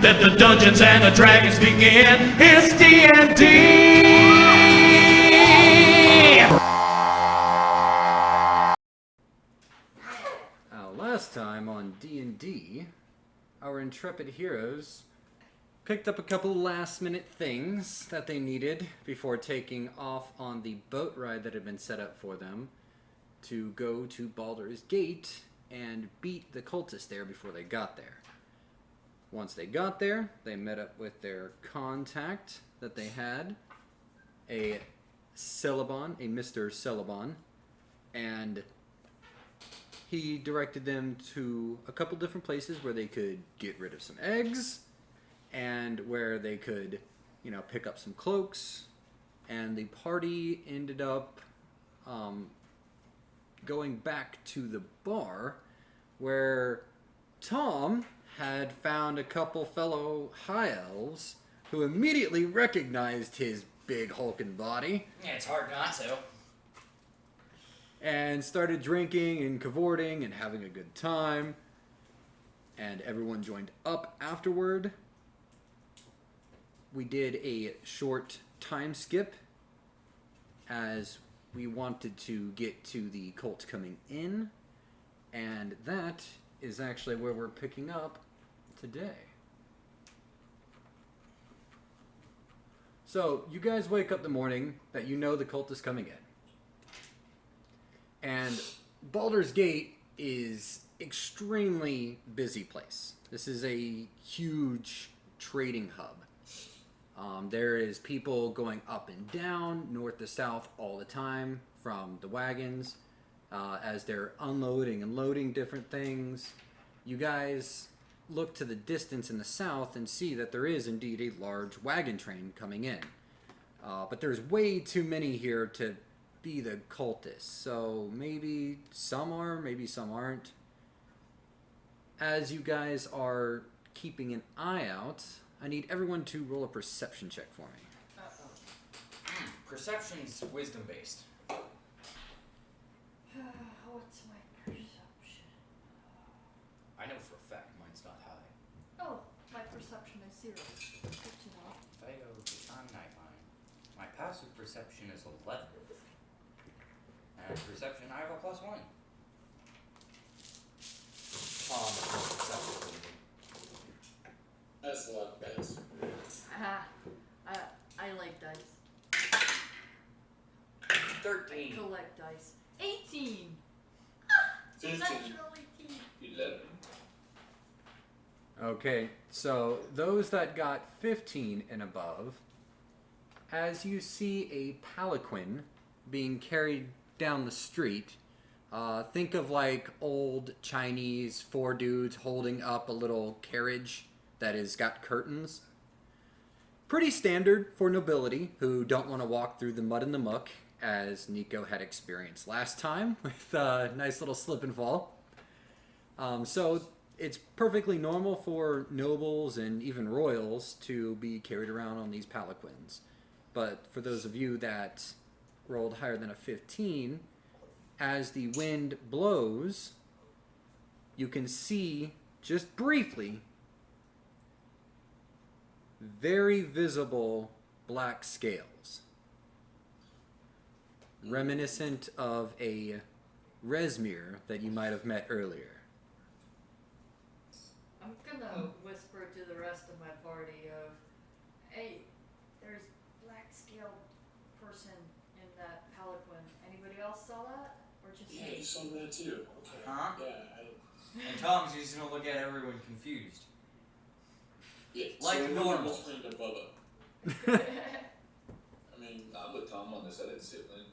Let the Dungeons and the Dragons begin. It's D&D. Last time on D&D, our intrepid heroes picked up a couple last-minute things that they needed before taking off on the boat ride that had been set up for them to go to Baldur's Gate and beat the cultists there before they got there. Once they got there, they met up with their contact that they had, a Mr. Celebon, and he directed them to a couple different places where they could get rid of some eggs and where they could, pick up some cloaks. And the party ended up going back to the bar where Tom had found a couple fellow high elves who immediately recognized his big hulking body. Yeah, it's hard not to. And started drinking and cavorting and having a good time. And everyone joined up afterward. We did a short time skip as we wanted to get to the cult coming in. And that is actually where we're picking up today. So, you guys wake up the morning that you know the cult is coming in. And Baldur's Gate is extremely busy place. This is a huge trading hub. There is people going up and down, north to south all the time from the wagons as they're unloading and loading different things. You guys look to the distance in the south and see that there is indeed a large wagon train coming in. But there's way too many here to be the cultists, so maybe some are, maybe some aren't. As you guys are keeping an eye out, I need everyone to roll a perception check for me. Perception's wisdom based. What's my perception? I know for a fact mine's not high. Oh, my perception is 0. Good to know. Fayo on Nightline. My passive perception is 11. And perception, I have a +1. Perception. That's a lot of dice. I like dice. 13. Collect dice. 18! 15. Natural 18. 11. Okay, so those that got 15 and above, as you see a palanquin being carried down the street, think of like old Chinese 4 dudes holding up a little carriage that has got curtains. Pretty standard for nobility who don't want to walk through the mud and the muck, as Nico had experienced last time with a nice little slip and fall. So it's perfectly normal for nobles and even royals to be carried around on these palanquins. But for those of you that rolled higher than a 15, as the wind blows, you can see, just briefly, very visible black scales. Reminiscent of a Resmir that you might have met earlier. I'm gonna whisper to the rest of my party of, hey, there's black scaled person in that palanquin. Anybody else saw that? Or just Yeah, me? you saw that too. Okay. Huh? Yeah. And Tom's just gonna look at everyone confused. Like so normal. Between the Bubba. I mean, Nah, I put Tom on this. I didn't see it, man.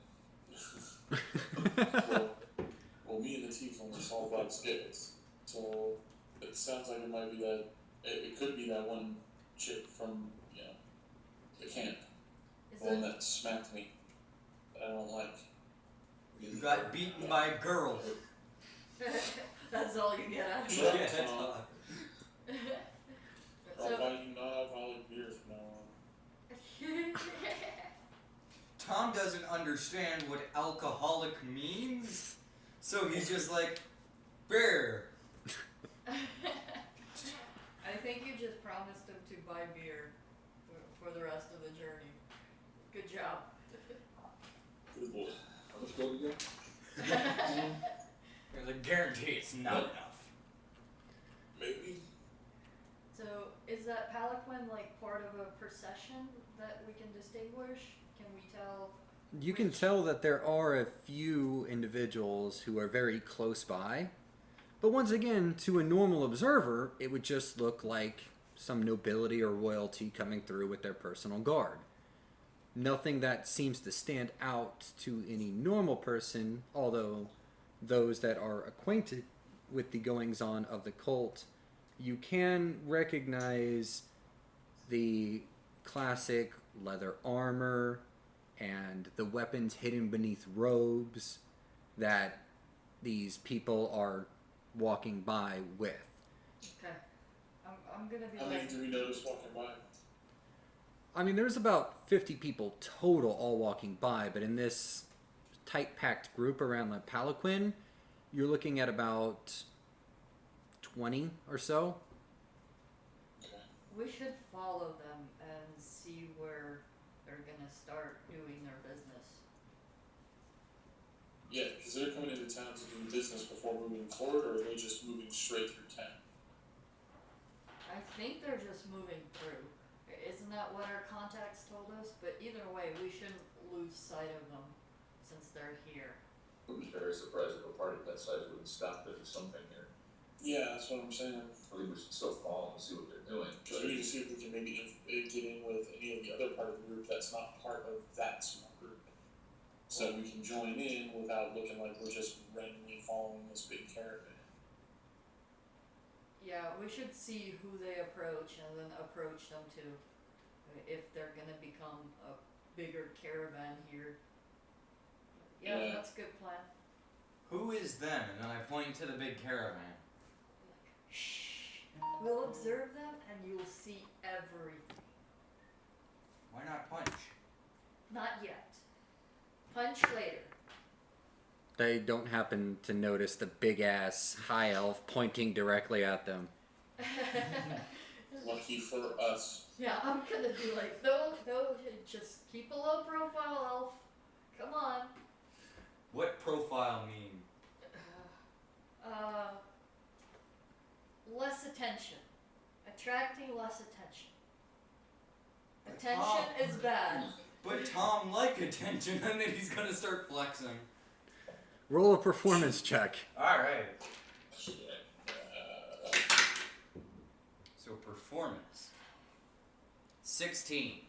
well, me and the Tiefling saw black scales. So it sounds like it might be that. It could be that one chick from, the camp. Is The one it? that smacked me. That I don't like. You got beaten by a girl. That's all you get out of Yeah, it. that's all. I'll buy you non-alcoholic beer from now on. Tom doesn't understand what alcoholic means, so he's just like, beer. I think you just promised buy beer for the rest of the journey. Good job. Good boy. How much gold you got? There's a guarantee it's not enough. Maybe. So, is that palanquin like part of a procession that we can distinguish? Can we tell? You can tell that there are a few individuals who are very close by. But once again, to a normal observer, it would just look like some nobility or royalty coming through with their personal guard. Nothing that seems to stand out to any normal person, although those that are acquainted with the goings-on of the cult, you can recognize the classic leather armor and the weapons hidden beneath robes that these people are walking by with. Okay. I'm gonna be How many like. do we notice walking by? I mean, there's about 50 people total all walking by, but in this tight-packed group around the palanquin, you're looking at about 20 or so. Okay. We should follow them and see where they're gonna start doing their business. Yeah, because they're coming into town to do business before moving forward, or are they just moving straight through town? I think they're just moving through. Isn't that what our contacts told us? But either way, we shouldn't lose sight of them since they're here. I would be very surprised if a party that size wouldn't stop to do something here. Yeah, that's what I'm saying. I think we should still follow them and see what they're doing. Because we need to see if we can maybe get in with any of the other part of the group that's not part of that small group. So we can join in without looking like we're just randomly following this big caravan. Yeah, we should see who they approach and then approach them too. If they're gonna become a bigger caravan here. Yeah, Yeah. that's a good plan. Who is them? And then I point to the big caravan. Shh. We'll observe them and you'll see everything. Why not punch? Not yet. Punch later. They don't happen to notice the big-ass high elf pointing directly at them. Lucky for us. Yeah, I'm gonna be like, no, just keep a low profile, elf. Come on. What profile mean? Less attention. Attracting less attention. But Attention Tom- is bad. But Tom like attention, and then he's gonna start flexing. Roll a performance check. Alright. Shit. So performance. 16.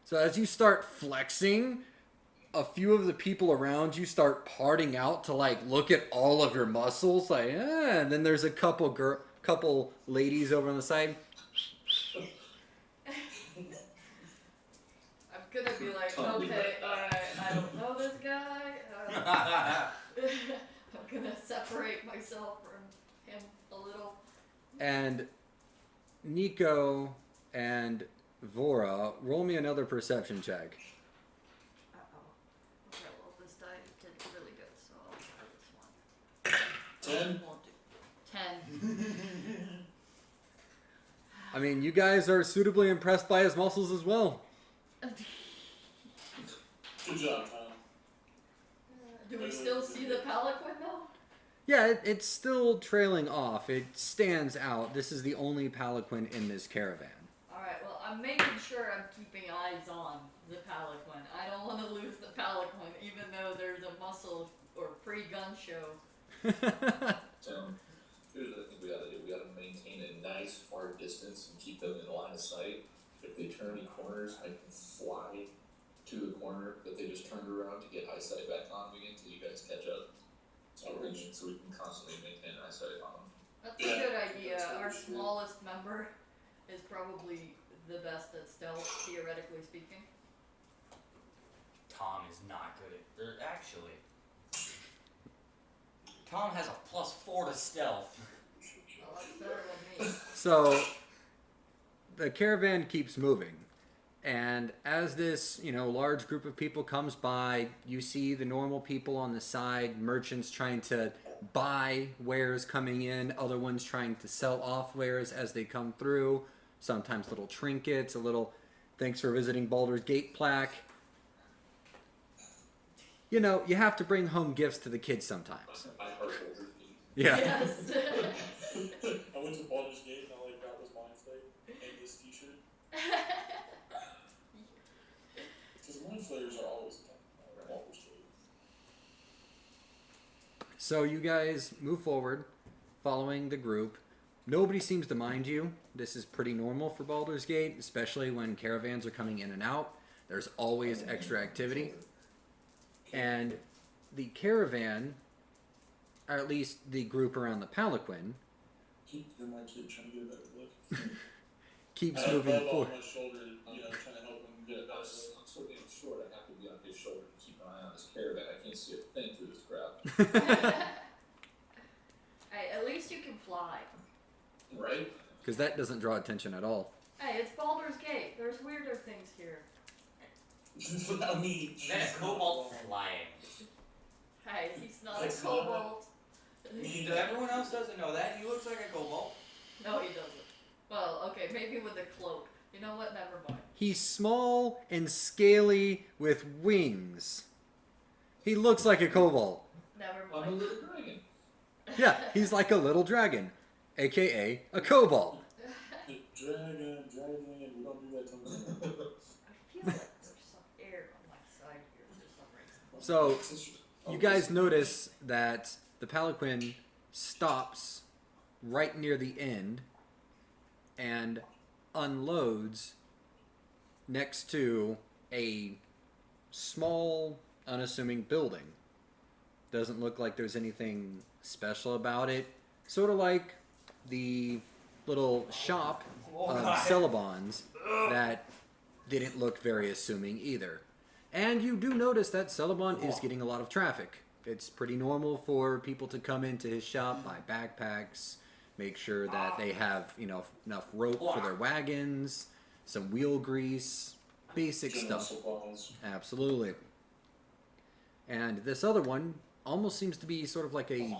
So as you start flexing, a few of the people around you start parting out to like look at all of your muscles, like, and then there's a couple ladies over on the side. I'm gonna be like, Tom, okay, you- alright, I don't know this guy. I'm gonna separate myself from him a little. And Nico and Vora, roll me another perception check. Uh-oh. Okay, well this die did really good, so I'll try this one. 10? Won't do. 10. I mean, you guys are suitably impressed by his muscles as well. Good job, Tom. Do we still see the palanquin though? Yeah, it's still trailing off. It stands out. This is the only palanquin in this caravan. Alright, well I'm making sure I'm keeping eyes on the palanquin. I don't want to lose the palanquin even though there's a muscle or pre-gun show. So, here's what I think we ought to do. We ought to maintain a nice far distance and keep them in line of sight. If they turn any corners, I can fly to the corner that they just turned around to get eyesight back on me until you guys catch up. So we can constantly maintain eyesight on them. That's a Yeah, good idea. that's what Our we should do. smallest member is probably the best at stealth, theoretically speaking. Tom is not good at. Actually, Tom has a +4 to stealth. Well, that's better than me. So the caravan keeps moving. And as this, large group of people comes by, you see the normal people on the side, merchants trying to buy wares coming in, other ones trying to sell off wares as they come through. sometimes little trinkets, a little thanks for visiting Baldur's Gate plaque. You know, you have to bring home gifts to the kids sometimes. I heart Baldur's Gate. Yeah. Yes. I went to Baldur's Gate and all I got was Mind Flayer and this t-shirt. Because Mind Flayers are always at Baldur's Gate. So you guys move forward, following the group. Nobody seems to mind you. This is pretty normal for Baldur's Gate, especially when caravans are coming in and out. There's always extra activity. And the caravan, or at least the group around the Palanquin, You're my kid trying to get a better look. keeps I have moving Bub on forward. my shoulder, you know, trying to help him get a better look. I'm so damn short, I have to be on his shoulder to keep an eye on this caravan. I can't see a thing through this crowd. Hey, at least you can fly. Right? Because that doesn't draw attention at all. Hey, it's Baldur's Gate. There's weirder things here. I mean, Then a cobalt flying. Hey, he's not That's a not- kobold. Everyone else doesn't know that. He looks like a cobalt. No, he doesn't. Well, okay, maybe with a cloak. You know what? Never mind. He's small and scaly with wings. He looks like a kobold. Never I'm a mind. little dragon. Yeah, he's like a little dragon, aka a kobold. dragon, we don't do that to him. I feel like there's some air on my side here for some reason. So you guys notice that the Palanquin stops right near the end and unloads next to a small, unassuming building. Doesn't look like there's anything special about it. Sort of like the little shop of Celebons that didn't look very assuming either. And you do notice that Celebon is getting a lot of traffic. It's pretty normal for people to come into his shop, buy backpacks, make sure that they have, you know, enough rope for their wagons, some wheel grease, basic General stuff. supplies. Absolutely. And this other one almost seems to be sort of like a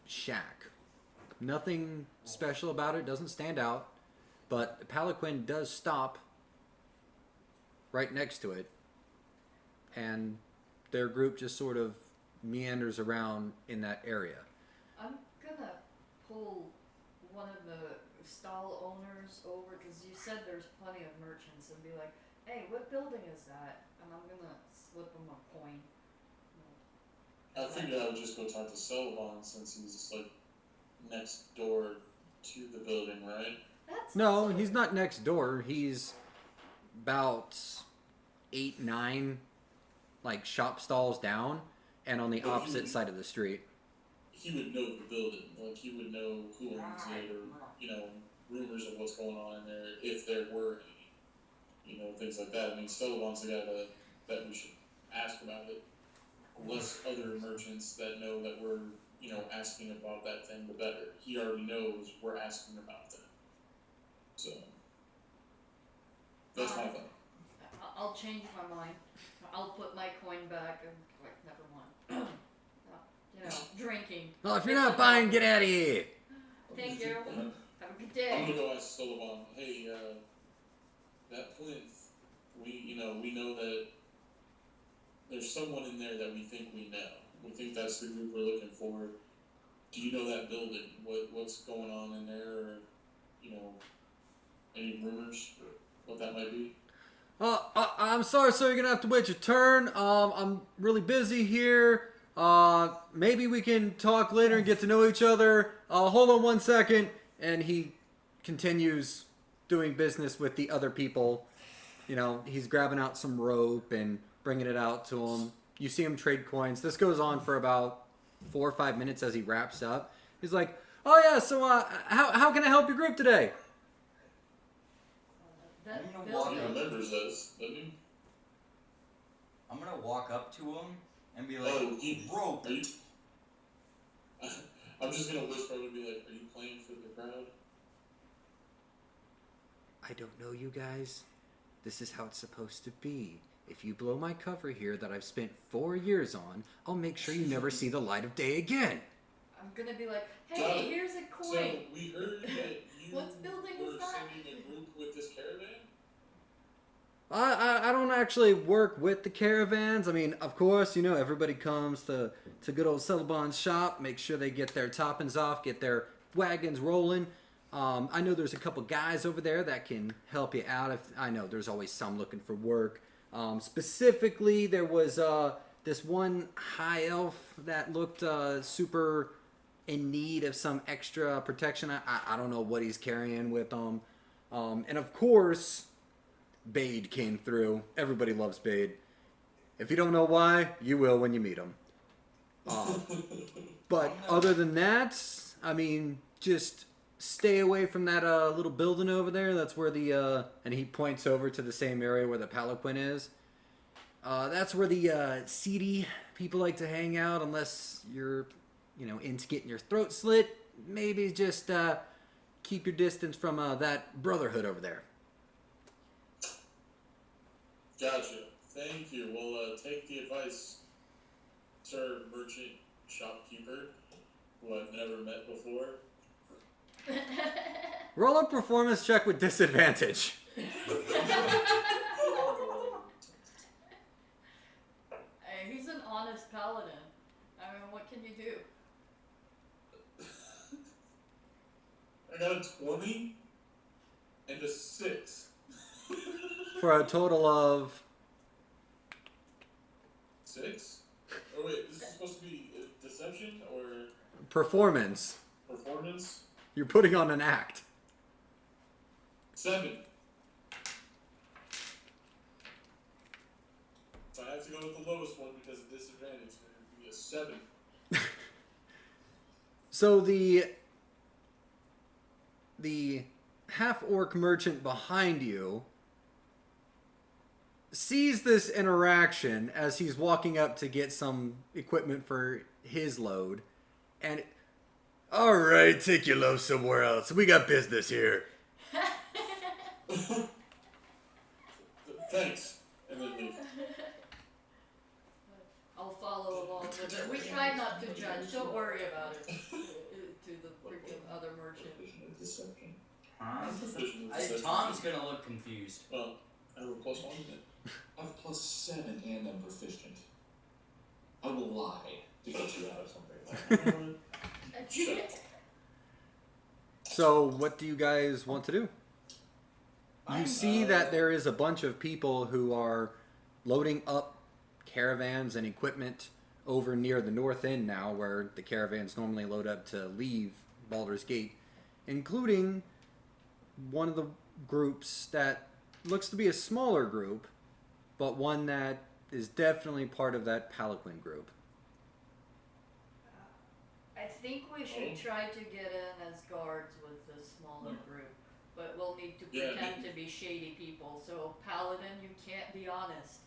shack. Nothing special about it, doesn't stand out, but the Palanquin does stop right next to it, and their group just sort of meanders around in that area. I'm gonna pull one of the stall owners over because you said there's plenty of merchants and be like, hey, what building is that? And I'm gonna slip him a coin. I figured I would just go talk to Sullivan since he's like next door to the building, right? That's No, also- he's not next door. He's about 8, 9 like shop stalls down and on the But he opposite would- side of the street. He would know the building, like he would know who owns it, or you know, rumors of what's going on in there, if there were any, you know, things like that. I mean, Sullivan's the guy that we should ask about it. Less other merchants that know that we're, you know, asking about that thing, the better. He already knows we're asking about that. So that's my thought. I'll change my mind. I'll put my coin back and like, never mind. You know, drinking. Well, if you're not buying, get out of here. Thank you. Have a good I'm day. gonna go ask Sullivan, hey, that plinth, we know that there's someone in there that we think we know. We think that's the group we're looking for. Do you know that building? What's going on in there? Or, you know, any rumors? What that might be? I'm sorry, sir. You're gonna have to wait your turn. I'm really busy here. Maybe we can talk later and get to know each other. Hold on one second. And he continues doing business with the other people. You know, he's grabbing out some rope and bringing it out to him. You see him trade coins. This goes on for about 4 or 5 minutes as he wraps up. He's like, "Oh yeah, so how can I help your group today?" That I'm gonna He walk building. remembers us, doesn't he? I'm gonna walk up to him and be like, Oh, he- rope. Are you? I'm just gonna whisper and be like, "Are you playing for the crowd?" I don't know, you guys. This is how it's supposed to be. If you blow my cover here that I've spent 4 years on, I'll make sure you never see the light of day again. I'm gonna be like, Got hey, it. here's a So coin. we heard that you What building is were that? sending a group with actually work with the caravans. I mean, of course, everybody comes to good old Celeborn's shop, make sure they get their toppings off, get their wagons rolling. I know there's a couple guys over there that can help you out. I know there's always some looking for work. Specifically, there was this one high elf that looked super in need of some extra protection. I don't know what he's carrying with him. And of course, Bade came through. Everybody loves Bade. If you don't know why, you will when you meet him. But other than that, I mean, just stay away from that little building over there. That's where and he points over to the same area where the palanquin is. That's where the seedy people like to hang out, unless you're, into getting your throat slit. Maybe just keep your distance from that brotherhood over there. Gotcha. Thank you. We'll take the advice, sir, merchant shopkeeper, who I've never met before. Roll a performance check with disadvantage. Hey, he's an honest paladin. I mean, what can you do? I got a 20 and a 6. For a total of 6? Oh wait, this is supposed to be deception or performance. performance? You're putting on an act. 7. So I have to go with the lowest one because of disadvantage. It would be a 7. So the half-orc merchant behind you sees this interaction as he's walking up to get some equipment for his load, and all right, take your load somewhere else. We got business here. Thanks. And then leave. I'll follow along with it. We try not to judge. Don't worry about it. To the freaking other merchant. Deception. Huh? Proficient with deception. Tom's gonna look confused. Well, I have a +1 then. I have +7 and I'm proficient. I will lie to get you out of something. Shut up. So what do you guys want to do? You see that there is a bunch of people who are loading up caravans and equipment over near the north end now, where the caravans normally load up to leave Baldur's Gate, including one of the groups that looks to be a smaller group, but one that is definitely part of that palanquin group. I think we should try to get in as guards with the smaller group, but we'll need to Yeah, pretend to be shady people. So, Paladin, you can't be honest.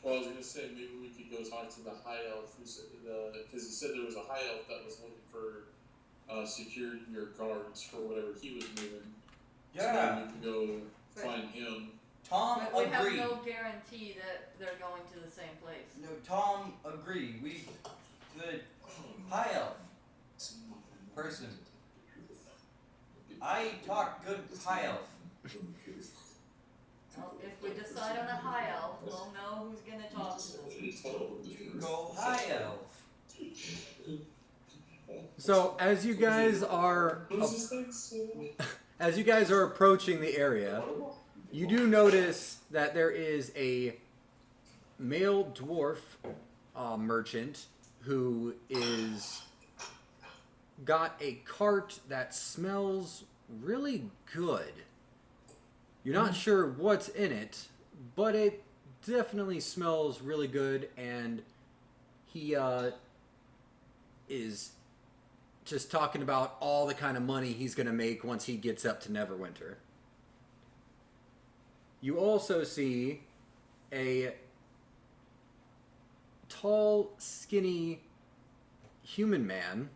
Well, I was gonna say maybe we could go talk to the high elf who said because he said there was a high elf that was looking for security or guards for whatever he was moving. So Yeah. maybe we could go find him. Tom But we have agreed. no guarantee that they're going to the same place. No, Tom agreed. The high elf person. I talk good high elf. Well, if we decide on a high elf, we'll know who's gonna talk to us. Go high elf. So as you guys are Who's this thing? as you guys are approaching the area, you do notice that there is a male dwarf merchant who is got a cart that smells really good. You're not sure what's in it, but it definitely smells really good, and he is just talking about all the kind of money he's going to make once he gets up to Neverwinter. You also see a tall, skinny human man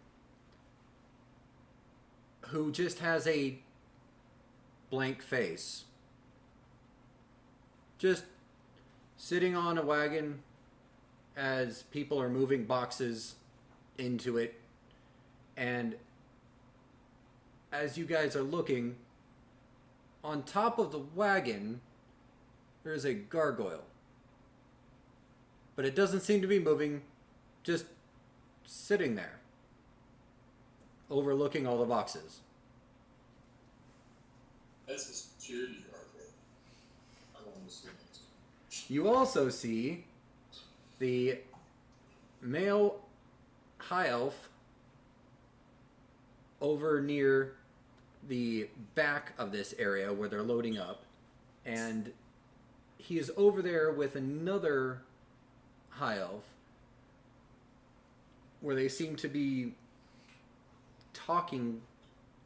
who just has a blank face. Just sitting on a wagon as people are moving boxes into it. And as you guys are looking, on top of the wagon, there is a gargoyle. But it doesn't seem to be moving, just sitting there, overlooking all the boxes. That's a security guard. I want to see next. You also see the male high elf over near the back of this area where they're loading up, and he is over there with another high elf where they seem to be talking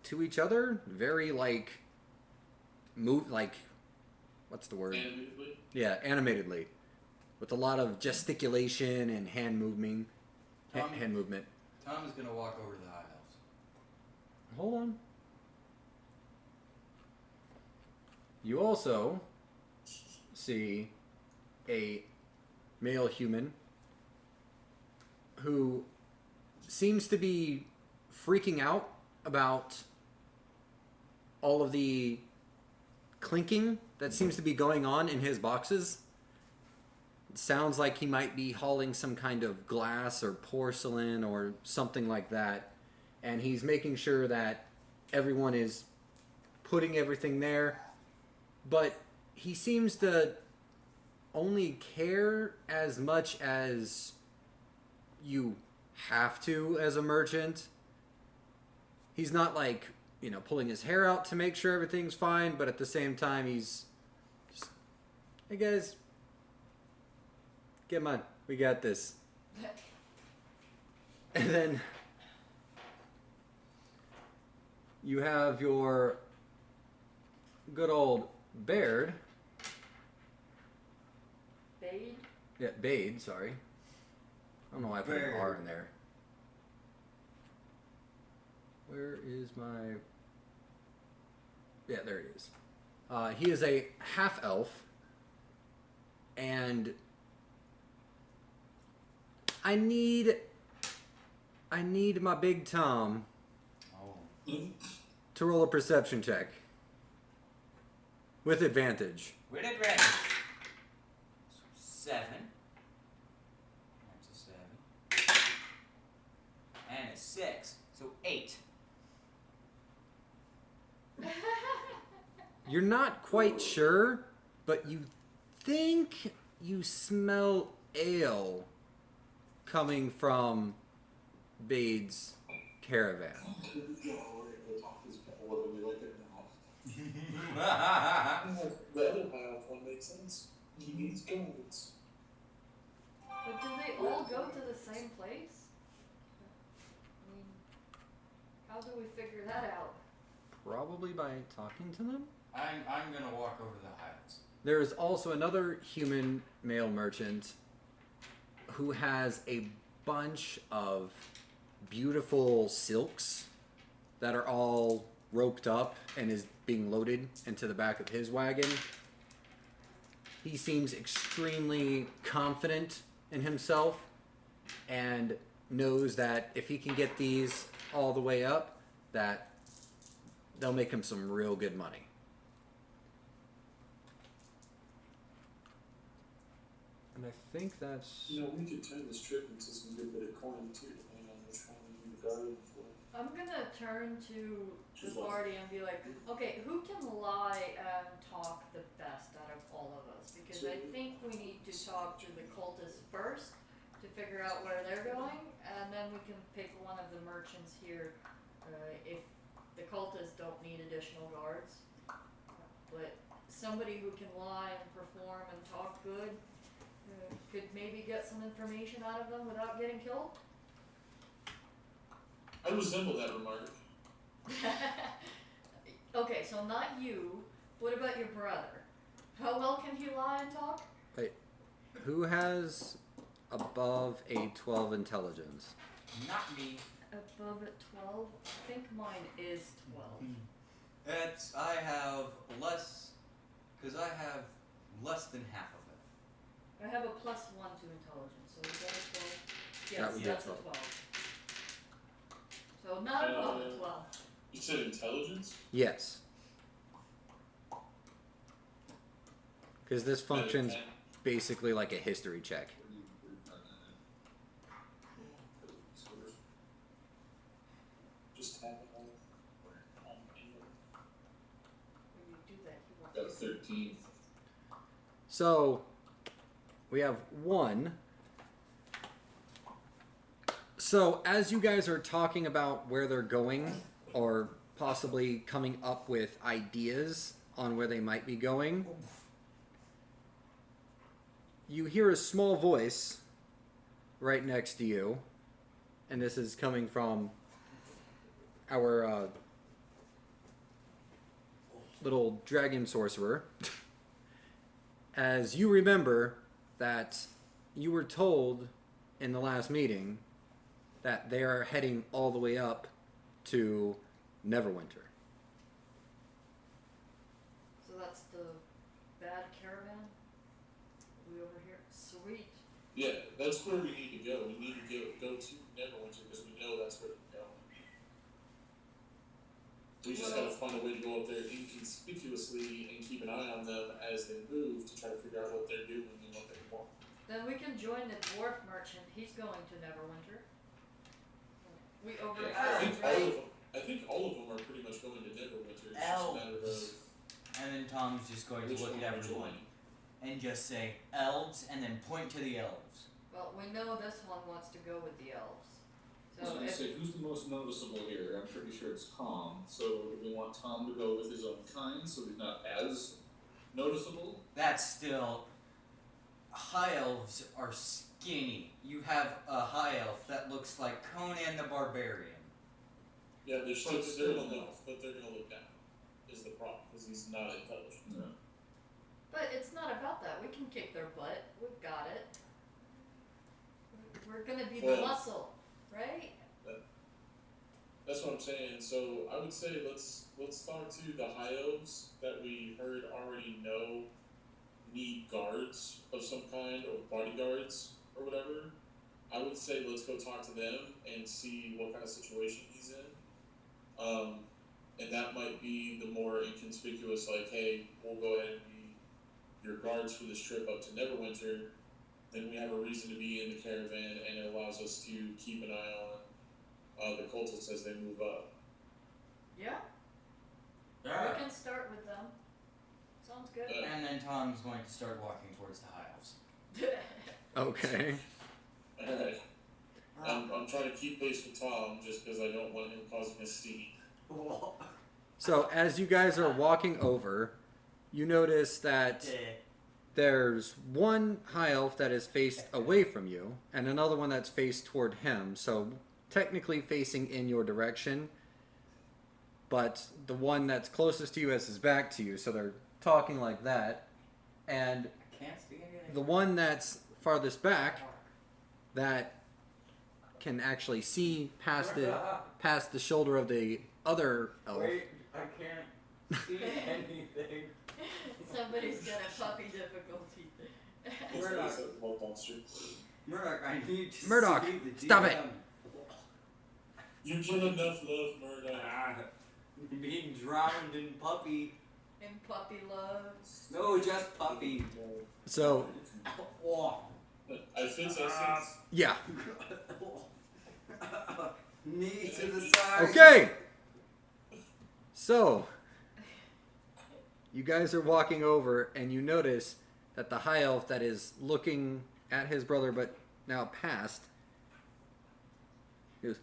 to each other very like what's the word? Animatedly? Yeah, animatedly, with a lot of gesticulation and hand movement. Hand movement. Tom is gonna walk over to the high elves. Hold on. You also see a male human who seems to be freaking out about all of the clinking that seems to be going on in his boxes. It sounds like he might be hauling some kind of glass or porcelain or something like that, and he's making sure that everyone is putting everything there, but he seems to only care as much as you have to as a merchant. He's not like, pulling his hair out to make sure everything's fine, but at the same time he's just, hey guys, come on, we got this. And then you have your good old Baird. Bade? Yeah, Bade, sorry. I don't know why I put an R in there. Where is my... Yeah, there it is. He is a half-elf, and I need my big Tom to roll a perception check. With advantage. With advantage. So 7. That's a 7. And a 6. So 8. You're not quite sure, but you think you smell ale coming from Bade's caravan. Here we go. We're gonna talk this about whether we like it or not. The other half one makes sense. He needs goats. But do they all go to the same place? I mean, how do we figure that out? Probably by talking to them? I'm gonna walk over to the high elves. There is also another human male merchant who has a bunch of beautiful silks that are all roped up and is being loaded into the back of his wagon. He seems extremely confident in himself and knows that if he can get these all the way up, that they'll make him some real good money. And I think that's... We could turn this trip into some good bit of coin too, depending on which one we need the garden for. I'm gonna turn to the party and be like, okay, who can lie and talk the best out of all of us? Because I think we need to talk to the cultists first to figure out where they're going, and then we can pick one of the merchants here if the cultists don't need additional guards. But somebody who can lie and perform and talk good could maybe get some information out of them without getting killed. I resemble that remark. Okay, so not you. What about your brother? How well can he lie and talk? Wait, who has above a 12 intelligence? Not me. Above at 12? I think mine is 12. I have less, because I have less than half of it. I have a +1 to intelligence, so is that a 12? That Yes, would be a that's a 12. 12. So not above a 12. You said intelligence? Yes. Because this functions basically like a history check. Just tap it on anywhere. When you do that, he won't. Got a 13. So, we have 1. So, as you guys are talking about where they're going, or possibly coming up with ideas on where they might be going, you hear a small voice right next to you, and this is coming from our little dragon sorcerer. As you remember that you were told in the last meeting that they are heading all the way up to Neverwinter. So that's the bad caravan? We over here? Sweet. Yeah, that's where we need to go. We need to go to Neverwinter because we know that's where they're going. We just gotta find a way to go up there inconspicuously and keep an eye on them as they move to try to figure out what they're doing and what they want. Then we can join the dwarf merchant. He's going to Neverwinter. We overheard, I think all of them are pretty much going to Neverwinter. It's just a matter of And then Tom's just going to which look one at we're everyone joining. and just say elves and then point to the elves. well, we know this one wants to go with the elves. I was So going to if, say, who's the most noticeable here? I'm pretty sure it's Tom. So do we want Tom to go with his own kind so he's not as noticeable? That's still. High elves are skinny. You have a high elf that looks like Conan the Barbarian. Yeah, they're But still, gonna look, but they're gonna look down. Is the problem because he's not intelligent. No. but it's not about that. We can kick their butt. We've got it. We're gonna be the Well- muscle, right? That's what I'm saying. So I would say let's talk to the high elves that we heard already know need guards of some kind or bodyguards or whatever. I would say let's go talk to them and see what kind of situation he's in. And that might be the more inconspicuous, like, hey, we'll go ahead and be your guards for this trip up to Neverwinter. Then we have a reason to be in the caravan, and it allows us to keep an eye on the cultists as they move up. Yeah. We can start with them. Sounds good. And then Tom's going to start walking towards the high elves. Okay. Alright. I'm trying to keep pace with Tom just because I don't want him causing a scene. So, as you guys are walking over, you notice that there's one high elf that is faced away from you, and another one that's faced toward him. So, technically facing in your direction, but the one that's closest to you has his back to you, so they're talking like that. And Can't see anything. the one that's farthest back, that can actually see past the shoulder of the other elf. Wait, I can't see anything. Somebody's got a puppy difficulty. Murdoch. Wolf monster. Murdoch, I need to Murdoch, see the stop it. DM. You give enough love, Murdoch. Being drowned in puppy. In puppy love. No, just puppy. So, Oh. I fits essence. yeah. Knee to the side. Okay. So, you guys are walking over, and you notice that the high elf that is looking at his brother, but now past, he goes,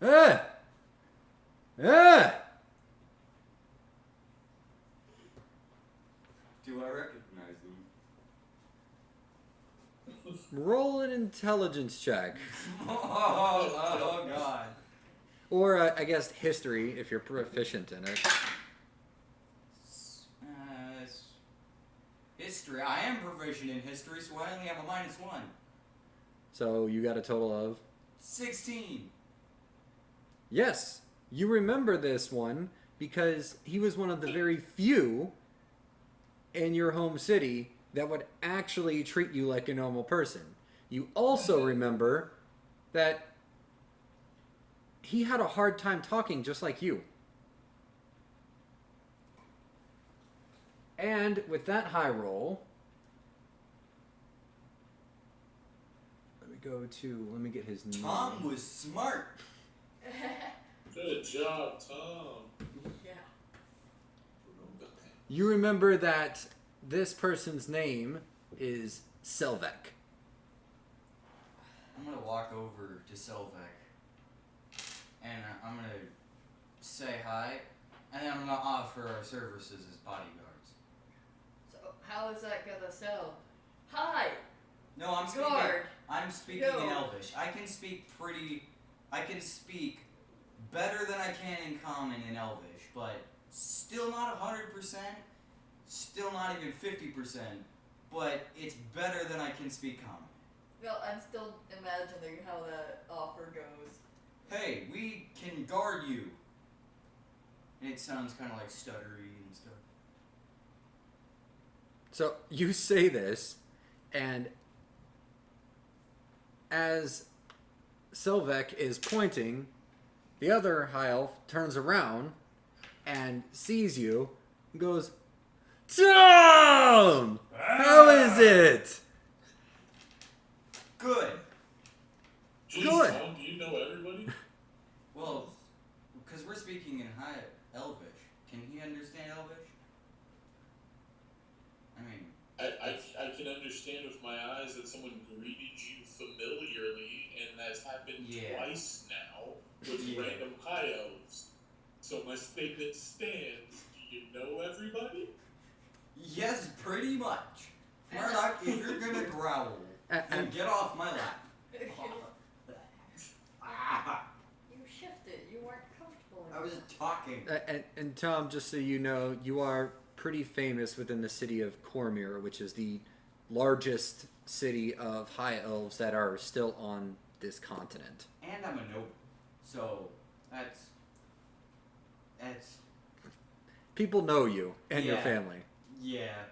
"Ah! Ah!" Do I recognize him? Roll an intelligence check. Oh God. Or, I guess, history, if you're proficient in it. History. I am proficient in history, so I only have a -1. So, you got a total of... 16. Yes, you remember this one because he was one of the very few in your home city that would actually treat you like a normal person. You also remember that he had a hard time talking just like you. And with that high roll, let me get his name. Tom was smart. Good job, Tom. Yeah. You remember that this person's name is Selvek. I'm gonna walk over to Selvek, and I'm gonna say hi, and then I'm gonna offer our services as bodyguards. So how is that gonna sound? Hi, No, I'm speaking. guard. I'm speaking Yo. in Elvish. I can speak better than I can in Common in Elvish, but still not 100%. Still not even 50%. But it's better than I can speak Common. Well, I'm still imagining how that offer goes. Hey, we can guard you. And it sounds kind of like stuttery and stuff. So you say this, and as Selvek is pointing, the other high elf turns around and sees you and goes, Tom! How is it? Good. Jeez, Good. Tom, do you know everybody? Well, because we're speaking in High Elvish. Can he understand Elvish? I mean, I can understand with my eyes that someone greeted you familiarly, and that's happened Yeah. twice now with Yeah. random high elves. So my statement stands. Do you know everybody? yes, pretty much. Murdoch, if you're gonna growl, then get off my lap. You shifted. You weren't comfortable. I was talking. And Tom, just so you know, you are pretty famous within the city of Cormyr, which is the largest city of high elves that are still on this continent. And I'm a noble. So, that's... People know you and your Yeah. family. Yeah.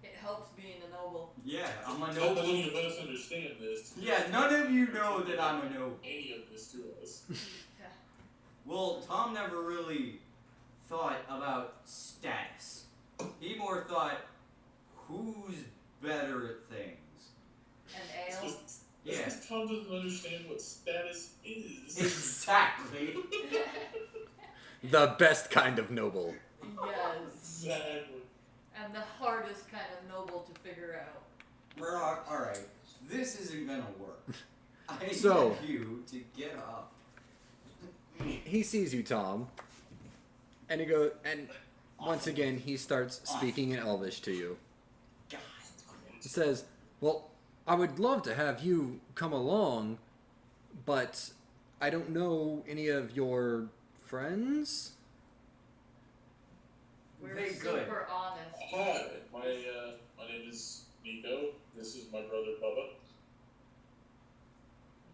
It helps being a noble. Yeah, I'm a None noble. of us understand this. Yeah, none of you know that I'm a noble. Any of this to us. Well, Tom never really thought about status. He more thought, who's better at things? And It's ale. just, Yeah. it's just Tom doesn't understand what status is. Exactly. The best kind of noble. Yes. Exactly. And the hardest kind of noble to figure out. Murdoch, alright, this isn't gonna work. I So- need you to get up. He sees you, Tom, and he goes, and once again he starts speaking in Elvish to you. God. He says, "Well, I would love to have you come along, but I don't know any of your friends." We're Very super good. honest. Hi, my name is Nico. This is my brother Bubba.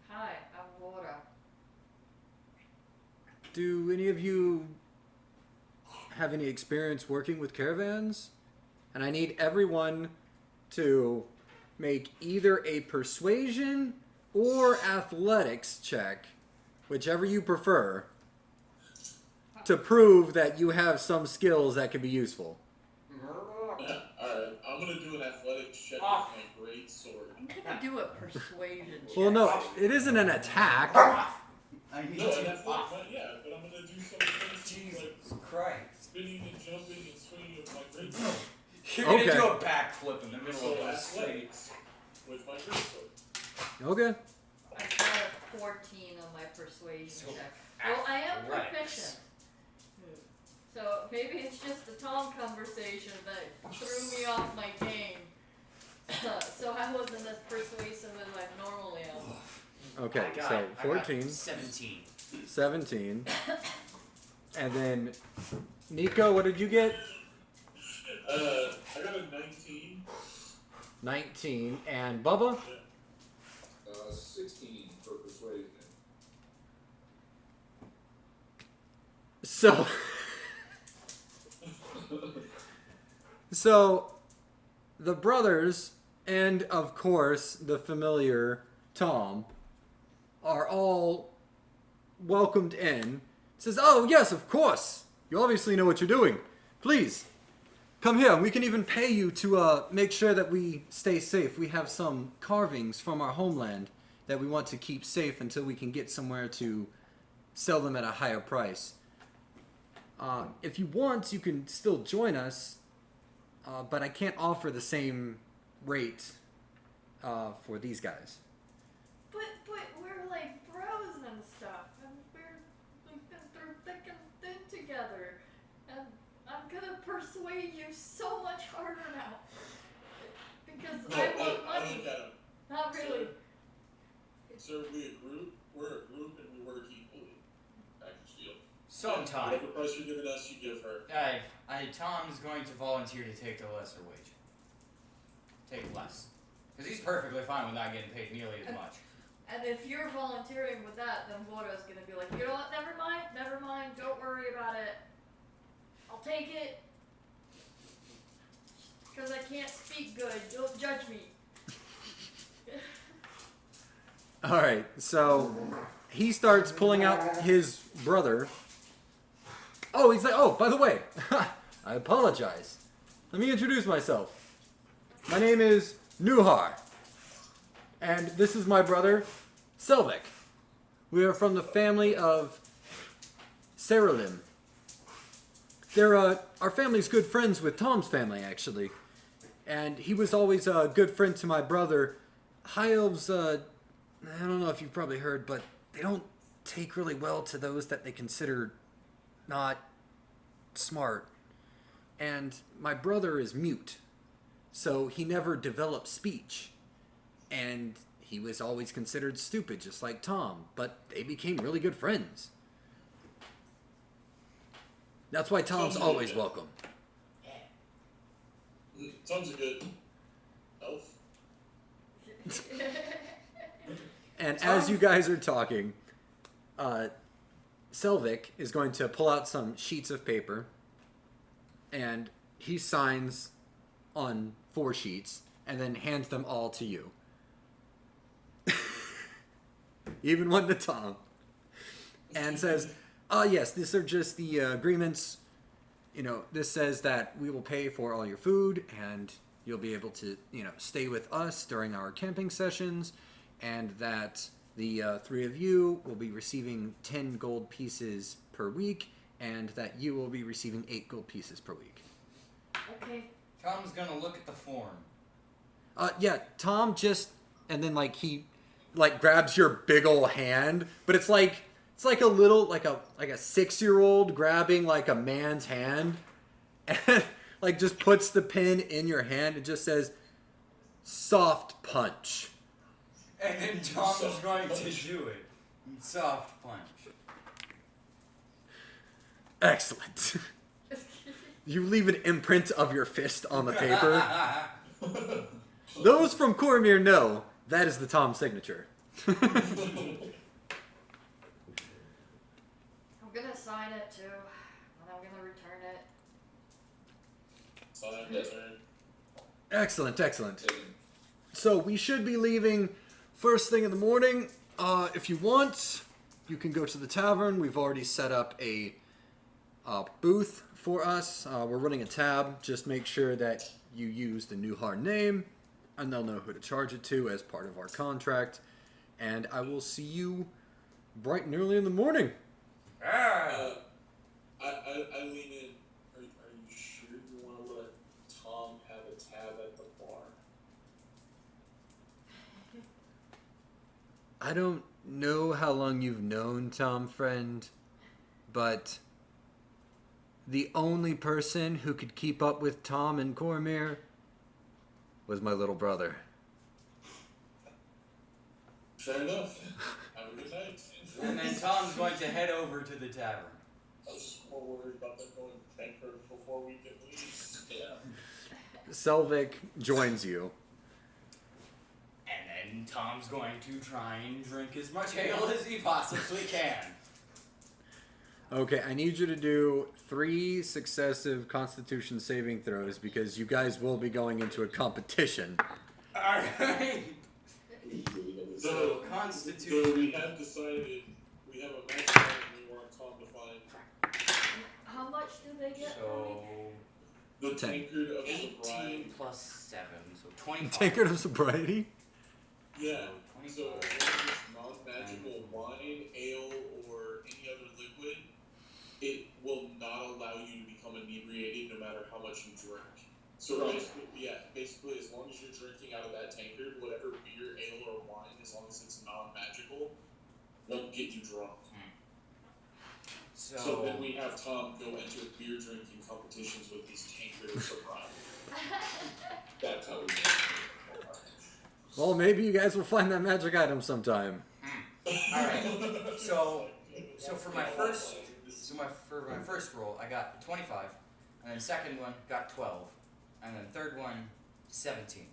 Hi, I'm Laura. Do any of you have any experience working with caravans? And I need everyone to make either a persuasion or athletics check, whichever you prefer, to prove that you have some skills that can be useful. Alright, I'm gonna do an athletics check Off. with my great sword. I'm gonna do a persuasion check. Well, no, it isn't an attack. I need No, you an athletic, off. yeah, but I'm gonna do something fancy, like Jesus Christ. spinning and jumping and swinging with my great sword. You're gonna Okay. do a backflip in the middle So of the street. athletics with my great sword. Okay. I got a 14 on my persuasion So, check. Well, I am athletics. proficient. So maybe it's just the Tom conversation that threw me off my game. So I wasn't as persuasive as I normally am. Okay, I got so it. I got 14, 17. 17, and then Nico, what did you get? I got a 19. 19, and Bubba? 16 for persuasion. So, so the brothers and of course the familiar Tom are all welcomed in. Says, "Oh yes, of course. You obviously know what you're doing. Please, Come here. We can even pay you to make sure that we stay safe. We have some carvings from our homeland that we want to keep safe until we can get somewhere to sell them at a higher price. If you want, you can still join us, but I can't offer the same rate for these guys. But we're like bros and stuff, and we've been through thick and thin together, and I'm gonna persuade you so much harder now because I want I money. look at him. Not really. Sir, we're a group and we work equally. I can feel. So Tom, Whatever price you're giving us, you give her. Tom's going to volunteer to take the lesser wage. Take less. Because he's perfectly fine with not getting paid nearly as much. And if you're volunteering with that, then Bora's gonna be like, you know what, never mind, don't worry about it. I'll take it. Because I can't speak good, don't judge me. Alright, so he starts pulling out his brother. Oh, he's like, oh, by the way, I apologize. Let me introduce myself. My name is Nuhar. And this is my brother, Selvik. We are from the family of Seralim. They're, our family's good friends with Tom's family, actually. And he was always a good friend to my brother. High Elves, I don't know if you've probably heard, but they don't take really well to those that they consider not smart. And my brother is mute, so he never developed speech. And he was always considered stupid, just like Tom, but they became really good friends. That's why Tom's always welcome. Tom's a good elf. And as you guys are talking, Selvik is going to pull out some sheets of paper, and he signs on 4 sheets, and then hands them all to you. Even one to Tom. And says, yes, these are just the agreements. You know, this says that we will pay for all your food, and you'll be able to, stay with us during our camping sessions, and that the 3 of you will be receiving 10 gold pieces per week, and that you will be receiving 8 gold pieces per week. Okay. Tom's gonna look at the form. Yeah, Tom just, and then he grabs your big ol' hand, but it's like a little, like a 6-year-old grabbing a man's hand, and just puts the pen in your hand. It just says, soft punch. And then Tom's going to do it. Soft punch. Excellent. You leave an imprint of your fist on the paper. Those from Cormir know that is the Tom signature. I'm gonna sign it too, and I'm gonna return it. Sign, return. Excellent. So we should be leaving first thing in the morning. If you want, you can go to the tavern. We've already set up a booth for us. We're running a tab. Just make sure that you use the Nuhar name, and they'll know who to charge it to as part of our contract. And I will see you bright and early in the morning. I lean in. Are you sure you want to let Tom have a tab at the bar? I don't know how long you've known Tom, friend, but the only person who could keep up with Tom and Cormir was my little brother. Fair enough. Have a good night. And then Tom's going to head over to the tavern. I was just more worried about them going bankrupt before we get leave. Yeah. Selvik joins you. And then Tom's going to try and drink as much ale as he possibly can. Okay, I need you to do 3 successive Constitution saving throws because you guys will be going into a competition. Alright. So, Constitution. So we have decided we have a match and we want Tom to find. How much do they get? So, The 10. tankard of 18 sobriety. plus 7, so 25. Tankard of sobriety? Yeah. So 25. as long as it's non-magical wine, ale, or any other liquid, it will not allow you to become inebriated no matter how much you drink. So basically, as long as you're drinking out of that tankard, whatever beer, ale, or wine, as long as it's non-magical, won't get you drunk. So then we have Tom go enter beer drinking competitions with these tankard of sobriety. That's how we make it. Well, maybe you guys will find that magic item sometime. Alright, so for my first roll, I got 25, and then second one got 12, and then third one 17.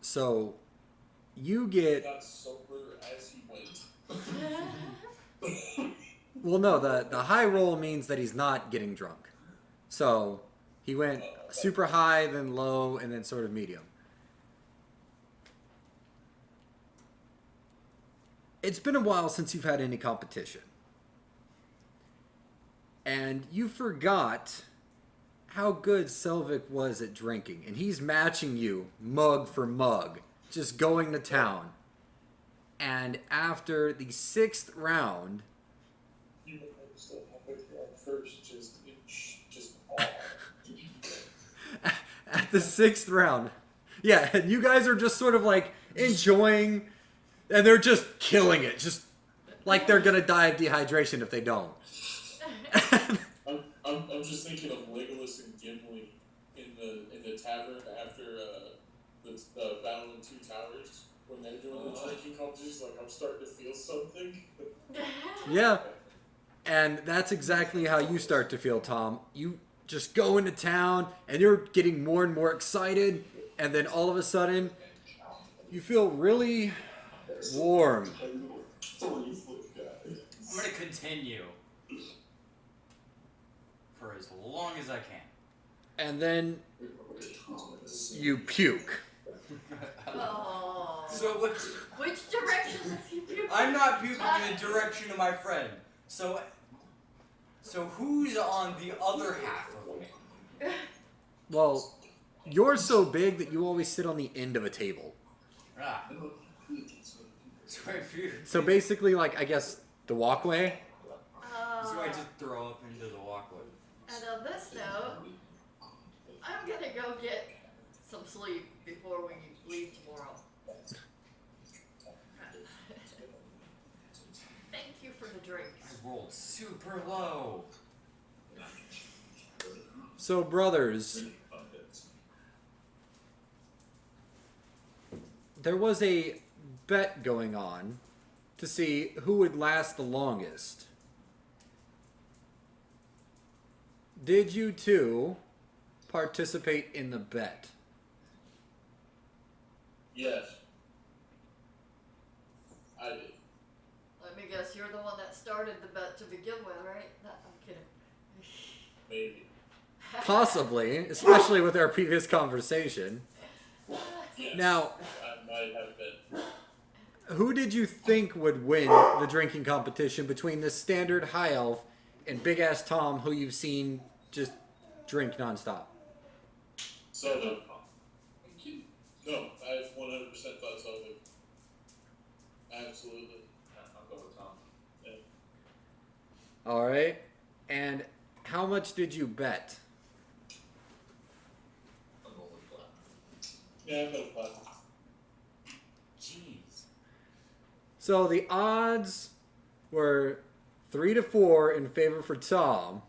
So, you He get... got sober as he went. Well, no, the high roll means that he's not getting drunk. So, he went super high, then low, and then sort of medium. It's been a while since you've had any competition. And you forgot how good Selvik was at drinking. And he's matching you mug for mug, just going to town. And after the 6th round... You still have it first, just all. At the 6th round. Yeah, and you guys are just sort of like enjoying, and they're just killing it. Just like they're going to die of dehydration if they don't. I'm just thinking of Legolas and Gimli in the tavern after the Battle in Two Towers when they're doing the drinking competitions. Like, I'm starting to feel something. Yeah. And that's exactly how you start to feel, Tom. You just go into town, and you're getting more and more excited, and then all of a sudden, you feel really warm. I'm gonna continue for as long as I can. And then you puke. Oh. So Which direction does he puke? I'm not puking in the direction of my friend. So who's on the other half of me? Well, you're so big that you always sit on the end of a table. Ah. So I puke. So basically, like, I guess, the walkway. So I just throw up into the walkway. And on this note, I'm gonna go get some sleep before we leave tomorrow. Thank you for the drinks. I rolled super low. So, brothers, there was a bet going on to see who would last the longest. Did you two participate in the bet? Yes. I did. Let me guess, you're the one that started the bet to begin with, right? I'm kidding. Maybe. Possibly, especially with our previous conversation. Yes. Now, I might have been. who did you think would win the drinking competition between this standard high elf and big ass Tom, who you've seen just drink nonstop? So no, I 100% thought so. Absolutely. I'll go with Tom. Yeah. All right. And how much did you bet? I'm going with Black. Yeah, I've got a plan. Jeez. So the odds were 3-4 in favor for Tom.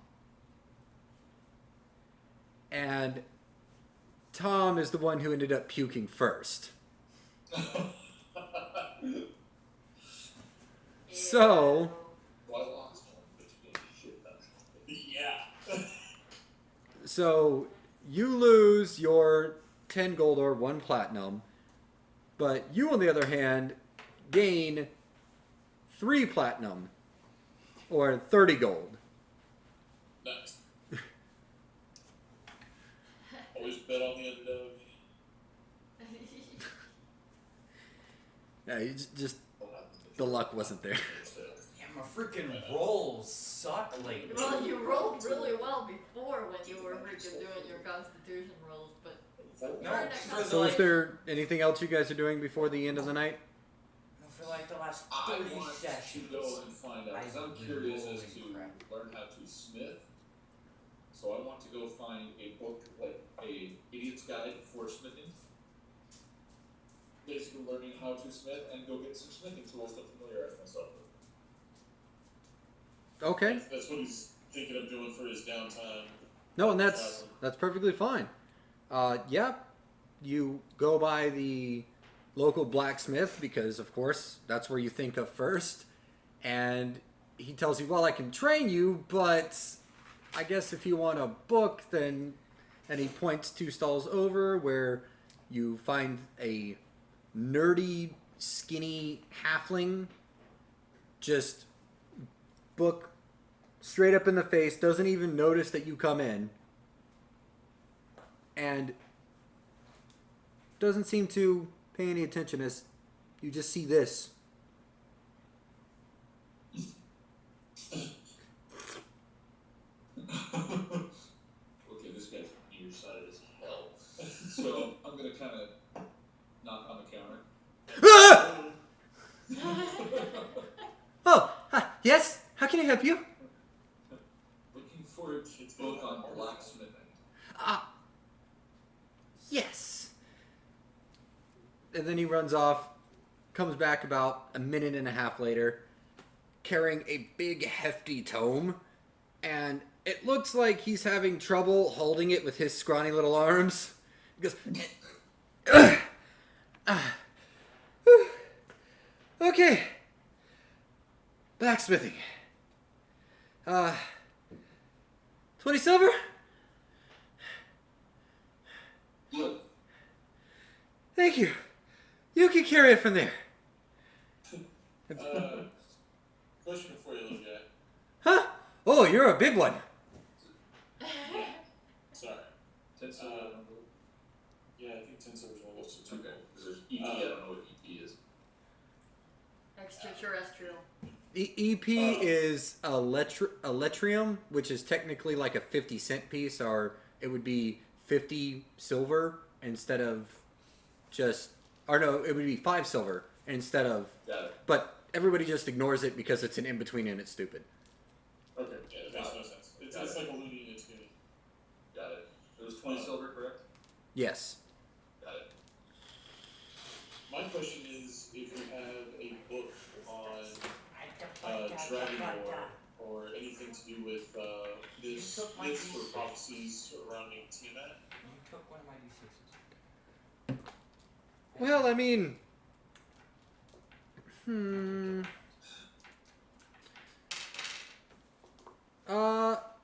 And Tom is the one who ended up puking first. So, Well, I lost one, but you gave me shit about it. Yeah. so you lose your 10 gold or 1 platinum, but you, on the other hand, gain 3 platinum or 30 gold. Nice. Always bet on the underdog. Yeah, you just the luck wasn't there. Yeah, my freaking rolls suck lately. Well, you rolled really well before when you were freaking doing your Constitution rolls, but No, Alright, for the So is like, there anything else you guys are doing before the end of the night? no, for like the last I 30 want sessions. to go and find out, because I'm I've been curious as rolling to crap. learn how to smith. So I want to go find a book, like a Idiot's Guide for Smithing. Basically learning how to smith and go get some smithing tools to familiarize myself with. Okay. That's what he's thinking of doing for his downtime. No, and that's perfectly fine. Yeah, you go by the local blacksmith because, of course, that's where you think of first. And he tells you, well, I can train you, but I guess if you want a book, then... And he points 2 stalls over where you find a nerdy, skinny halfling. Just book straight up in the face, doesn't even notice that you come in. And doesn't seem to pay any attention as you just see this. Okay, this guy's nearsighted as hell. So I'm gonna kind of knock on the counter. Ah! Oh, yes? How can I help you? Looking for a book on blacksmithing. Yes. And then he runs off, comes back about a minute and a half later, carrying a big, hefty tome. And it looks like he's having trouble holding it with his scrawny little arms. He goes, okay. Blacksmithing. 20 silver? Look, Thank you. You can carry it from there. Question for you, little guy. Huh? Oh, you're a big one. Sorry. 10 silver. Yeah, I think 10 silver's one of those two. Okay, because there's EP, I don't know what EP is. extraterrestrial. EP is a letrium, which is technically like a 50-cent piece, or it would be 50 silver instead of just... Or no, it would be 5 silver instead of... Got it. But everybody just ignores it because it's an in-between and it's stupid. Okay. Yeah, it makes no sense. It's like a loony and a toony. Got it. It was 20 silver, correct? Yes. Got it. My question is, if you have a book on Dragon Lore or anything to do with myths or prophecies surrounding Tiamat. You took one of my D6s. Well, I mean...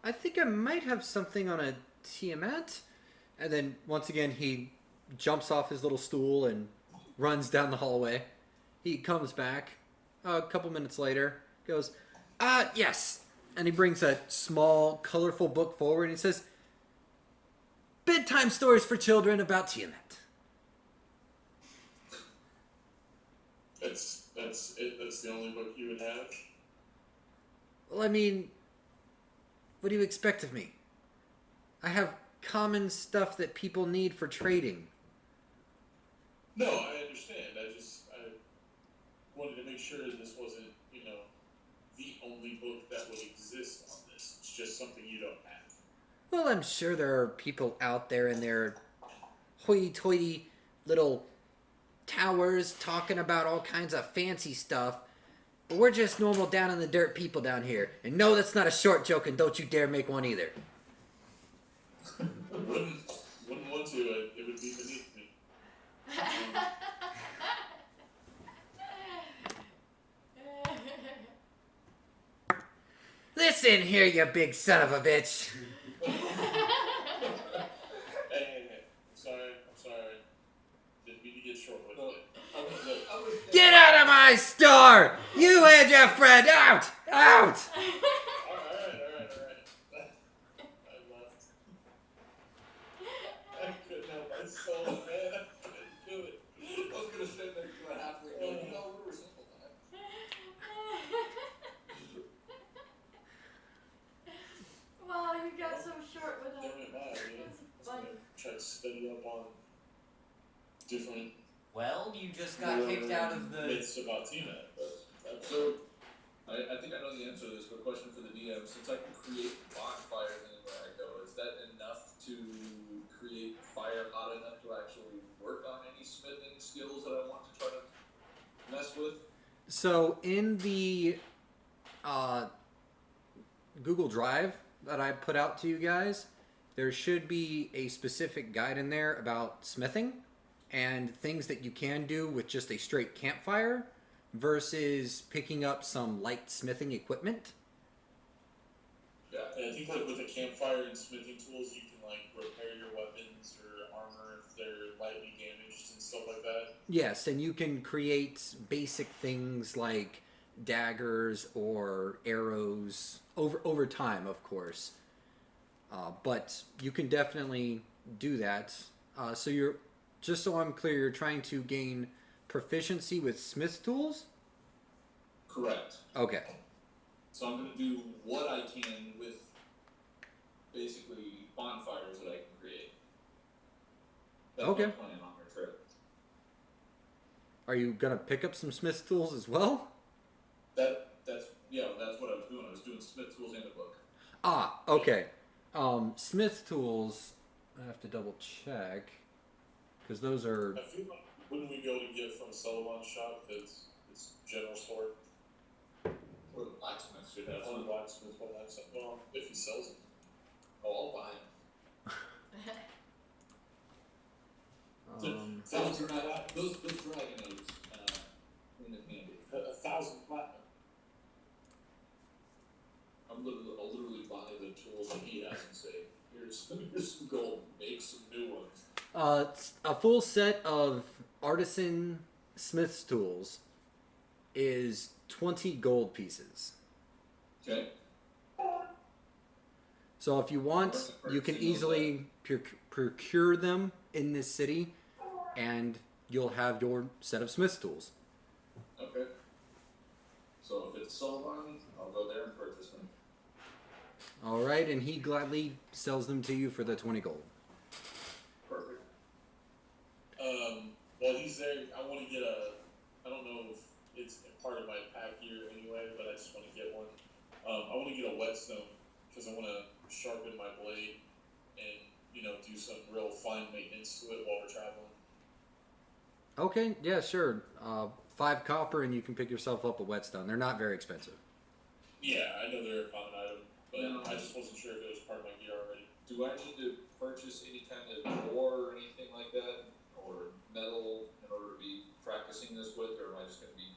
I think I might have something on a Tiamat. And then, once again, he jumps off his little stool and runs down the hallway. He comes back a couple minutes later, goes, yes. And he brings a small, colorful book forward and he says, bedtime stories for children about Tiamat. That's it. That's the only book you would have. Well, I mean, what do you expect of me? I have common stuff that people need for trading. No, I understand. I wanted to make sure this wasn't, the only book that would exist on this. It's just something you don't have. Well, I'm sure there are people out there in their hoity-toity little towers talking about all kinds of fancy stuff. But we're just normal down in the dirt people down here. And no, that's not a short joke, and don't you dare make one either. Wouldn't want to. It would be beneath me. Listen here, you big son of a bitch. Hey. I'm sorry. Didn't mean to get short with it. Get out of my store! You and your friend, out! Out! Alright. I left. I couldn't help myself, man. I couldn't do it. I was gonna stand there for a half a minute. You know, we were simple, man. but They're in mad, yeah. That's funny. Try to study up on different Well, you just got kicked out of the. myths about Tina, but that's So, I think I know the answer to this, but question for the DM, since I can create bonfires anywhere I go, is that enough to create fire hot enough to actually work on any smithing skills that I want to try to mess with? So in the Google Drive that I put out to you guys, there should be a specific guide in there about smithing and things that you can do with just a straight campfire versus picking up some light smithing equipment. Yeah. And I think like with a campfire and smithing tools, you can like repair your weapons or armor if they're lightly damaged and stuff like that. Yes, and you can create basic things like daggers or arrows over time, of course. But you can definitely do that. So you're, just so I'm clear, you're trying to gain proficiency with smith's tools? Correct. Okay. So I'm going to do what I can with basically bonfires that I can create. That's Okay. my plan on my trip. Are you gonna pick up some smith's tools as well? That's what I was doing. I was doing smith tools and a book. Ah, okay. Smith's tools, I have to double check, because those are... I feel like wouldn't we be able to get from Sullivan's shop because it's general store? Or the blacksmith should have Or the some. blacksmith will have some. Well, if he sells it. Oh, I'll buy them. Thousand platinum. Those dragon eggs in the candy. 1,000 platinum. I'll literally buy the tools that he has and say, here's some gold, make some new ones. A full set of artisan smith's tools is 20 gold pieces. Okay. So if you want, you can easily procure them in this city, and you'll have your set of smith's tools. Okay. So if it's Sullivan, I'll go there and purchase them. All right, and he gladly sells them to you for the 20 gold. Perfect. While he's there, I want to get I don't know if it's part of my pack here anyway, but I just want to get one. I want to get a whetstone because I want to sharpen my blade and, do some real fine maintenance to it while we're traveling. Okay, yeah, sure. 5 copper and you can pick yourself up a whetstone. They're not very expensive. Yeah, I know they're a common item, but No. I just wasn't sure if it was part of my gear already. Do I need to purchase any kind of ore or anything like that? Or metal in order to be practicing this with? Or am I just going to be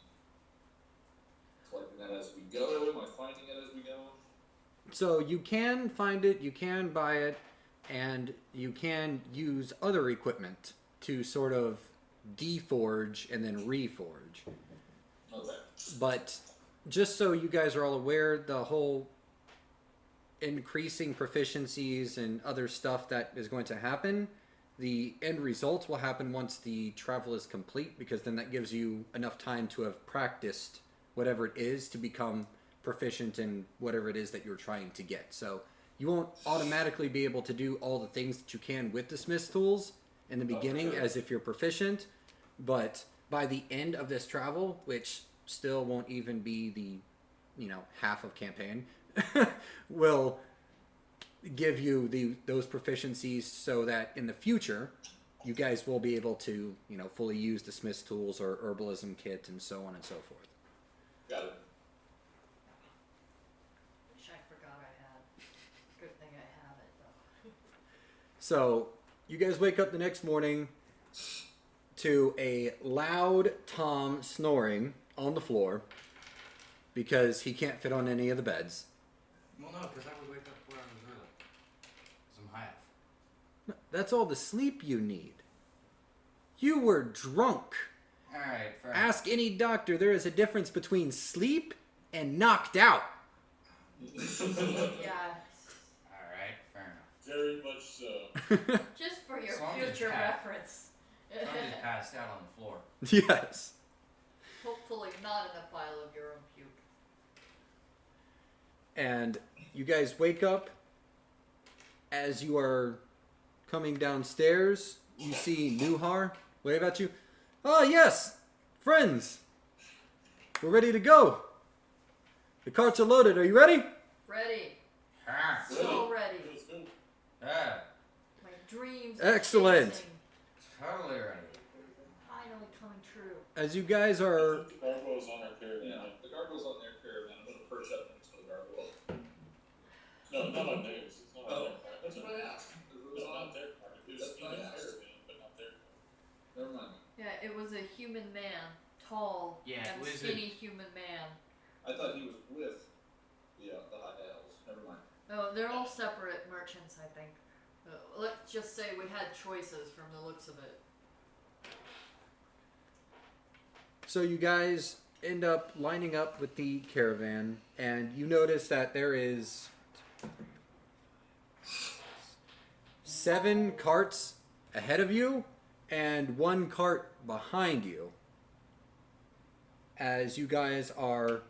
collecting that as we go? Am I finding it as we go? So you can find it, you can buy it, and you can use other equipment to sort of deforge and then reforge. Okay. But just so you guys are all aware, the whole increasing proficiencies and other stuff that is going to happen, the end result will happen once the travel is complete, because then that gives you enough time to have practiced whatever it is to become proficient in whatever it is that you're trying to get. So you won't automatically be able to do all the things that you can with the smith's tools in the beginning as if you're proficient, but by the end of this travel, which still won't even be the half of campaign, will give you those proficiencies so that in the future you guys will be able to fully use the smith's tools or herbalism kit and so on and so forth. Got it. Which I forgot I had. Good thing I have it though. So you guys wake up the next morning to a loud Tom snoring on the floor because he can't fit on any of the beds. Well, no, because I would wake up where I was early. Because I'm high. That's all the sleep you need. You were drunk. Alright, fair enough. Ask any doctor, there is a difference between sleep and knocked out. Yeah. Alright, fair enough. Very much so. Just for your So I'm just future happy. reference. So I'm just passed out on the floor. Yes. Hopefully not in a pile of your own puke. And you guys wake up as you are coming downstairs, you see Nuhar wave at you. Oh, yes! Friends! We're ready to go! The carts are loaded. Are you ready? Ready. Ah. So ready. Let's go. Ah. My dreams are Excellent. chasing. Totally ready. Finally coming true. As you guys are... The gargoyles on our caravan. Yeah, the gargoyle's on their caravan. I'm gonna perch up next to the gargoyle. No, not on theirs. It's not on Oh, their part. that's what I asked. It was No, on. not their part. It was That's what I Steven's asked. caravan, but not their part. Never mind. Yeah, it was a human man. Tall Yeah, and it was skinny human man. I thought he was with the high elves. Never mind. Oh, they're all separate merchants, I think. Let's just say we had choices from the looks of it. So you guys end up lining up with the caravan, and you notice that there is 7 carts ahead of you and 1 cart behind you. As you guys are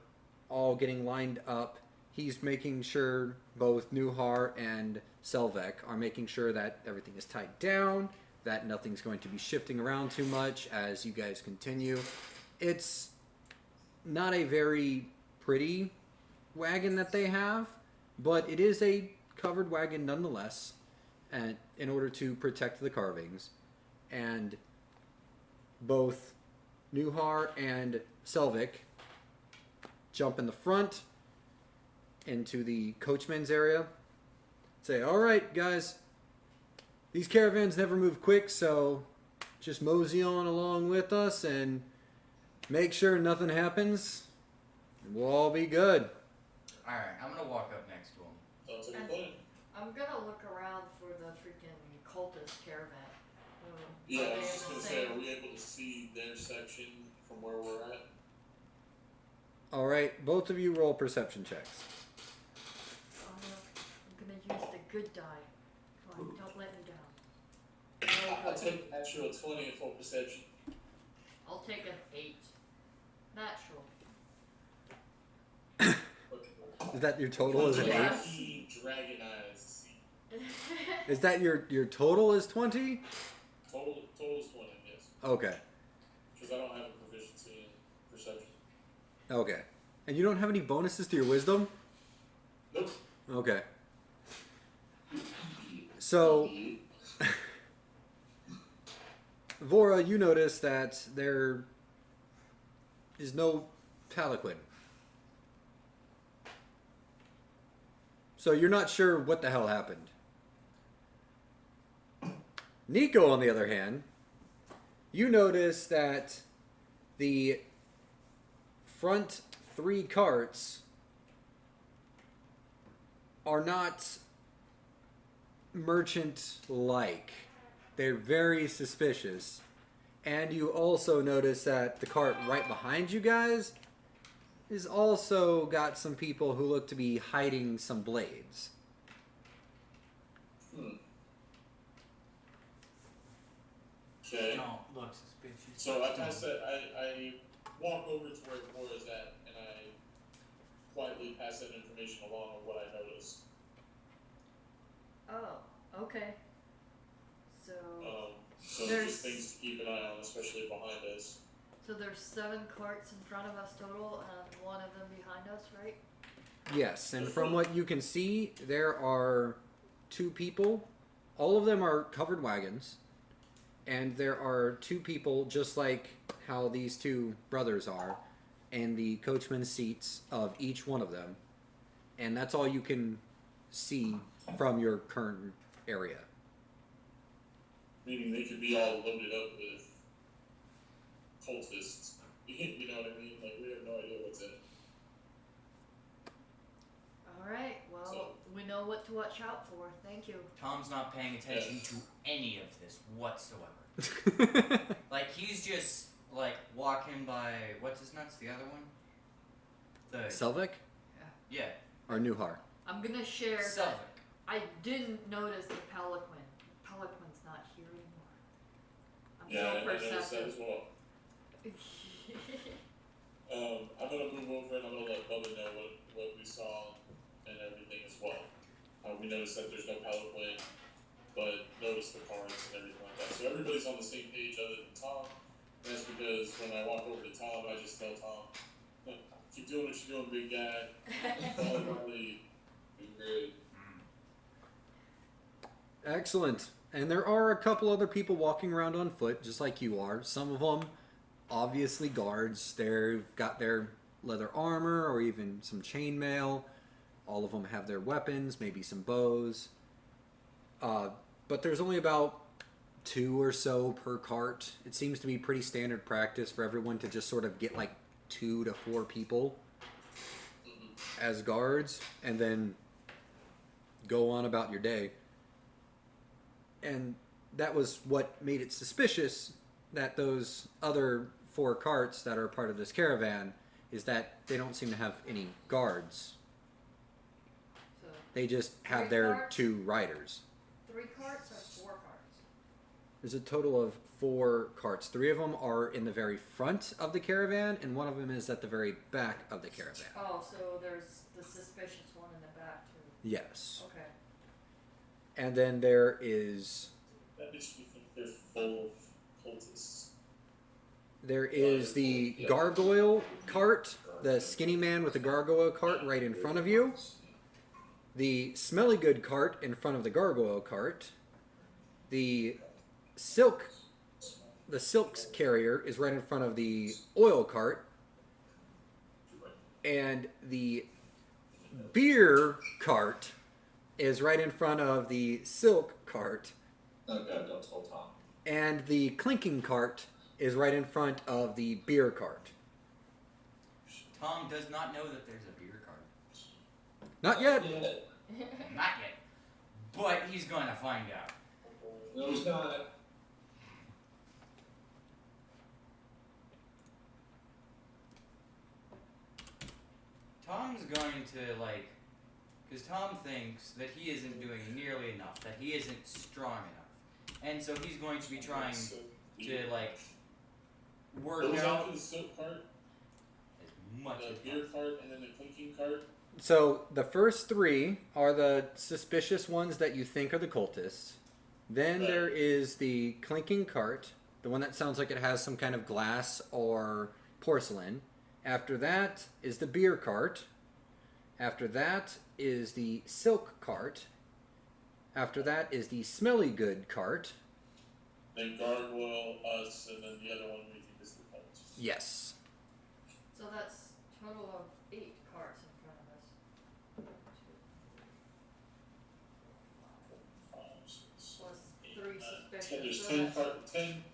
all getting lined up, he's making sure both Nuhar and Selvek are making sure that everything is tied down, that nothing's going to be shifting around too much as you guys continue. It's not a very pretty wagon that they have, but it is a covered wagon nonetheless, and in order to protect the carvings. And both Nuhar and Selvik jump in the front into the coachman's area. Say, all right, guys, these caravans never move quick, so just mosey on along with us and make sure nothing happens, and we'll all be good. Alright, I'm gonna walk up next to him. Sounds like a And- plan. I'm gonna look around for the freaking cultist caravan. Yeah, Are I they was just the gonna say, are same? we able to see their section from where we're at? All right, both of you roll perception checks. Oh, I'm gonna use the good die. Come on, don't let me down. I'll Oh, good. take natural 20 for perception. I'll take an 8. Natural. Is that your total? Is an Yeah. 8? He dragon eyes. Is that your total? Is 20? Total is 20, yes. Okay. Because I don't have a proficiency in perception. Okay. And you don't have any bonuses to your wisdom? Nope. Okay. So, Vora, you notice that there is no palanquin. So you're not sure what the hell happened. Nico, on the other hand, you notice that the front 3 carts are not merchant-like. They're very suspicious. And you also notice that the cart right behind you guys is also got some people who look to be hiding some blades. Okay. Don't look suspicious. So like I said, I walk over to where Vora is at, and I quietly pass that information along of what I noticed. Oh, okay. So, So There's- just things to keep an eye on, especially behind us. so there's 7 carts in front of us total, and 1 of them behind us, right? Yes, and from what you can see, there are 2 people. All of them are covered wagons. And there are 2 people, just like how these 2 brothers are, in the coachman's seats of each one of them. And that's all you can see from your current area. Meaning they could be all loaded up with cultists. You know what I mean? Like, we have no idea what's in it. Alright, well, So- we know what to watch out for. Thank you. Tom's not paying attention to any of this whatsoever. Like, he's just, like, walking by, what's his nuts, the other one? The, Selvik yeah, or Nuhar? I'm gonna share that Selvik. I didn't notice the Pelican. Pelican's not here anymore. I'm Yeah, so I noticed that perceptive. as well. I'm gonna move over and I'm gonna let Bubba know what we saw and everything as well. We noticed that there's no palanquin, but noticed the carts and everything like that. So everybody's on the same page other than Tom. And that's because when I walk over to Tom, I just tell Tom, keep doing what you're doing, big guy. Follow my lead. Be great. Excellent. And there are a couple other people walking around on foot, just like you are. Some of them, obviously guards. They've got their leather armor or even some chainmail. All of them have their weapons, maybe some bows. But there's only about 2 or so per cart. It seems to be pretty standard practice for everyone to just sort of get like 2 to 4 people as guards and then go on about your day. And that was what made it suspicious that those other 4 carts that are part of this caravan is that they don't seem to have any guards. So They just have 3 their carts? 2 riders. 3 carts or 4 carts? There's a total of 4 carts. 3 of them are in the very front of the caravan, and 1 of them is at the very back of the caravan. Oh, so there's the suspicious one in the back too. Yes. Okay. And then there is That makes me think they're full of cultists. there is the gargoyle cart, the skinny man with the gargoyle cart right in front of you. The smelly good cart in front of the gargoyle cart. The silks carrier is right in front of the oil cart. And the beer cart is right in front of the silk cart. Okay, don't tell Tom. And the clinking cart is right in front of the beer cart. Tom does not know that there's a beer cart. Not yet. Not yet. But he's going to find out. No, he's not. Tom's going to, like, because Tom thinks that he isn't doing nearly enough, that he isn't strong enough. And so he's going to be trying So, to, like, work what was out after the silk cart, as much the as beer cart, and then the clinking cart? So the first 3 are the suspicious ones that you think are the cultists. Then there is the clinking cart, the one that sounds like it has some kind of glass or porcelain. After that is the beer cart. After that is the silk cart. After that is the smelly good cart. Then gargoyle, us, and then the other one we think is the cultists. Yes. So that's total of 8 carts in front of us. 2, 3, 4, 5, 6, Plus 3 suspicious. There's So 10 that's cart, 10.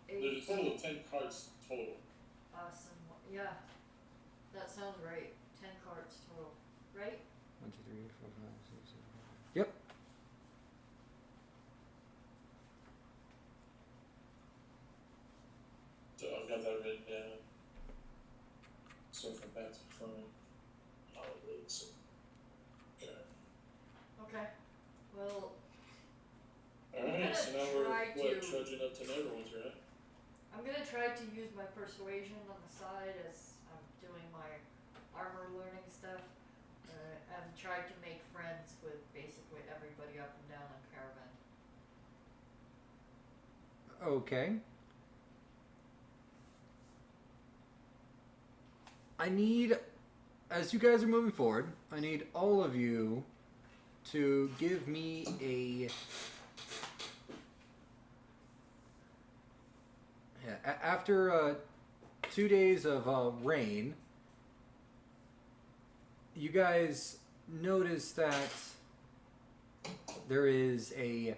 8 There's a total of 10 carts total. us and yeah, that sounds right. 10 carts total, right? 1, 2, 3, 4, 5, 6, 7. Yep. So I've got that written down. So from back to front, I'll wait. So, okay. Okay. Well, Alright, so now try we're to- trudging up to Neverwinter, right? I'm gonna try to use my persuasion on the side as I'm doing my armor learning stuff, and try to make friends with basically everybody up and down the caravan. Okay. I need, as you guys are moving forward, I need all of you to give me a... Yeah, after 2 days of rain, you guys notice that there is a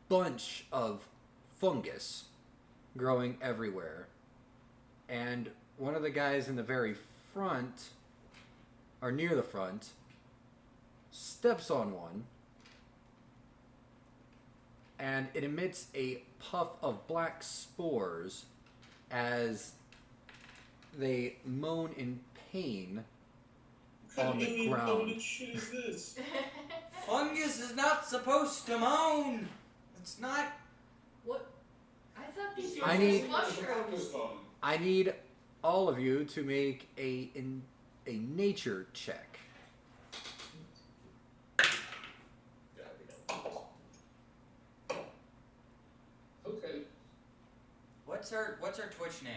bunch of fungus growing everywhere. And one of the guys in the very front, or near the front, steps on one, and it emits a puff of black spores as they moan in pain on the ground. What shit is this? Fungus is not supposed to moan. It's not. What? I thought these I were need- just mushrooms. I need all of you to make a nature check. What's our Twitch name?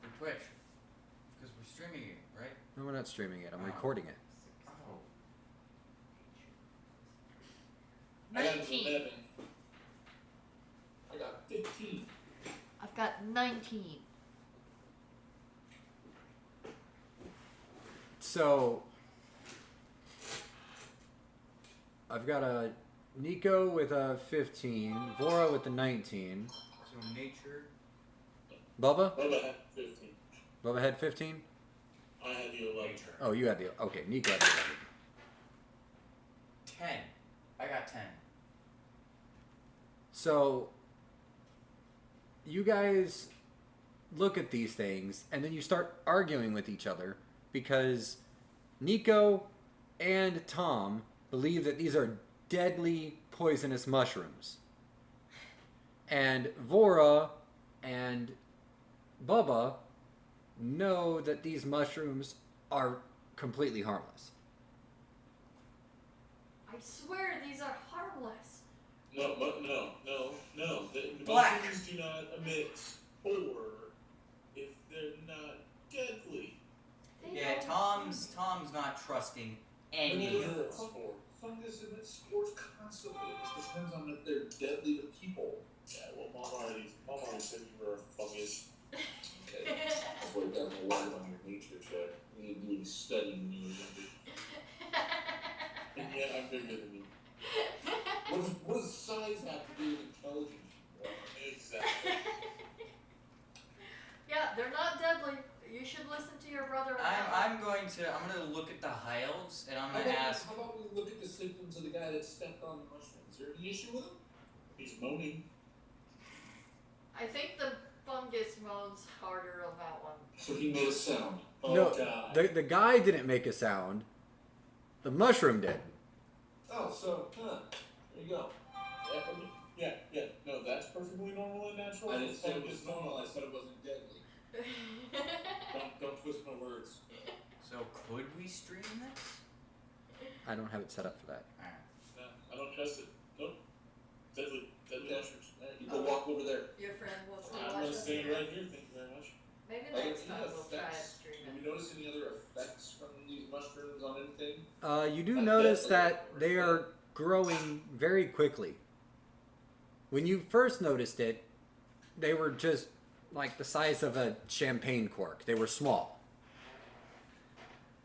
For Twitch. Because we're streaming it, right? No, we're not streaming it. I'm Oh. recording it. Oh. I got 19. 11. I got 15. I've got 19. So I've got a Nico with a 15, Vora with the 19, So nature. Bubba. Bubba had 15. Bubba had 15. I had the 11. Nature. Oh, you had the okay. Nico had the 11. 10. I got 10. So you guys look at these things and then you start arguing with each other because Nico and Tom believe that these are deadly poisonous mushrooms. And Vora and Bubba know that these mushrooms are completely harmless. I swear these are harmless. No. The Black. mushrooms do not emit spore if they're not deadly. They Yeah, don't- Tom's not trusting No, any of no, this. spore. Fungus emits spores constantly. It depends on if they're deadly to people. Yeah, well, Mom already said you were a fungus. Okay. That's why you got a lot on your nature check. You need to do any studying when you were younger. And yeah, I'm bigger than you. What does size have to do with intelligence? Exactly. Yeah, they're not deadly. You should listen to your brother. on that one. I'm gonna look at the high elves and I'm How gonna about, ask. how about we look at the symptoms of the guy that stepped on the mushroom? Is there any issue with him? He's moaning. I think the fungus moans harder on that one. So he made a sound. Oh, No, God. the guy didn't make a sound. The mushroom did. Oh, so, there you go. Yeah. No, that's perfectly normal and natural. I didn't say it was normal. I said it wasn't deadly. Don't twist my words. So could we stream this? I don't have it set up for that. Alright. No, I don't trust it. Nope. Deadly mushrooms. You go walk over there. Your friend wants to I'm watch gonna us. stay right here. Thank you very much. Maybe Any next time we'll try and effects? stream Did it. we notice any other effects from these mushrooms on anything? You do Like notice deadly that or they are growing very quickly. When you first noticed it, they were just like the size of a champagne cork. They were small.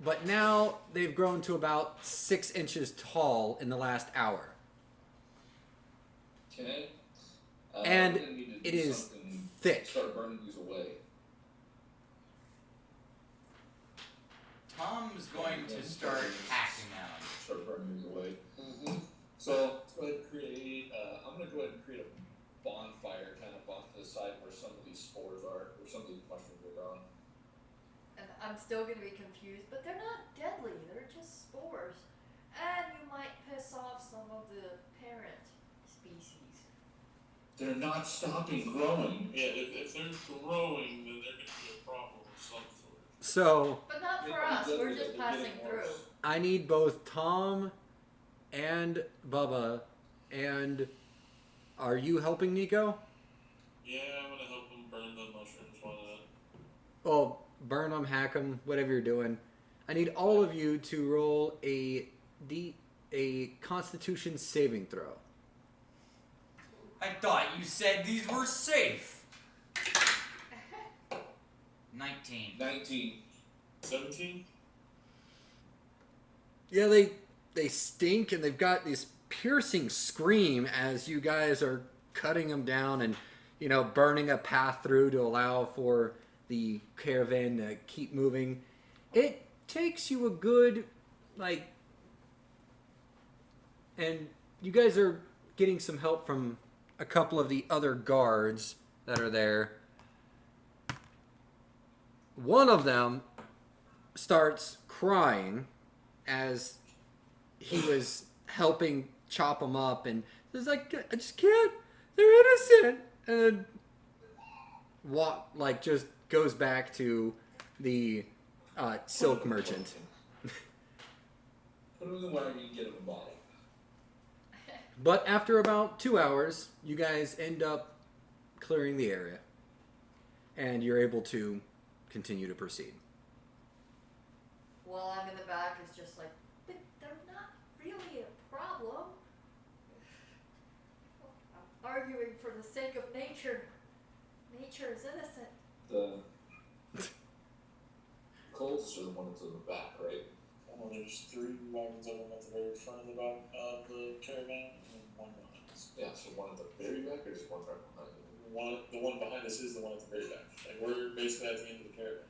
But now they've grown to about 6 inches tall in the last hour. Okay. And we're gonna need to it do is something to thick. Start burning these away. Tom's going to start hacking out. Start burning these away. So let's go ahead and create. I'm gonna go ahead and create a bonfire kind of off to the side where some of these spores are, where some of these mushrooms are growing. And I'm still gonna be confused, but they're not deadly. They're just spores. And you might piss off some of the parent species. They're not stopping growing. Yeah, if they're growing, then they're going to be a problem of some sort. So But not They're for not us. We're deadly, just they're passing getting through. worse. I need both Tom and Bubba. And are you helping Nico? Yeah, I'm going to help them burn the mushrooms. Why not? Well, burn them, hack them, whatever you're doing. I need all of you to roll a Constitution saving throw. I thought you said these were safe. 19. 19. 17? Yeah, they stink and they've got this piercing scream as you guys are cutting them down and, you know, burning a path through to allow for the caravan to keep moving. It takes you a good, and you guys are getting some help from a couple of the other guards that are there. One of them starts crying as he was helping chop them up, and he's like, I just can't, they're innocent. And then just goes back to the silk merchant. Put them in the wagon and get them a bottle. But after about 2 hours, you guys end up clearing the area, and you're able to continue to proceed. While I'm in the back, it's just like, but they're not really a problem. I'm arguing for the sake of nature. Nature is innocent. The cultists are the ones in the back, right? Well, there's 3 wagons of them at the very front of the back of the caravan, and 1 behind us. Yeah, so one at the very back or just one right behind it? The one behind us is the one at the very back. Like, we're basically at the end of the caravan.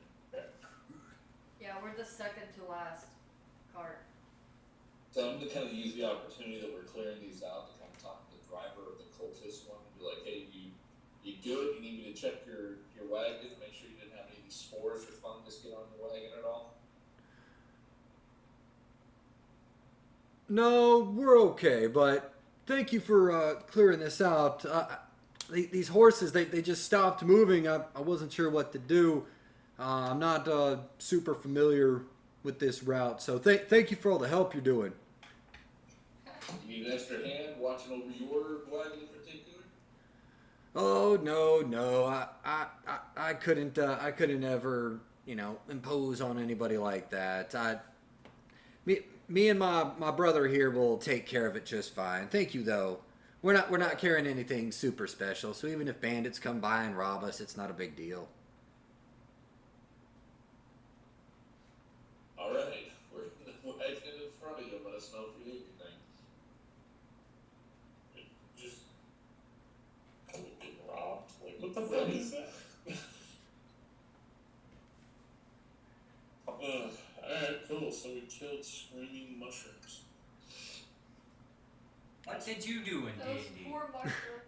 Yeah, we're the second to last cart. So I'm gonna kind of use the opportunity that we're clearing these out to kind of talk to the driver of the cultist one and be like, hey, you good? You need me to check your wagon, make sure you didn't have any of these spores or fungus get on your wagon at all? No, we're okay, but thank you for clearing this out. These horses, they just stopped moving. I wasn't sure what to do. I'm not super familiar with this route, so thank you for all the help you're doing. You need an extra hand watching over your wagon in particular? Oh no, I couldn't ever impose on anybody like that. Me and my brother here will take care of it just fine. Thank you though. We're not carrying anything super special, so even if bandits come by and rob us, it's not a big deal. All right, we're in the wagon in front of you. Let us know if you need anything. Just getting robbed. Like, what the fuck is that? Alright, cool. So we killed screaming mushrooms. What did you do in Those D&D? poor mushrooms.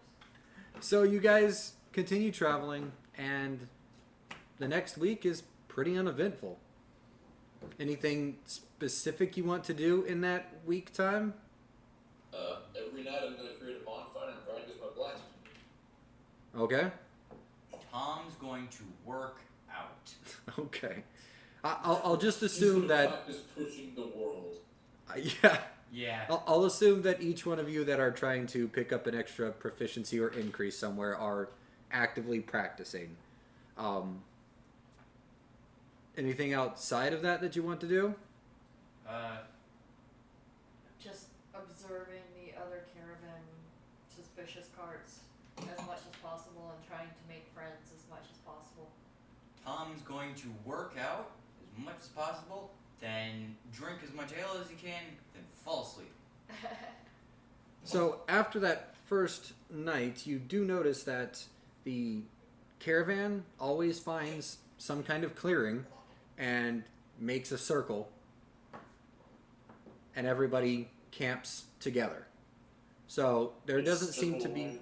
So you guys continue traveling, and the next week is pretty uneventful. Anything specific you want to do in that week time? Every night I'm gonna create a bonfire and practice my blacksmith. Okay. Tom's going to work out. Okay. I'll just assume that. Is pushing the world. Yeah. Yeah. I'll assume that each one of you that are trying to pick up an extra proficiency or increase somewhere are actively practicing. Anything outside of that you want to do? Just observing the other caravan suspicious carts as much as possible and trying to make friends as much as possible. Tom's going to work out as much as possible, then drink as much ale as he can, then fall asleep. So after that first night, you do notice that the caravan always finds some kind of clearing and makes a circle, and everybody camps together. So there doesn't seem to be...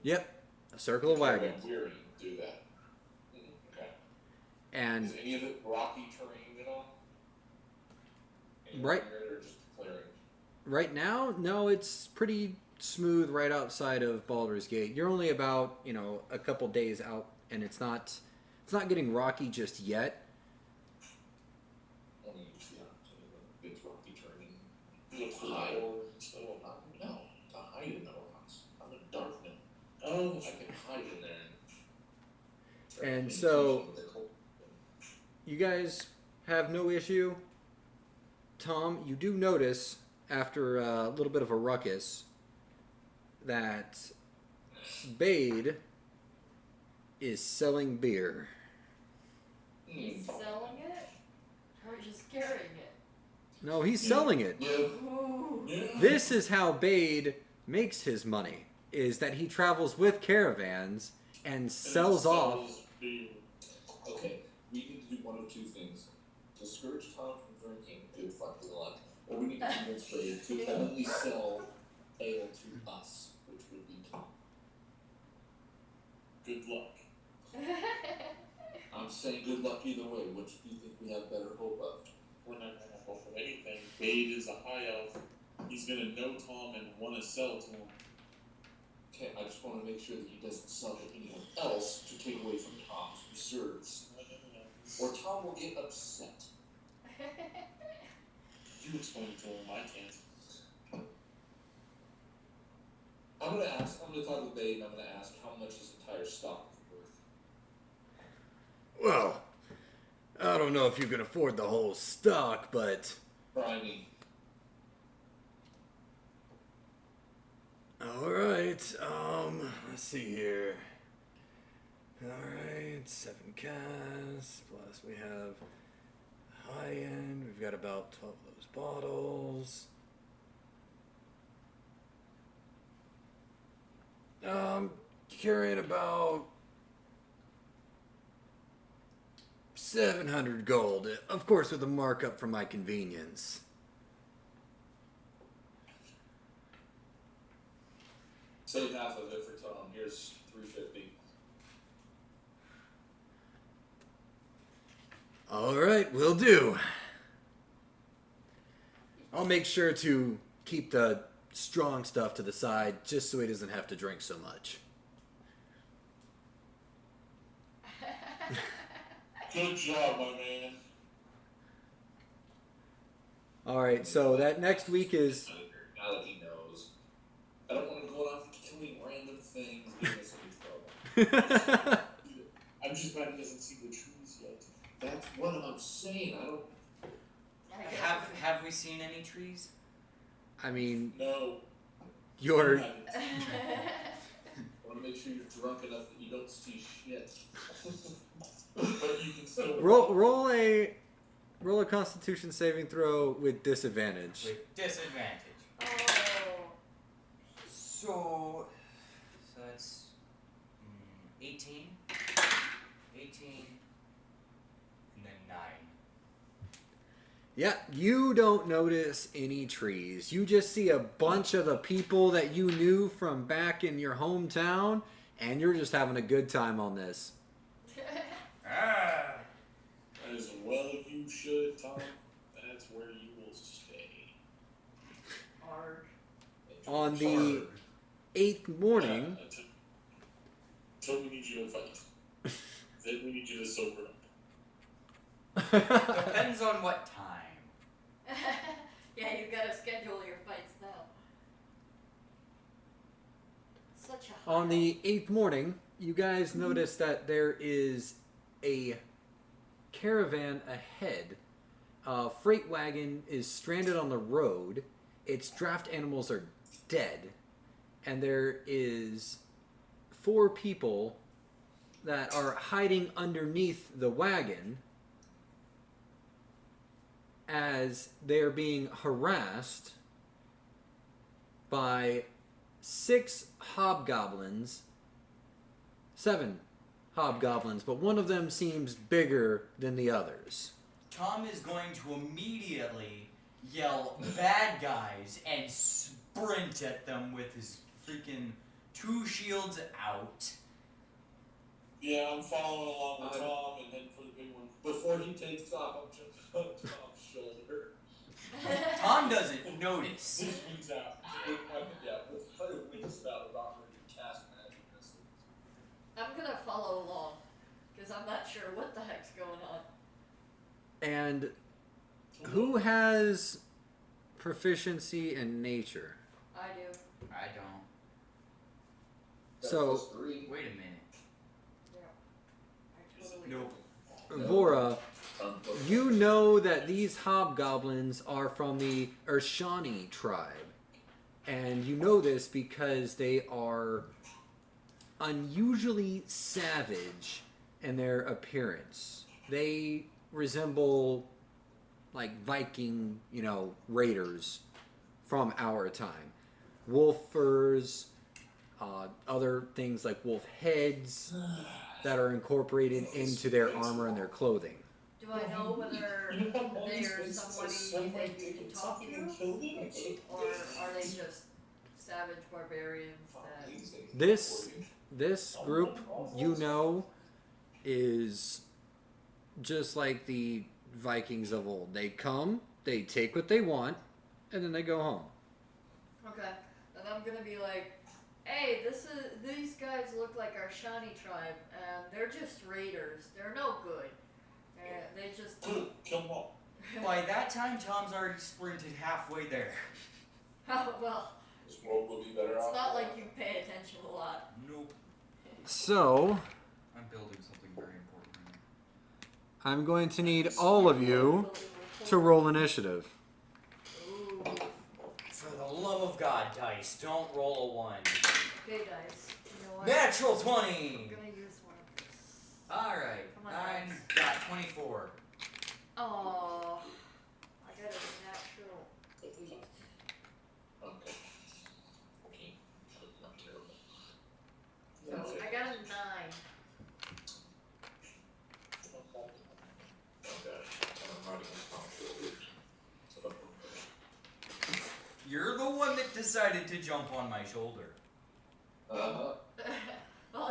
Yep, a circle of wagons. We already do that. Okay. And Is any of it rocky terrain at all? Right. Or just clearing? right now, no, it's pretty smooth right outside of Baldur's Gate. You're only about, a couple days out, and it's not getting rocky just yet. Only use the opportunity when it's rocky terrain. Look for Hide. the door and stuff. No, to hide in the rocks. I'm a dark gnome. Oh, I can hide in there. And so you guys have no issue. Tom, you do notice after a little bit of a ruckus that Bade is selling beer. He's selling it? Or just carrying it? No, he's selling it. Yeah. Ooh. yeah. This is how Bade makes his money, is that he travels with caravans and sells off. beer. Okay, we need to do one of two things. Discourage Tom from drinking, good fuck with luck. Or we need to convince Bade to only sell ale to us, which would be Tom. Good luck. I'm saying good luck either way. Which do you think we have better hope of? We're not gonna have hope of anything. Bade is a high elf. He's gonna know Tom and want to sell to him. Okay, I just want to make sure that he doesn't sell to anyone else to take away from Tom's reserves. Or Tom will get upset. You explain it to him. I can't. I'm gonna going to talk to the bait and I'm going to ask how much this entire stock is worth. Well, I don't know if you can afford the whole stock, but... Try me. Alright, let's see here. Alright, 7 casts, plus we have high end, we've got about 12 of those bottles. Carrying about 700 gold, of course with a markup for my convenience. Save half of it for Tom. Here's 350. Alright, will do. I'll make sure to keep the strong stuff to the side just so he doesn't have to drink so much. Good job, my man. Alright, so that next week is... Now that he knows. I don't want to go off killing random things, getting us into trouble. I'm just glad he doesn't see the trees yet. That's what I'm saying. I don't. Have we seen any trees? I mean, No. you're... I want to make sure you're drunk enough that you don't see shit. But you can still Roll a Constitution saving throw with disadvantage. With disadvantage. Oh. So that's 18, and then 9. Yeah, you don't notice any trees. You just see a bunch of the people that you knew from back in your hometown, and you're just having a good time on this. As well you should, Tom. That's where you will stay. Arg. On the 8th morning... Until we need you to fight. Then we need you to sober up. Depends on what time. Yeah, you gotta schedule your fights now. Such a On the 8th morning, you guys notice that there is a caravan ahead. A freight wagon is stranded on the road. Its draft animals are dead. And there is 4 people that are hiding underneath the wagon as they're being harassed by 6 hobgoblins, 7 hobgoblins, but one of them seems bigger than the others. Tom is going to immediately yell bad guys and sprint at them with his freaking 2 shields out. Yeah, I'm following along with Tom and heading for the big one. Before he takes off, I'm jumping on Tom's shoulder. Tom doesn't notice. His wings out. Yeah, with her wings out, about ready to cast magic missiles. I'm gonna follow along, because I'm not sure what the heck's going on. And who has proficiency in nature? I do. I don't. So, +3. Wait a minute. Yeah. I totally Nope. Vora, you know that these hobgoblins are from the Urshani tribe. And you know this because they are unusually savage in their appearance. They resemble like Viking, raiders from our time. Wolf furs, other things like wolf heads that are incorporated into their armor and their clothing. Do I know whether they are somebody that you can talk to, or are they just savage barbarians that... This group, is just like the Vikings of old. They come, they take what they want, and then they go home. Okay, and I'm gonna be like, hey, these guys look like our Shani tribe, and they're just raiders. They're no good. They just... Come on. By that time, Tom's already sprinted halfway there. Oh, well, This world would be better off. It's not like you pay attention a lot. Nope. So, I'm building something very important right I'm going to need all of you to roll initiative. Ooh. now. For the love of God, dice, don't roll a 1. Okay, guys. You know what? Natural I'm 20! gonna use one of this. Alright, Come on, I guys. got 24. Oh, I got a natural 8. Okay. Okay. That's not terrible. So I got a 9. Okay. I'm not even confident. You're the one that decided to jump on my shoulder. Well,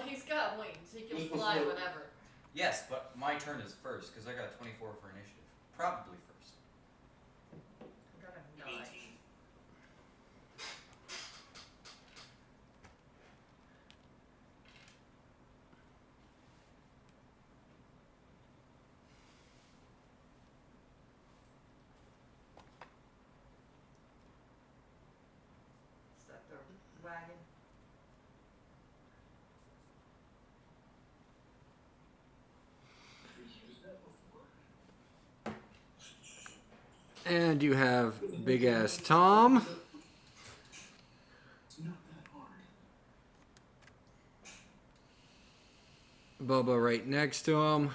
he's got wings. He can fly whenever. Yes, but my turn is first, because I got a 24 for initiative. Probably first. I got a 9. Is that the wagon? And you have big ass Tom. It's not that hard. Bubba right next to him.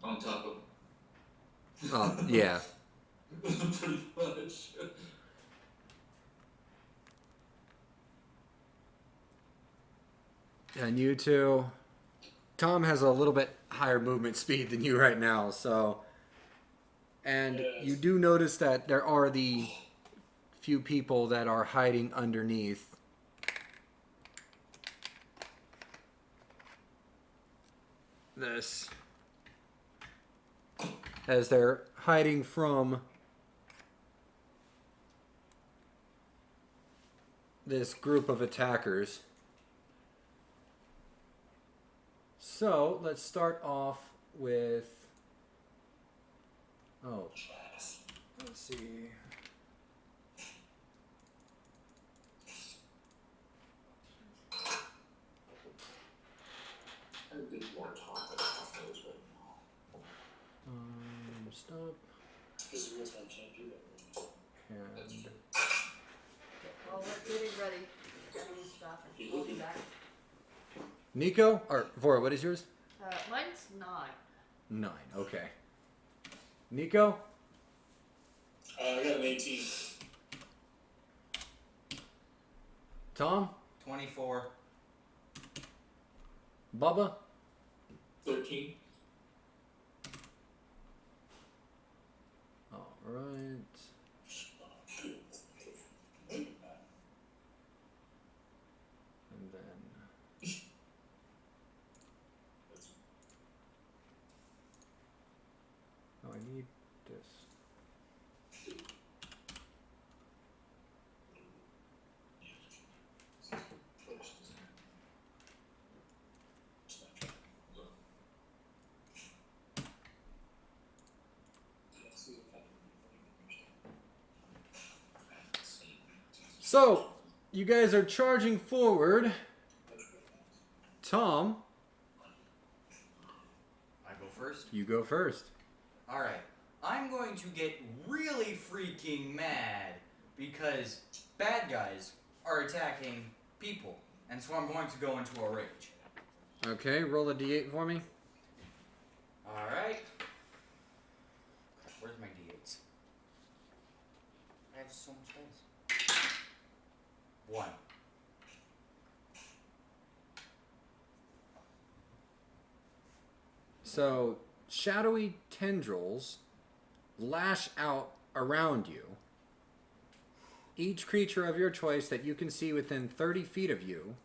On top of Oh, yeah. pretty much. And you two. Tom has a little bit higher movement speed than you right now, so. And you do notice that there are the few people that are hiding underneath. This. As they're hiding from this group of attackers. So let's start off with. Oh, let's see. I think more talk than those right now. Stop. This is real time, can't do that. And Okay, well, we're getting ready. Gotta use the bathroom. We'll be back. Nico or Vora, what is yours? Mine's 9. 9. Okay. Nico. I got an 18. Tom. 24. Bubba. 13. All right. And then. Oh, I need this. So, you guys are charging forward. Tom, I go first? you go first. Alright. I'm going to get really freaking mad because bad guys are attacking people. And so I'm going to go into a rage. Okay, roll a d8 for me. Alright. Where's my d8s? I have so much dice. 1. So, shadowy tendrils lash out around you. Each creature of your choice that you can see within 30 feet of you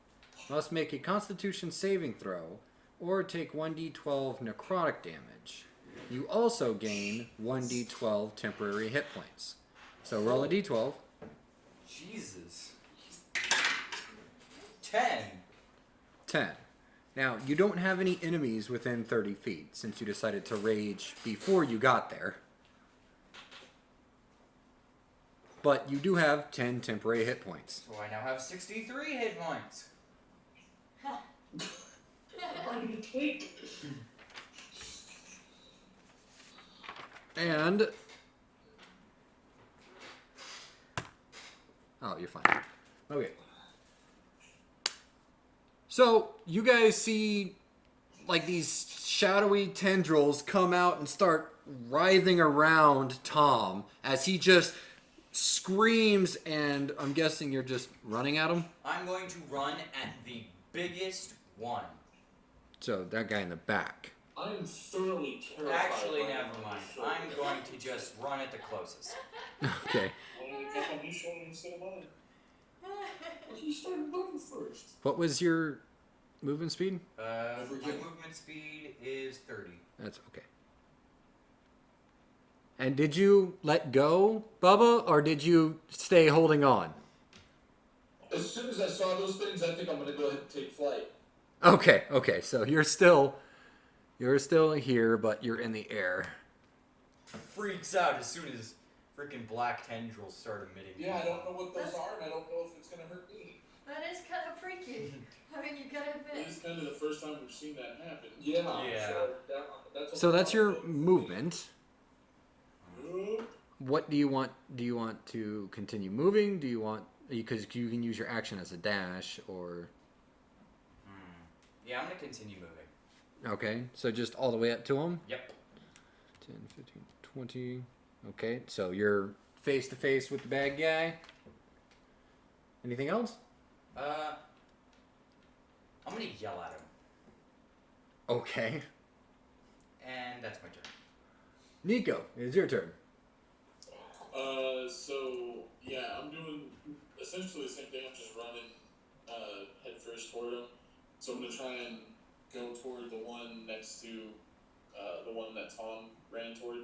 must make a Constitution saving throw or take 1d12 necrotic damage. You also gain 1d12 temporary hit points. So roll a d12. Jesus. 10. 10. Now, you don't have any enemies within 30 feet since you decided to rage before you got there. but you do have 10 temporary hit points. So I now have 63 hit points. Why did you take? And... Oh, you're fine. Okay. So, you guys see, like, these shadowy tendrils come out and start writhing around Tom as he just screams, and I'm guessing you're just running at him? I'm going to run at the biggest one. So, that guy in the back. I am thoroughly terrified. Actually, by never him on mind. his shoulder. I'm going to just run at the closest. Okay. Why don't you jump on his shoulder instead of mine? Well, he started running first. What was your movement speed? My movement speed is 30. That's okay. And did you let go, Bubba, or did you stay holding on? As soon as I saw those things, I think I'm gonna go ahead and take flight. Okay. So you're still here, but you're in the air. Freaks out as soon as freaking black tendrils start emitting. Yeah, I don't know what those are, and I don't know if it's gonna hurt me. That is kind of freaky. I mean, you gotta admit. This is kind of the first time we've seen that happen. Yeah. Yeah. So that's your movement. Oop. What do you want? Do you want to continue moving? Do you want, because you can use your action as a dash, or Yeah, I'm gonna continue moving. okay, so just all the way up to him. Yep. 10, 15, 20. Okay, so you're face to face with the bad guy. Anything else? I'm gonna yell at him, Okay. and that's my turn. Nico, it's your turn. So yeah, I'm doing essentially the same thing. I'm just running head first toward him. So I'm gonna try and go toward the one next to the one that Tom ran toward.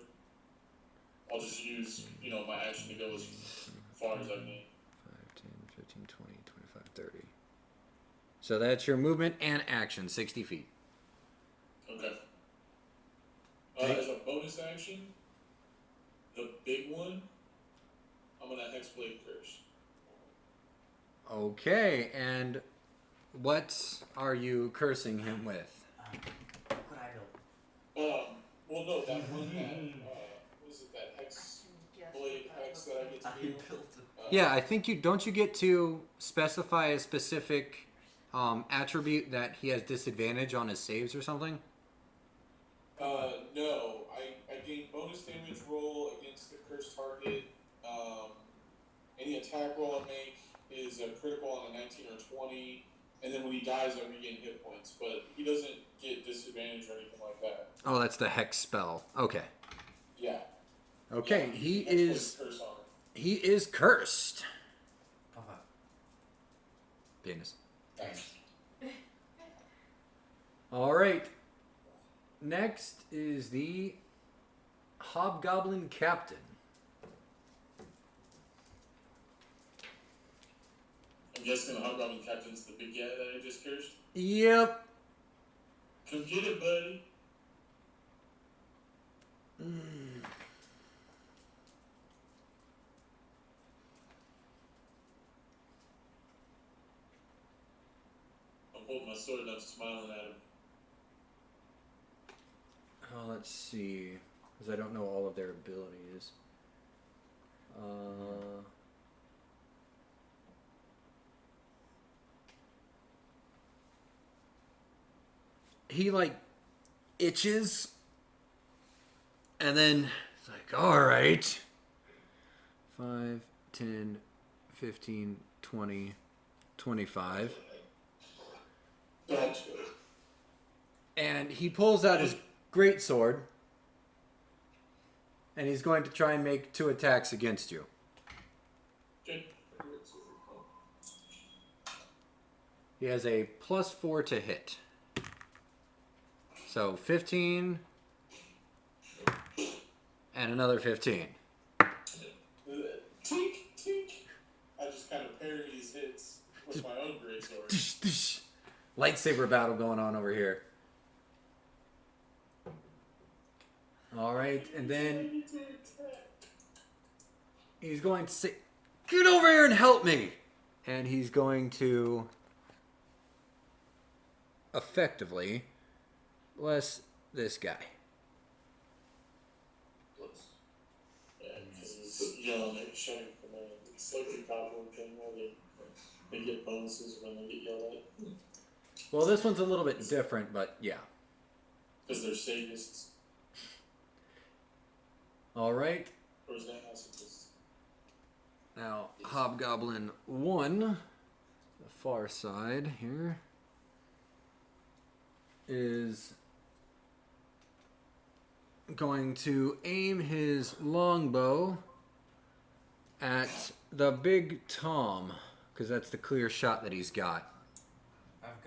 I'll just use, my action to go as far as I can. 5, 10, 15, 20, 25, 30. So that's your movement and action, 60 feet. Okay. As a bonus action, the big one, I'm gonna Hexblade Curse. Okay, and what are you cursing him with? What could I build? Well, no, that one that, what is it, that Hexblade Hex that I get to do? Yeah, I think don't you get to specify a specific attribute that he has disadvantage on his saves or something? No, I gain bonus damage roll against the cursed target. Any attack roll I make is a critical on a 19 or 20, and then when he dies, I regain hit points. But he doesn't get disadvantage or anything like that. Oh, that's the hex spell. Okay. Yeah. Okay, Yeah, he Hexblade is Curse on him. he is cursed. Papa. Penis. Thanks. All right. Next is the Hobgoblin Captain. I'm guessing the Hobgoblin Captain's the big guy that I just cursed. Yep. Come get it, buddy. I'm holding my sword and I'm smiling at him. Oh, let's see, because I don't know all of their abilities. He itches, and then it's like, all right. 5, 10, 15, 20, 25. Gotcha. And he pulls out his great sword, and he's going to try and make 2 attacks against you. Okay. He has a +4 to hit. So 15 and another 15. Tink, tink. I just kind of parry his hits with my own greatsword. Lightsaber battle going on over here. All right, and then he's going to say, Get over here and help me! And he's going to effectively bless this guy. Yeah, because he's yelling at shutting from a it's like the goblin thing where they get bonuses when they get yelled at. Well, this one's a little bit different, but yeah. Because they're sadists. All right. Or is that masochists? Now, Hobgoblin 1, the far side here, is going to aim his longbow at the big Tom, because that's the clear shot that he's got. I've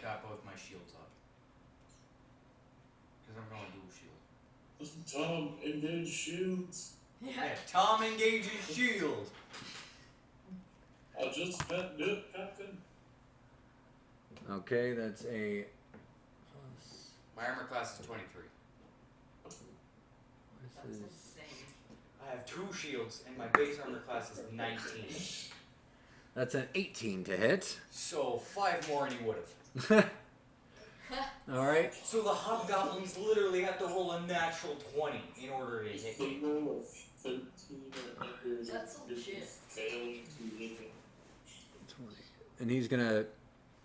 got both my shields up. Because I'm going dual shield. Tom, engage shields. Yeah, Tom engages shield. I just met it, Captain. Okay, that's a My armor class is 23. What That's is insane. I have 2 shields, and my base armor class is 19. That's an 18 to hit. So 5 more and he would have. All right. So the hobgoblins literally have to roll a natural 20 in order to hit They me. roll a 13 or under. That's some shit. Failing to hit me. 20. And he's going to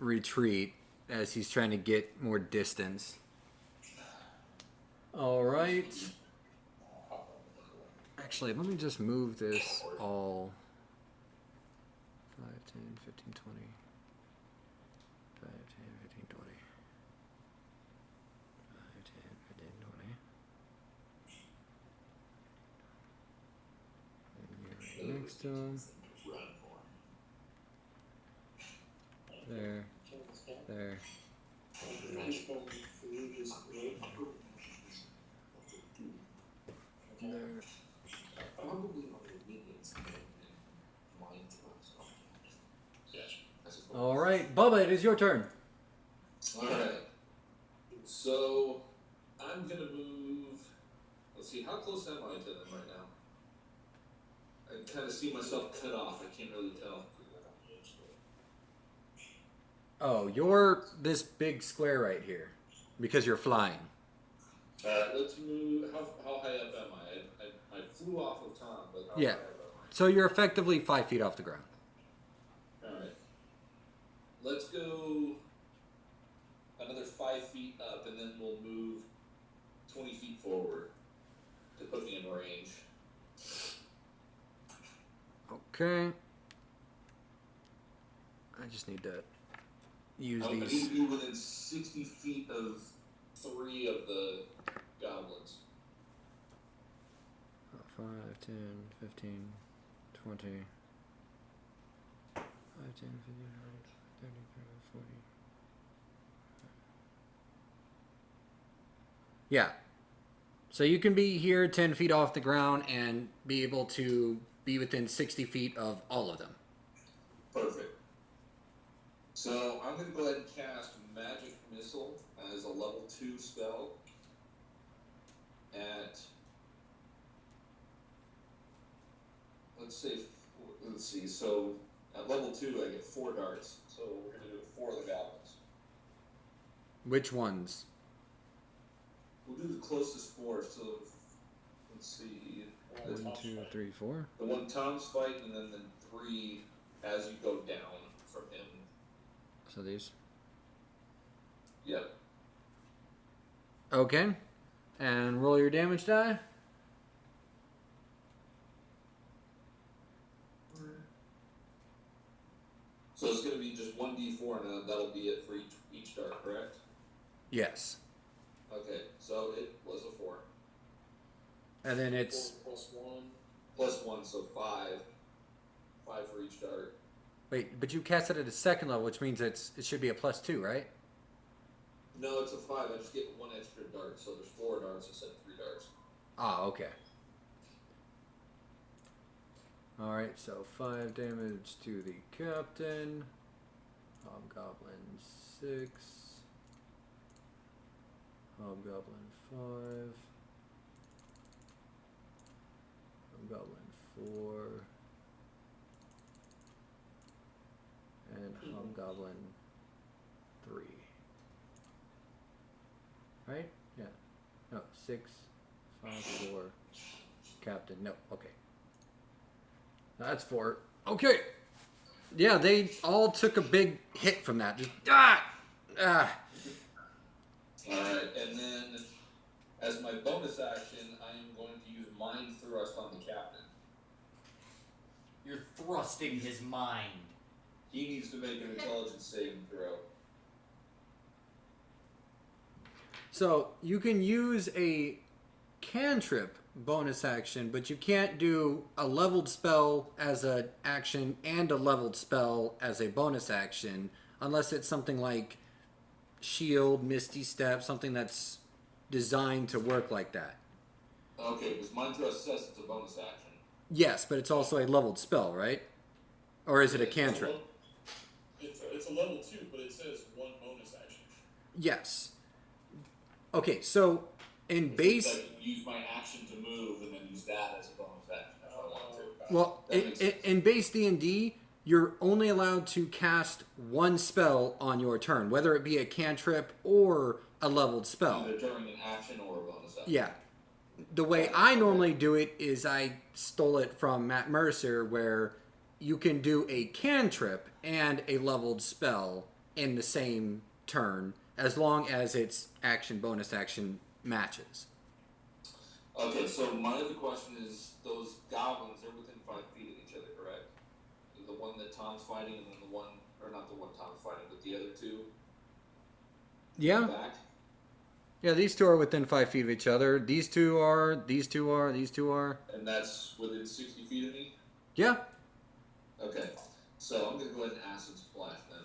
retreat as he's trying to get more distance. All right. Actually, let me just move this all 5, 10, 15, 20. 5, 10, 15, 20. 5, 10, 15, 20. And you're next to him. There. There. There. Probably on the minions and mind throws. Yes. All right, Bubba, it is your turn. Alright. So, I'm gonna move. Let's see, how close am I to them right now? I kind of see myself cut off. I can't really tell. Oh, you're this big square right here because you're flying. Let's move. How high up am I? I flew off of Tom, but how Yeah. high up am So you're effectively 5 feet off the ground. I? Alright. Let's go another 5 feet up, and then we'll move 20 feet forward to put me in range. Okay. I just need to use I need these. to be within 60 feet of 3 of the goblins. 5, 10, 15, 20. 5, 10, 15, 30, 40. Yeah. So you can be here 10 feet off the ground and be able to be within 60 feet of all of them. Perfect. So I'm going to go ahead and cast Magic Missile as a level 2 spell at, let's see, so at level 2 I get 4 darts, so we're going to do 4 of the goblins. Which ones? We'll do the closest 4, so let's see. 1, 2, 3, 4. The one Tom's fighting, and then the 3 as you go down from him. So these. Yep. Okay. And roll your damage die. So it's going to be just 1d4, and that'll be it for each dart, correct? Yes. Okay, so it was a 4. And then it's 4 plus 1. Plus 1, so 5. 5 for each dart. wait, but you cast it at a second level, which means it should be a +2, right? No, it's a 5. I just get 1 extra dart, so there's 4 darts instead of 3 darts. Ah, okay. Alright, so 5 damage to the captain. Hobgoblin 6. Hobgoblin 5. Hobgoblin 4. Hobgoblin 3. Right? Yeah. No, 6, 5, 4. Captain. No. Okay. That's 4. Okay. Yeah, they all took a big hit from that. Just Alright, and then as my bonus action, I am going to use Mind Thrust on the captain. You're thrusting his mind. He needs to make an intelligence saving throw. So you can use a cantrip bonus action, but you can't do a leveled spell as an action and a leveled spell as a bonus action unless it's something like Shield, Misty Step, something that's designed to work like that. Okay, because Mind Thrust says it's a bonus action. Yes, but it's also a leveled spell, right? Or is it a cantrip? It's a level 2, but it says 1 bonus action. Yes. Okay, so in base... I can use my action to move and then use that as a bonus action if I want to. Well, in base D&D, you're only allowed to cast one spell on your turn, whether it be a cantrip or a leveled spell. Either during an action or a bonus action. Yeah. The way I normally do it is I stole it from Matt Mercer, where you can do a cantrip and a leveled spell in the same turn, as long as its action bonus action matches. Okay, so my other question is, those goblins, they're within 5 feet of each other, correct? The one that Tom's fighting and then the one, or not the one Tom's fighting, but the other two? Yeah. Back? Yeah, these two are within 5 feet of each other. These two are, these two are, these two are. And that's within 60 feet of me? Yeah. Okay, so I'm going to go ahead and Acid Splash them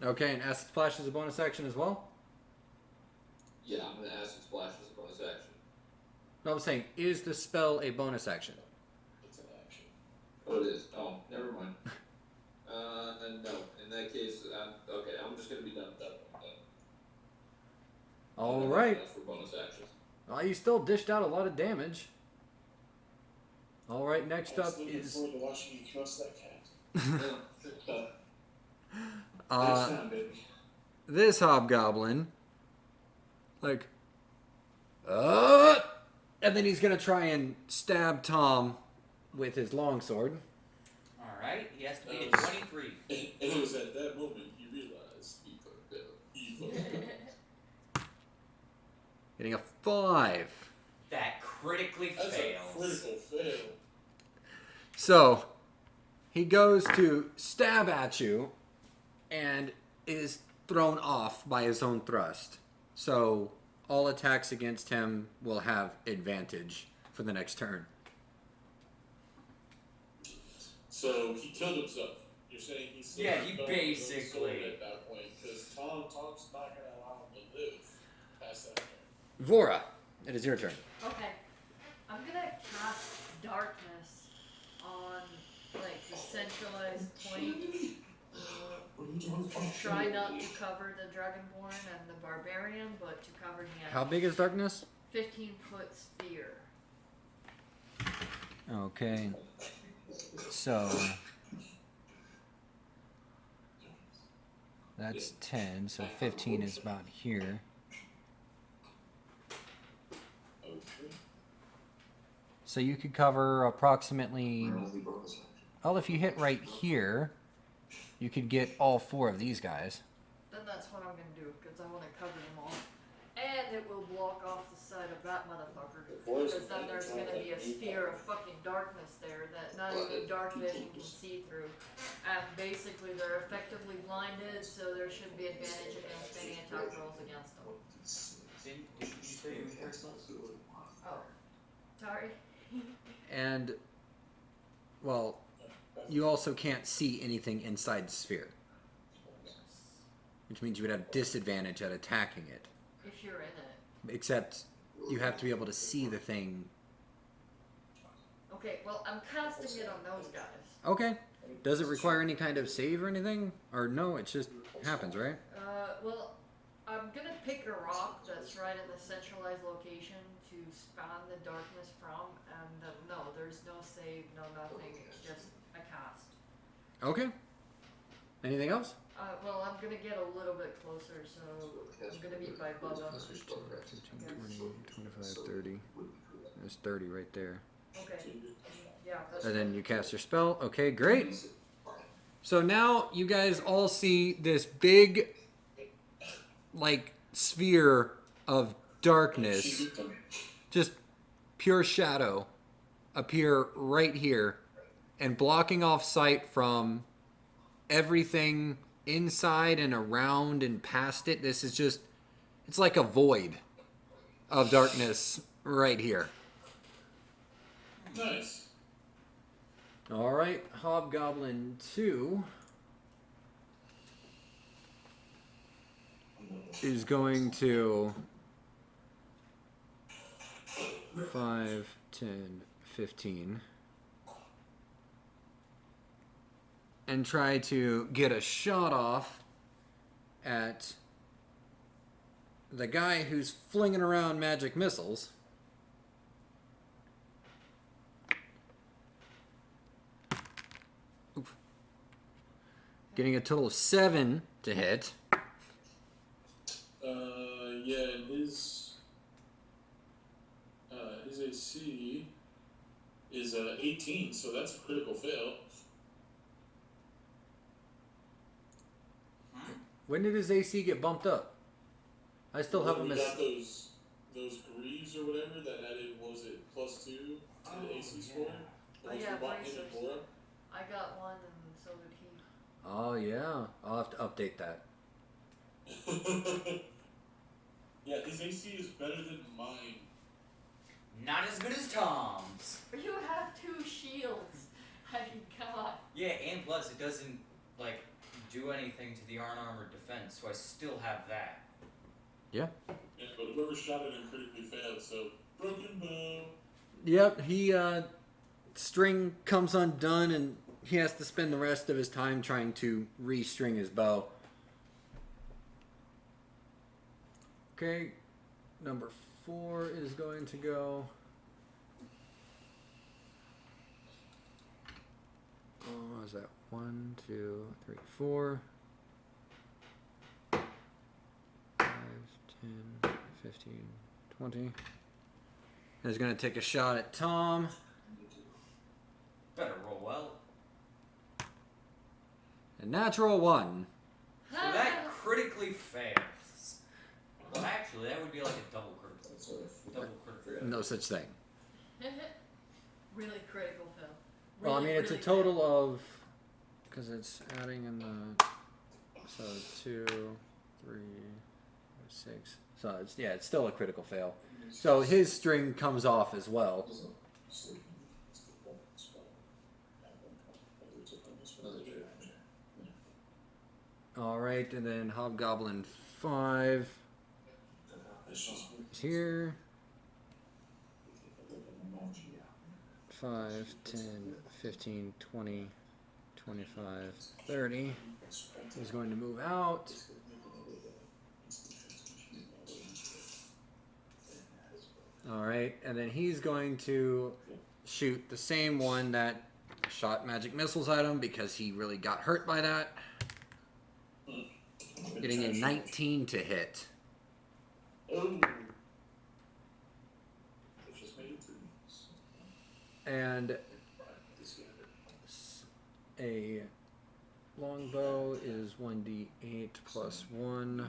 then. Okay, and Acid Splash is a bonus action as well? Yeah, I'm going to Acid Splash as a bonus action. No, I'm saying, is the spell a bonus action? It's an action. Oh, it is. Oh, never mind. No. In that case, okay, I'm just going to be done with that one then. All right. That's for bonus actions. Well, you still dished out a lot of damage. All right, next up Looking is forward to watching you thrust that cat. Next time, baby. this hobgoblin. Like, and then he's gonna try and stab Tom with his longsword. Alright, he has to beat a 23. And it was at that moment he realized he fucked up. He fucked up. Getting a 5. That critically That's fails. a critical fail. So he goes to stab at you and is thrown off by his own thrust. So all attacks against him will have advantage for the next turn. So he killed himself. You're saying he still Yeah, he felt basically- so at that point because Tom's not gonna allow him to live past that point. Vora, it is your turn. Okay. I'm gonna cast darkness on like the centralized point. Try not to cover the dragonborn and the barbarian, but to cover him. How big is darkness? 15-foot sphere. Okay. So that's 10, so 15 is about here. Okay. So you could cover approximately, Only bonus action. well, if you hit right here, you could get all 4 of these guys. Then that's what I'm gonna do, because I want to cover them all. And it will block off the side of that motherfucker. Because then there's gonna be a sphere of fucking darkness there that not even dark vision can see through. And basically they're effectively blinded, so there should be advantage against any attack rolls against them. Didn't you say you were first level? Oh. Sorry. And, well, you also can't see anything inside the sphere, which means you would have disadvantage at attacking it. If you're in it. Except you have to be able to see the thing. Okay, well, I'm casting it on those guys. Okay. Does it require any kind of save or anything? Or no, it just happens, right? Well, I'm gonna pick a rock that's right in the centralized location to spawn the darkness from, and no, there's no save, no nothing, it's just a cast. Okay. Anything else? Well, I'm gonna get a little bit closer, so I'm gonna be by Bubba. 15, 20, 25, 30. There's 30 right there. Okay. Yeah, that's And then you cast your spell. Okay, great. So now you guys all see this big, like, sphere of darkness, just pure shadow, appear right here and blocking off sight from everything inside and around and past it. This is just, it's like a void of darkness right here. Nice. All right, Hobgoblin 2 is going to 5, 10, 15 and try to get a shot off at the guy who's flinging around magic missiles. Oof. Getting a total of 7 to hit. Yeah, and his AC is 18, so that's a critical fail. When did his AC get bumped up? I still have him We as... got those greaves or whatever that added, what was it, +2 to the AC score? Oh, Those yeah, who bought him bracers. and Laura? I got one, and so did he. Oh, yeah. I'll have to update that. Yeah, his AC is better than mine. Not as good as Tom's. But you have 2 shields. I mean, come on. Yeah, and plus it doesn't like do anything to the unarmored defense, so I still have that. Yeah. Yeah, but whoever shot it and critically failed, so broken bow. Yep, he, string comes undone and he has to spend the rest of his time trying to restring his bow. Okay, number 4 is going to go. Oh, what was that? 1, 2, 3, 4. 5, 10, 15, 20. He's going to take a shot at Tom. Better roll well. A natural 1. So that critically fails. Well, actually, that would be like a double critical. Double critical. No such thing. Really critical fail. Well, I mean, it's a total of, because it's adding in the, so 2, 3, 6. So it's, yeah, it's still a critical fail. So his string comes off as well. All right, and then Hobgoblin 5 is here. 5, 10, 15, 20, 25, 30. He's going to move out. All right, and then he's going to shoot the same one that shot magic missiles at him because he really got hurt by that. Getting a 19 to hit. Oh. And a longbow is 1d8 plus 1.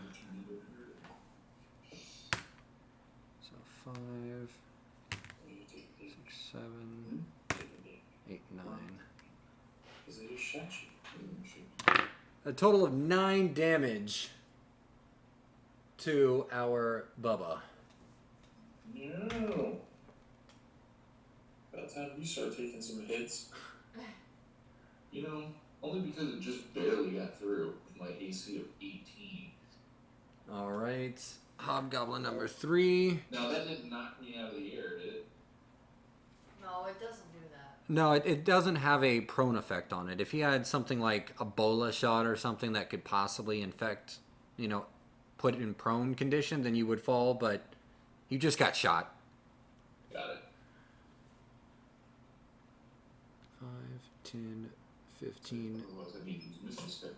So 5, 6, 7, 8, 9. A total of 9 damage to our Bubba. No. About time you start taking some hits. You know, only because it just barely got through with my AC of 18. All right, Hobgoblin number 3. Now that didn't knock me out of the air, did it? No, it doesn't do that. No, it doesn't have a prone effect on it. If he had something like a Ebola shot or something that could possibly infect, you know, put it in prone condition, then you would fall, but you just got shot. Got it. 5, 10, 15, Otherwise, I need to use Mystery Step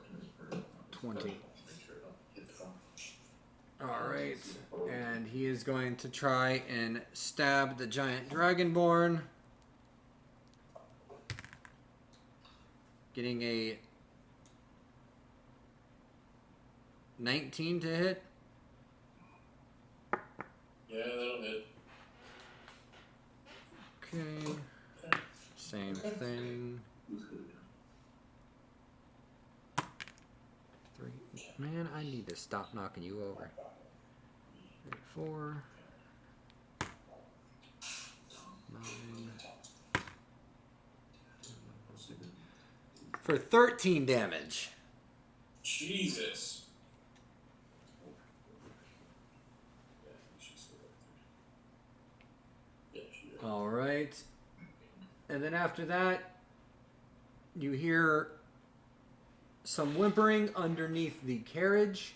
for 20. make sure I don't hit the front. Alright, and he is going to try and stab the giant dragonborn. Getting a 19 to hit. Yeah, that'll hit. Okay. Same thing. 3. Man, I need to stop knocking you over. 3, 4. 9. For 13 damage. Jesus. All right. And then after that, you hear some whimpering underneath the carriage.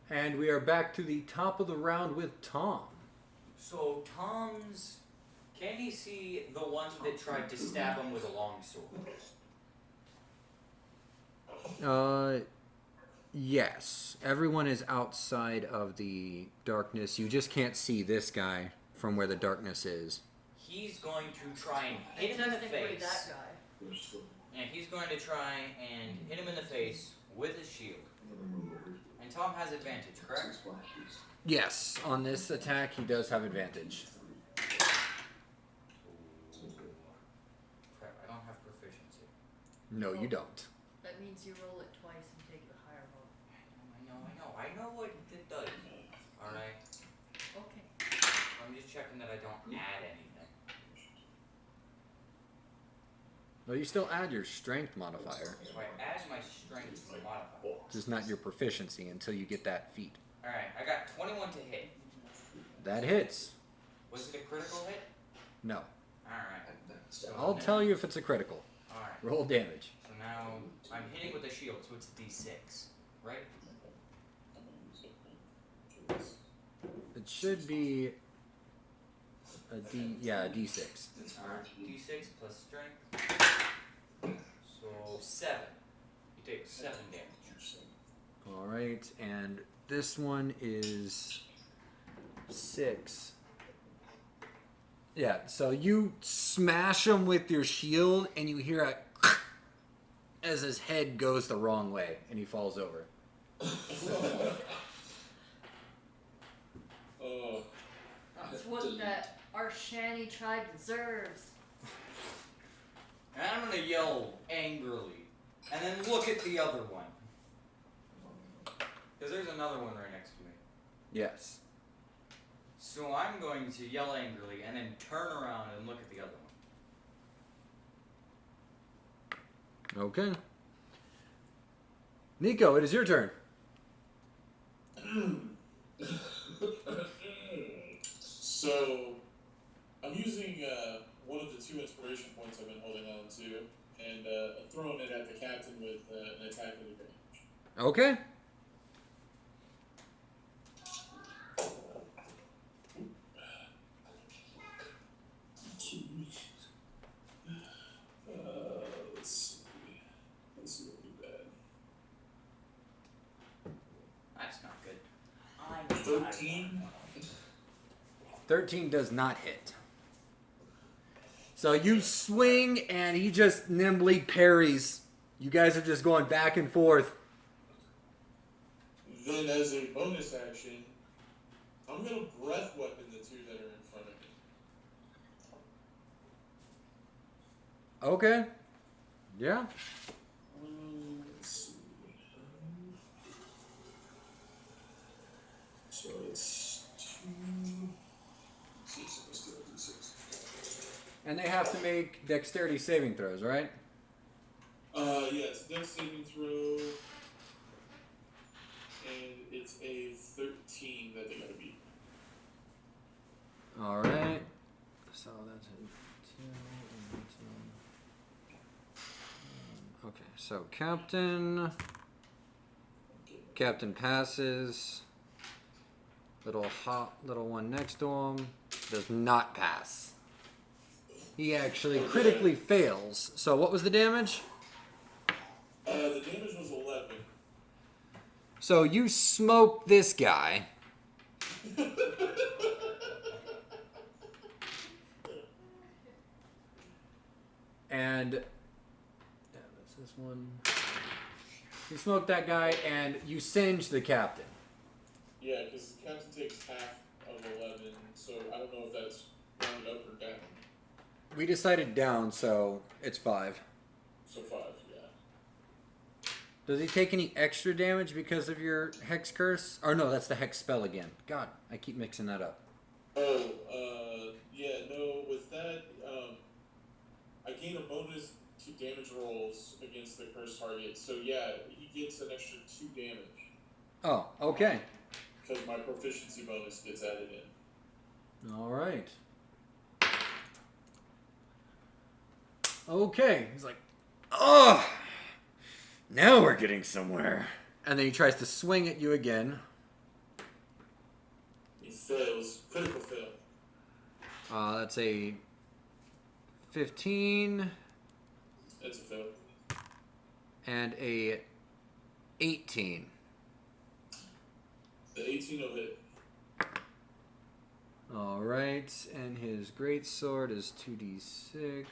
And we are back to the top of the round with Tom. So Tom's, can he see the one that tried to stab him with a longsword? Yes. Everyone is outside of the darkness. You just can't see this guy from where the darkness is. He's going to try and hit him in the Technically, face. that guy. And he's going to try and hit him in the face with his shield. And Tom has advantage, correct? Yes, on this attack, he does have advantage. Crap, I don't have proficiency. No, you don't. That means you roll it twice and take the higher roll. I know what it does. Alright? Okay. I'm just checking that I don't add anything. Well, you still add your strength modifier. So I add my strength to the modifier. Just not your proficiency until you get that feat. Alright, I got 21 to hit. That hits. Was it a critical hit? No. Alright. I'll tell you if it's a critical. Alright. Roll damage. So now I'm hitting with a shield, so it's a d6, right? It should be a D6. Alright, d6 plus strength. So 7. You take 7 damage. Alright, and this one is 6. Yeah, so you smash him with your shield, and you hear a as his head goes the wrong way, and he falls over. Oh, That's what that our shanty tribe deserves. And I'm gonna yell angrily, and then look at the other one. Because there's another one right next to me. Yes. So I'm going to yell angrily, and then turn around and look at the other one. Okay. Nico, it is your turn. So, I'm using one of the 2 inspiration points I've been holding on to, and I'm throwing it at the captain with an attack of advantage. Okay. Let's see. Let's see what we do bad. That's not good. 13. 13 does not hit. So you swing, and he just nimbly parries. You guys are just going back and forth. Then, as a bonus action, I'm gonna breath weapon the 2 that are in front of me. Okay. Yeah. Let's see. So it's 2. Let's do a D6. And they have to make dexterity saving throws, right? Yes, dex saving throw, and it's a 13 that they gotta beat. All right. So that's a 2 and 2. Okay, so Captain passes. Little one next to him does not pass. He actually critically fails. So what was the damage? The damage was 11. So you smoke this guy. And yeah, that's this one. You smoke that guy and you singe the captain. Yeah, because the captain takes half of 11, so I don't know if that's rounded up or down. We decided down, so it's 5. So 5, yeah. Does he take any extra damage because of your hex curse? Or no, that's the hex spell again. God, I keep mixing that up. Oh, yeah, no, with that, I gain a bonus to damage rolls against the cursed target, so yeah, he gets an extra 2 damage. Oh, okay. Because my proficiency bonus gets added in. All right. Okay. He's like, oh, now we're getting somewhere. And then he tries to swing at you again. He fails. Critical fail. That's a 15 That's a fail. and a 18. The 18 will hit. All right, and his great sword is 2d6.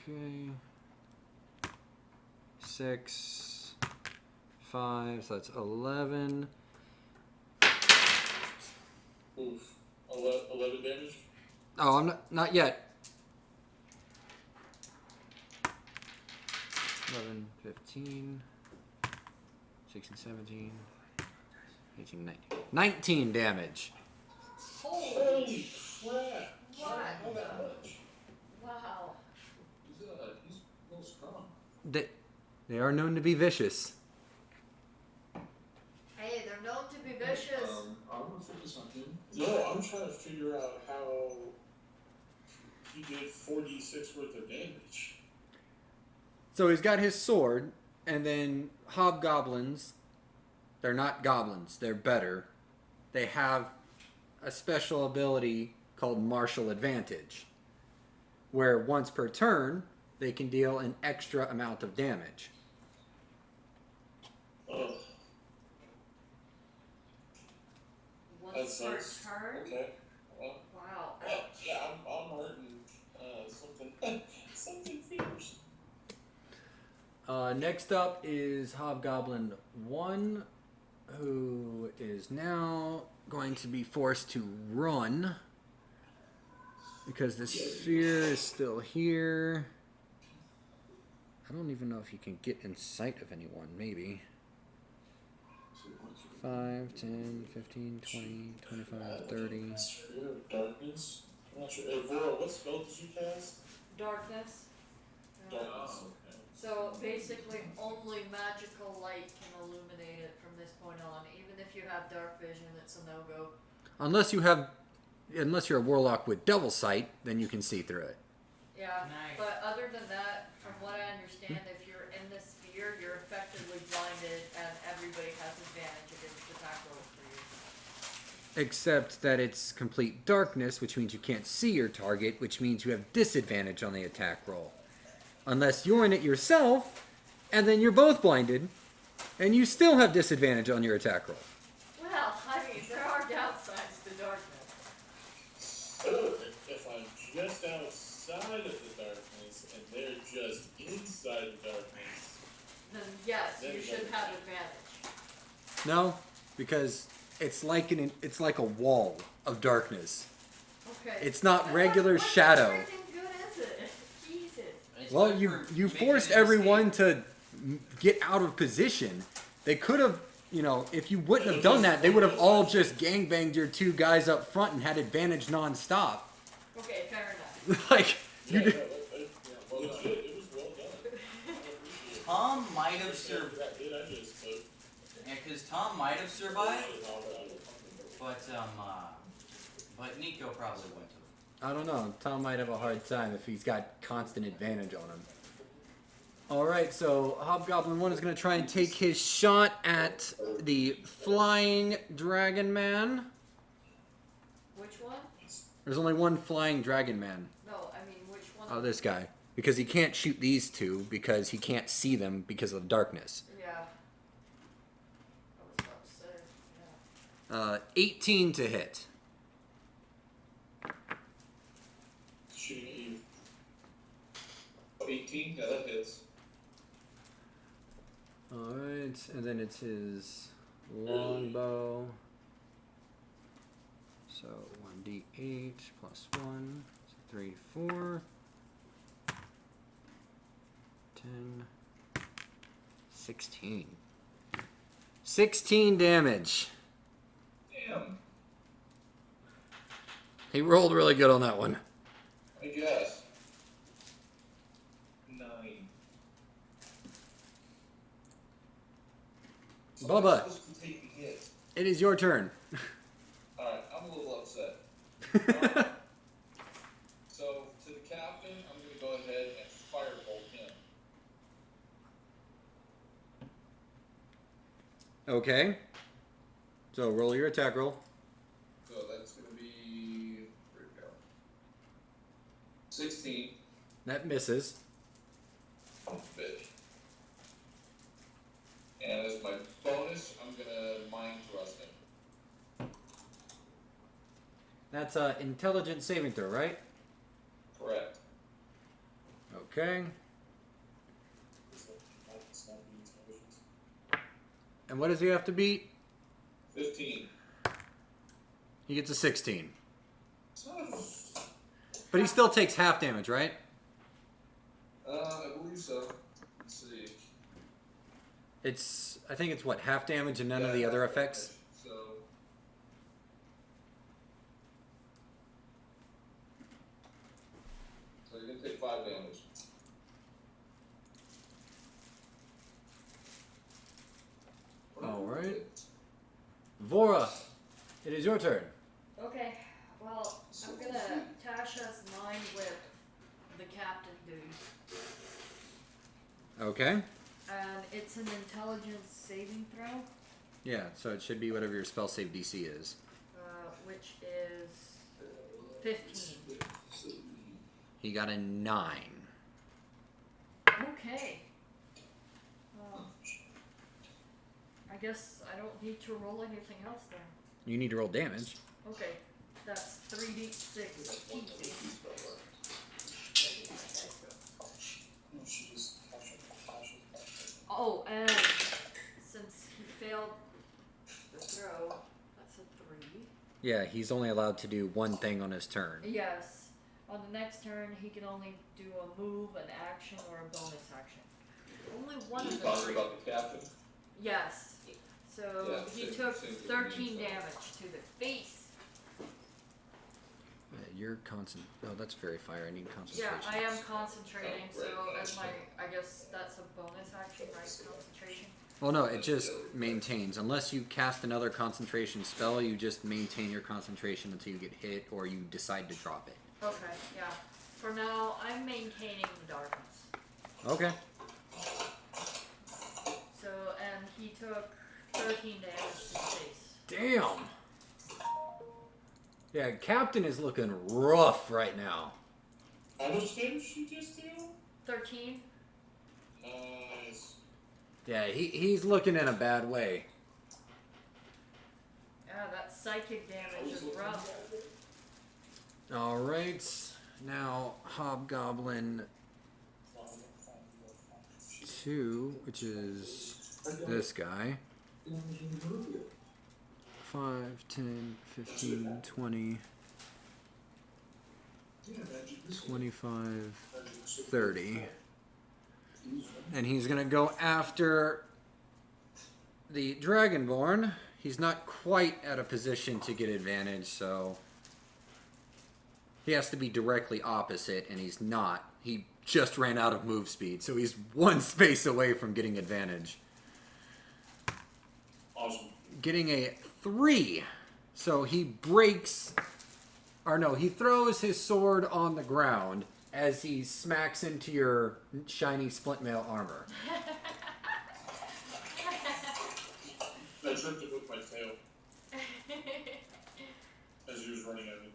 Okay. 6, 5, so that's 11. Oof. 11 damage? Oh, I'm not yet. 11, 15, 16, 17, 18, 19. 19 damage. Holy crap! What? Not that much. Wow. He's a little strong. They are known to be vicious. Hey, they're known to be vicious. I'm gonna focus on him. No, I'm trying to figure out how he did 4d6 worth of damage. So he's got his sword, and then hobgoblins, they're not goblins, they're better. They have a special ability called martial advantage, where once per turn, they can deal an extra amount of damage. Oh, that Once per sucks. turn? Okay. Well, Wow. yeah, I'm hurting something, something fierce. Next up is Hobgoblin 1, who is now going to be forced to run because the sphere is still here. I don't even know if he can get in sight of anyone, maybe. 5, 10, 15, 20, 25, 30. Sphere of darkness? I'm not sure. Hey, Vora, what spell did you cast? Darkness. Darkness. So basically, only magical light can illuminate it from this point on. Even if you have dark vision, it's a no-go. Unless you're a warlock with devil sight, then you can see through it. Yeah, Nice. but other than that, from what I understand, if you're in the sphere, you're effectively blinded, and everybody has advantage against attack rolls for you. Except that it's complete darkness, which means you can't see your target, which means you have disadvantage on the attack roll. Unless you're in it yourself, and then you're both blinded, and you still have disadvantage on your attack roll. Well, I mean, there are downsides to darkness. Oh, if I'm just outside of the darkness and they're just inside the darkness. Then yes, you should have advantage. No, because it's like a wall of darkness. Okay. It's not regular what shadow. freaking good is it? Jesus. It's Well, good for you making forced an everyone escape. to get out of position. They could have, if you wouldn't have done that, they would have all just gangbanged your 2 guys up front and had advantage nonstop. Okay, fair enough. Like, you did. Legit, it was well done. I appreciate it. Tom might have survived. That did I just Yeah, because Tom might have survived, but Nico probably wouldn't have. I don't know. Tom might have a hard time if he's got constant advantage on him. Alright, so Hobgoblin 1 is going to try and take his shot at the flying dragon man. Which one? There's only one flying dragon man. No, I mean which one? Oh, this guy. Because he can't shoot these two because he can't see them because of the darkness. Yeah. I was about to say. Yeah. 18 to hit. Shooting at you. 18, yeah, that hits. Alright, and then it's his longbow. So 1d8 plus 1, so 3, 4, 10, 16. 16 damage. Damn, He rolled really good on that one. I guess. 9. So Bubba. I'm supposed to take the hit. It is your turn. Alright, I'm a little upset. So, to the captain, I'm going to go ahead and firebolt him. Okay. So roll your attack roll. So that's going to be, where'd it go? 16. That misses. Bitch. And as my bonus, I'm going to mind thrust him. That's a intelligence saving throw, right? Correct. Okay. It's not the intelligence. And what does he have to beat? 15. He gets a 16. Son of a... But he still takes half damage, right? I believe so. Let's see. I think it's what, half damage and none of the other effects? So... So you're going to take 5 damage. Alright. Vora, it is your turn. Okay. Well, I'm gonna Tasha's mind whip the captain dude, Okay. and it's an intelligence saving throw, Yeah, so it should be whatever your spell save DC is. which is 15. He got a 9. Okay. Well, I guess I don't need to roll anything else then. You need to roll damage. Okay, that's 3d6 PC. No, she just Oh, and since he failed the throw, that's a 3. Yeah, he's only allowed to do one thing on his turn. Yes. On the next turn, he can only do a move, an action, or a bonus action. Only one You of the talking 3. about the captain? Yes. So Yeah, he same- took same with 13 me, so. damage to the face. You're constant. Oh, that's very fire. I need Yeah, concentration. I am concentrating, Oh, right, so right. as my, I guess that's a bonus action, right? Concentration. Well, no, it just maintains. Unless you cast another concentration spell, you just maintain your concentration until you get hit or you decide to drop it. Okay, yeah. For now, I'm maintaining the darkness. Okay. So, and he took 13 damage to the face. Damn. Yeah, Captain is looking rough right now. How much damage she just do? 13? Nice. Yeah, he's looking in a bad way. Yeah, that psychic damage is rough. Alright. Now, Hobgoblin 2, which is this guy. 5, 10, 15, 20, 25, 30. And he's going to go after the Dragonborn. He's not quite at a position to get advantage, so he has to be directly opposite, and he's not. He just ran out of move speed, so he's one space away from getting advantage. Awesome. Getting a 3. So he breaks, or no, he throws his sword on the ground, as he smacks into your shiny splint mail armor. I tripped it with my tail as he was running at me.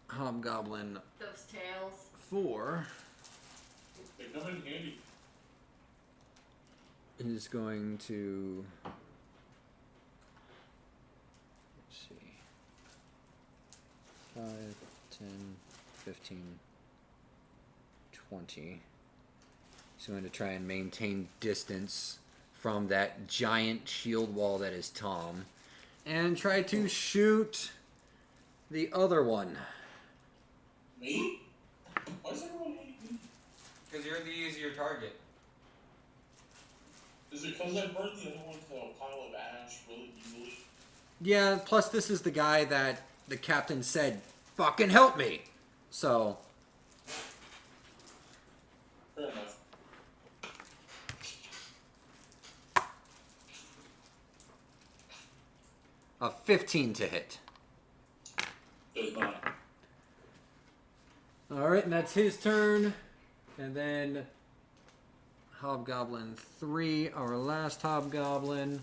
Hobgoblin Those tails. 4 They come in handy. is going to... Let's see. 5, 10, 15, 20. He's going to try and maintain distance from that giant shield wall that is Tom. And try to shoot the other one. Me? Why is everyone hating me? Because you're the easier target. Is it because I burned the other one to a pile of ash really easily? Yeah, plus this is the guy that the captain said, fucking help me! So, Fair enough. a 15 to hit. Does not. Alright, and that's his turn. And then Hobgoblin 3, our last Hobgoblin,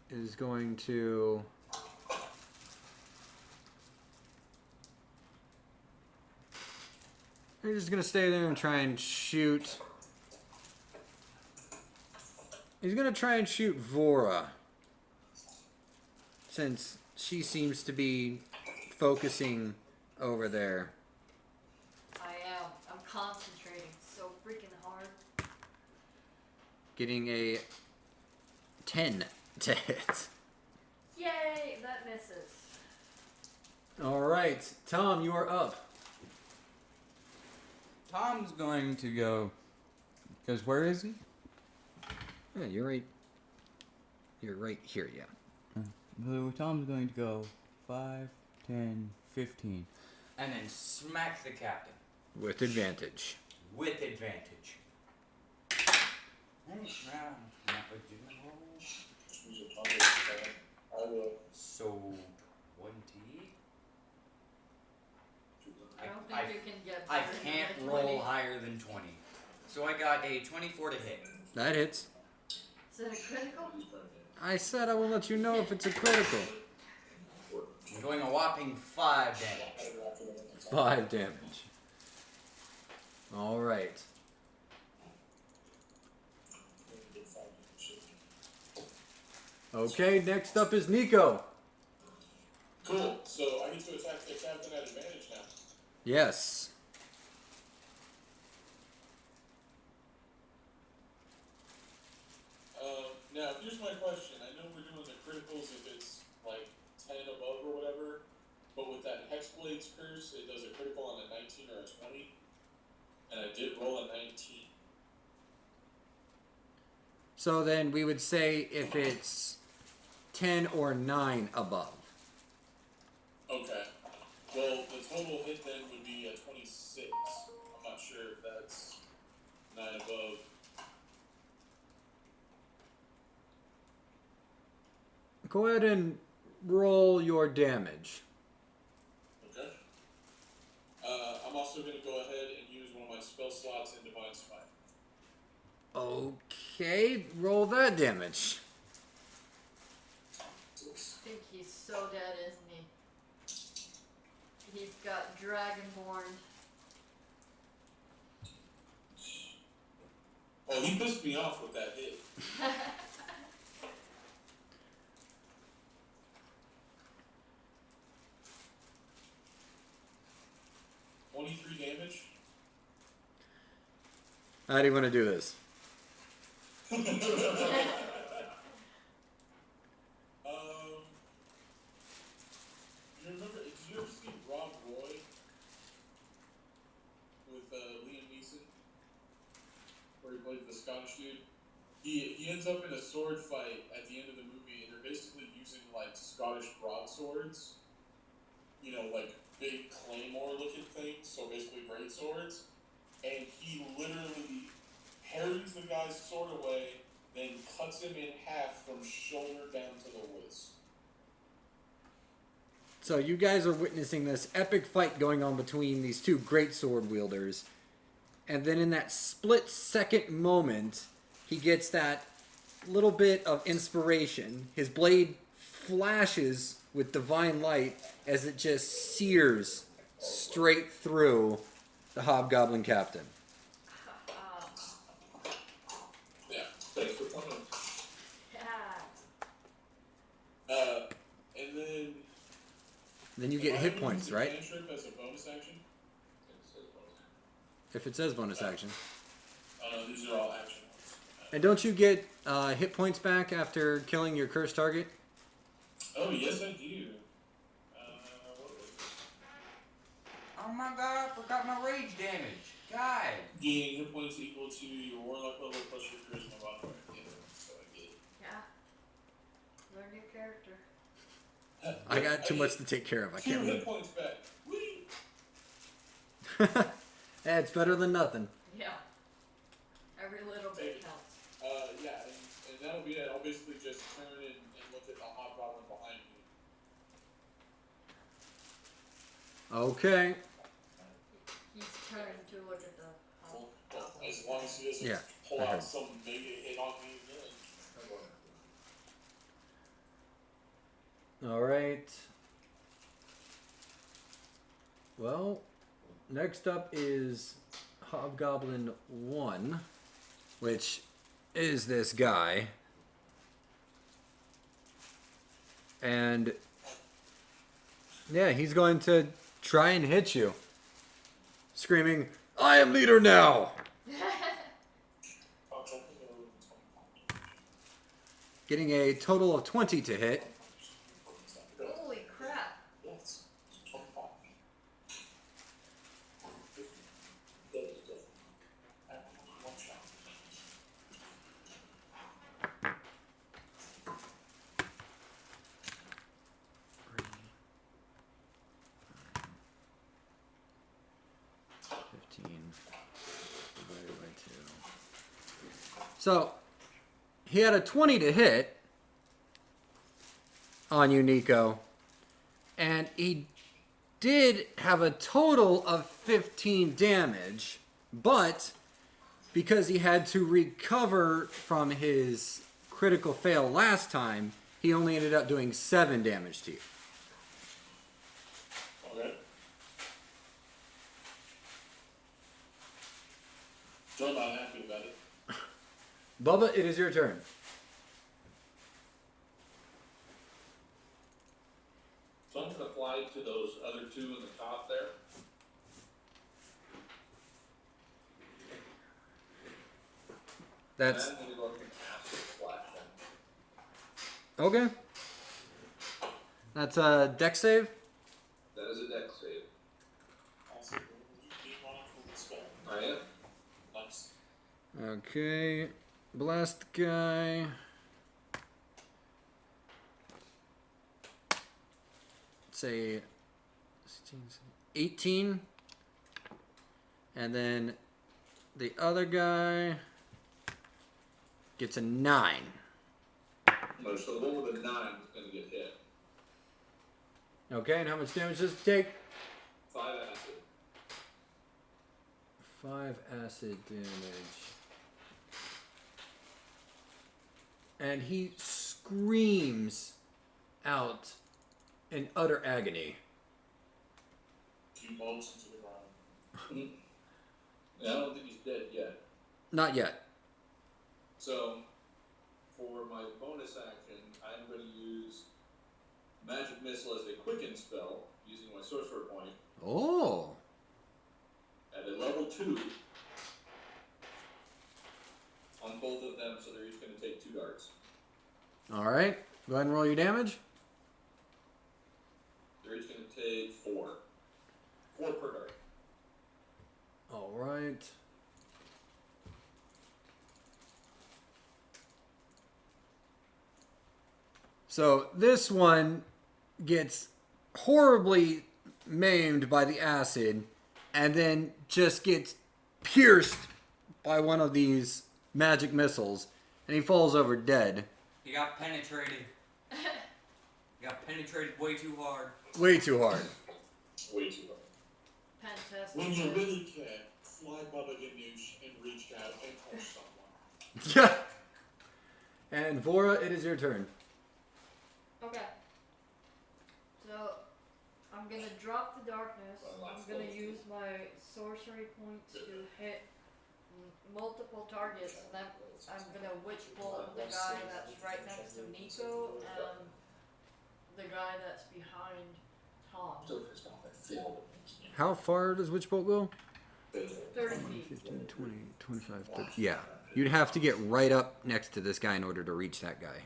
is going to... He's just going to stay there and try and shoot. He's going to try and shoot Vora, since she seems to be focusing over there. I am. I'm concentrating so freaking hard. Getting a 10 to hit. Yay! That misses. Alright, Tom, you are up. Tom's going to go. Because where is he? Yeah, you're right. You're right here, yeah. So Tom's going to go 5, 10, 15. And then smack the captain. With advantage. With advantage. I will. So, 20. I don't think you can get I better than can't a roll 20. higher than 20. So I got a 24 to hit. That hits. Is it a critical? I said I will let you know if it's a critical. I'm doing a whopping 5 damage. 5 damage. Alright. Okay, next up is Nico. Cool. So I get to attack the captain at advantage now. Yes. Now, here's my question. I know we're doing the criticals if it's like 10 above or whatever, but with that Hexblade's curse, it does a critical on a 19 or a 20, and I did roll a 19. So then we would say if it's 10 or 9 above. Okay. Well, the total hit then would be a 26. I'm not sure if that's 9 above. Go ahead and roll your damage. Okay. I'm also going to go ahead and use one of my spell slots in Divine Smite. Okay, roll that damage. I think he's so dead, isn't he? He's got Dragonborn. Oh, he pissed me off with that hit. 23 damage. How do you want to do this? You remember? Did you ever see Rob Roy with Liam Neeson, where he played the Scottish dude? He ends up in a sword fight at the end of the movie, and they're basically using like Scottish broadswords. You know, like big claymore-looking things, so basically great swords. And he literally parries the guy's sword away, then cuts him in half from shoulder down to the waist. So you guys are witnessing this epic fight going on between these two great sword wielders. And then in that split-second moment, he gets that little bit of inspiration. His blade flashes with divine light as it just sears straight through the hobgoblin captain. Yeah, thanks for pointing. Yeah. And then. Then you get am I hit gonna points, use the right? cantrip as a bonus action? If it says bonus action. These are all action ones. And don't you get hit points back after killing your cursed target? Oh, yes, I do. What was it? Oh my god, I forgot my rage damage. God. Gaining hit points equal to your warlock level plus your charisma modifier. Yeah, so I get it. Yeah. Learn your character. I got too much to take care of. I Two can't hit remember. points back. Whee! Hey, it's better than nothing. Yeah. Every little bit counts. Yeah, and that'll be it. I'll basically just turn and look at the hobgoblin behind me. Okay. He's trying to look at the. Well, as long as he doesn't Yeah, pull I out heard. some mega hit on me again. All right. Well, next up is Hobgoblin 1, which is this guy. And yeah, he's going to try and hit you, screaming, "I am leader now!" Getting a total of 20 to hit. Holy crap. Yes. 25. One shot. Divided by 2. So, he had a 20 to hit on you, Nico. And he did have a total of 15 damage. But, because he had to recover from his critical fail last time, he only ended up doing 7 damage to you. Okay. Still not happy about it. Bubba, it is your turn. So I'm gonna fly to those other two in the top there. That's And I'm gonna go up and cast a splash them. okay. That's a dex save. That is a dex save. Also, you being on for the spell. I am. Nice. Okay, blast guy. Say 16, 18. And then the other guy gets a 9. No, so the one with a 9 is gonna get hit. Okay, and how much damage does it take? 5 acid. 5 acid damage. And he screams out in utter agony. Few moans into the ground. Yeah, I don't think he's dead yet. Not yet. So, for my bonus action, I'm going to use Magic Missile as a quicken spell using my sorcerer point Oh. at a level 2 on both of them, so they're each going to take 2 darts. Alright. Go ahead and roll your damage. They're each going to take 4. 4 per dart. Alright. So this one gets horribly maimed by the acid and then just gets pierced by one of these magic missiles and he falls over dead. He got penetrated. Got penetrated way too hard. Way too hard. Way too hard. Fantastic. When you really care, fly Baba Ganoush and reach out and touch someone. Yeah. And Vora, it is your turn. Okay. So, I'm gonna drop the darkness. I'm gonna use my sorcery points to hit multiple targets. And then I'm gonna witch bolt the guy that's right next to Nico and the guy that's behind Tom. So pissed off I failed. How far does Witch Bolt go? 30 feet. 15, 20, 25, 30. Yeah. You'd have to get right up next to this guy in order to reach that guy.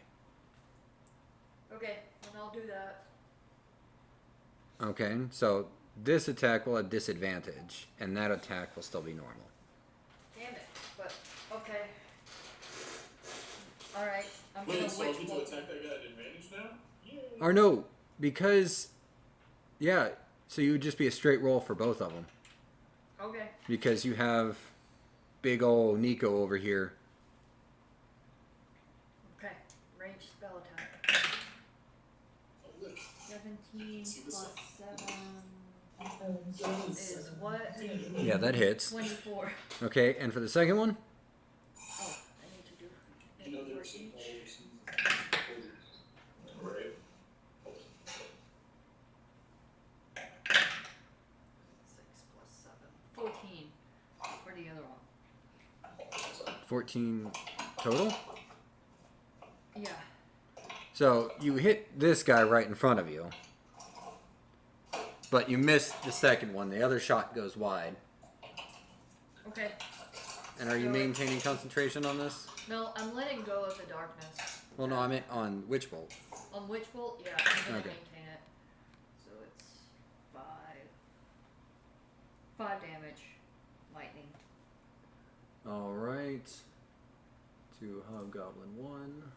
Okay, then I'll do that. Okay, so this attack will have disadvantage, and that attack will still be normal. Damn it. But, okay. Alright, I'm Wait, gonna so I witch get to bolt. attack that guy at advantage now? Yay! Or no, because, yeah, so you would just be a straight roll for both of them. Okay. Because you have big ol' Nico over here. Okay. Range spell attack. Oh, look. 17 See this? plus 7 is what? Yeah, that hits. 24. Okay, and for the second one? Oh, I need to do You know it there for are some each. holes. Right. 6 plus 7. 14 for the other one. 14 total? Yeah. So you hit this guy right in front of you. But you missed the second one. The other shot goes wide. Okay. And are you maintaining concentration on this? No, I'm letting go of the darkness. Well, no, I meant on Witch Bolt. On Witch Bolt, yeah, I'm gonna Okay. maintain it. So it's 5 damage. Lightning. Alright. To Hobgoblin 1.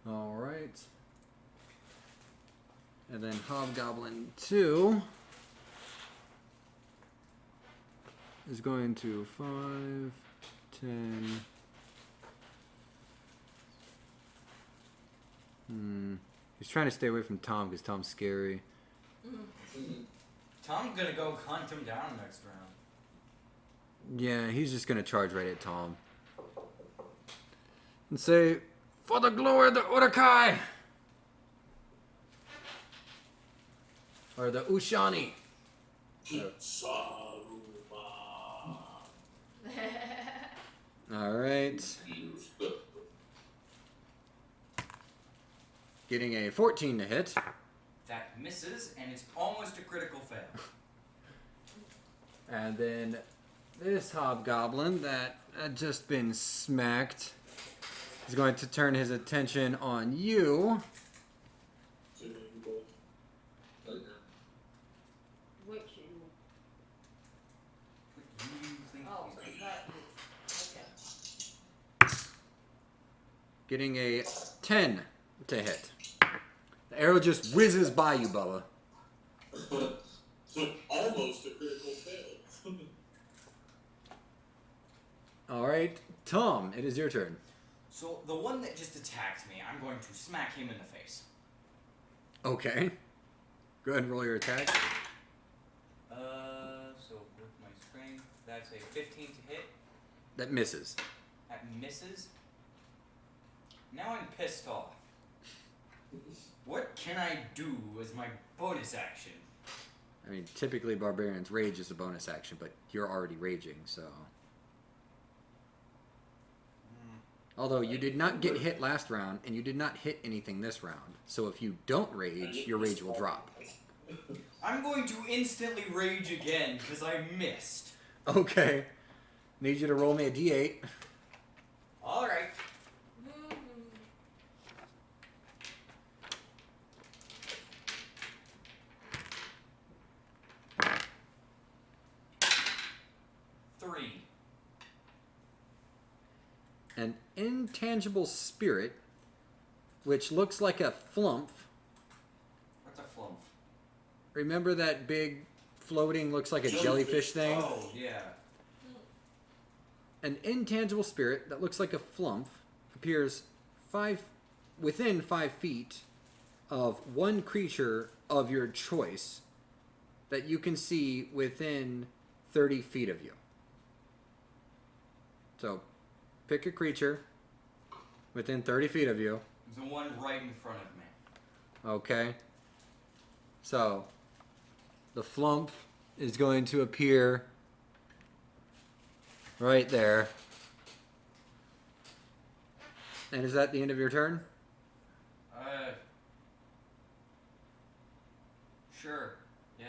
Alright. And then Hobgoblin 2 is going to 5, 10. He's trying to stay away from Tom because Tom's scary. Tom's gonna go hunt him down next round. Yeah, he's just gonna charge right at Tom. And say, "For the glory of the Urukai!" Or the Ushani. Alright. Getting a 14 to hit. That misses, and it's almost a critical fail. And then this hobgoblin that had just been smacked is going to turn his attention on you. Which you. You think Oh, he's that. Okay. Getting a 10 to hit. The arrow just whizzes by you, Bubba. Almost a critical fail. Alright, Tom, it is your turn. So the one that just attacked me, I'm going to smack him in the face. Okay. Go ahead and roll your attack. So with my strength, that's a 15 to hit. That misses. That misses. Now I'm pissed off. What can I do as my bonus action? I mean, typically Barbarian's Rage is a bonus action, but you're already raging, so... Although you did not get hit last round, and you did not hit anything this round. So if you don't rage, your rage will drop. I'm going to instantly rage again because I missed. Okay. Need you to roll me a d8. Alright. Three. An intangible spirit, which looks like a flump. What's a flump? Remember that big floating, looks like a jellyfish thing? Oh, yeah. An intangible spirit that looks like a flump appears within 5 feet of one creature of your choice that you can see within 30 feet of you. So, pick a creature within 30 feet of you. There's the one right in front of me. Okay. So, the flump is going to appear right there. And is that the end of your turn? Sure. Yeah.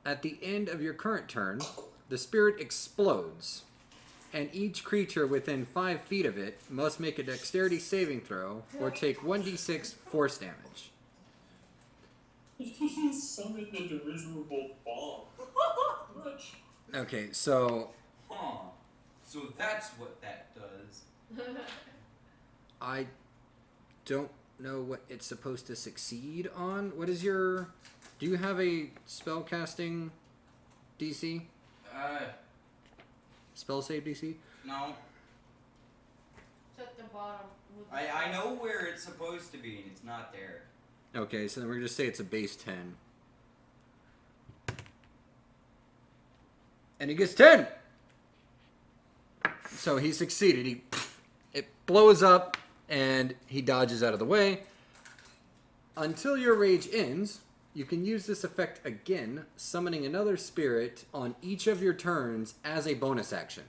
At the end of your current turn, the spirit explodes, and each creature within 5 feet of it must make a dexterity saving throw or take 1d6 force damage. Summon the dirigible bomb. Much. Okay, so Huh. So that's what that does. I don't know what it's supposed to succeed on. What is your... Do you have a spellcasting DC? Spell save DC? No. It's at the bottom. I know where it's supposed to be, and it's not there. Okay, so then we're going to say it's a base 10. And he gets 10! So he succeeded. It blows up, and he dodges out of the way. Until your rage ends, you can use this effect again, summoning another spirit on each of your turns as a bonus action.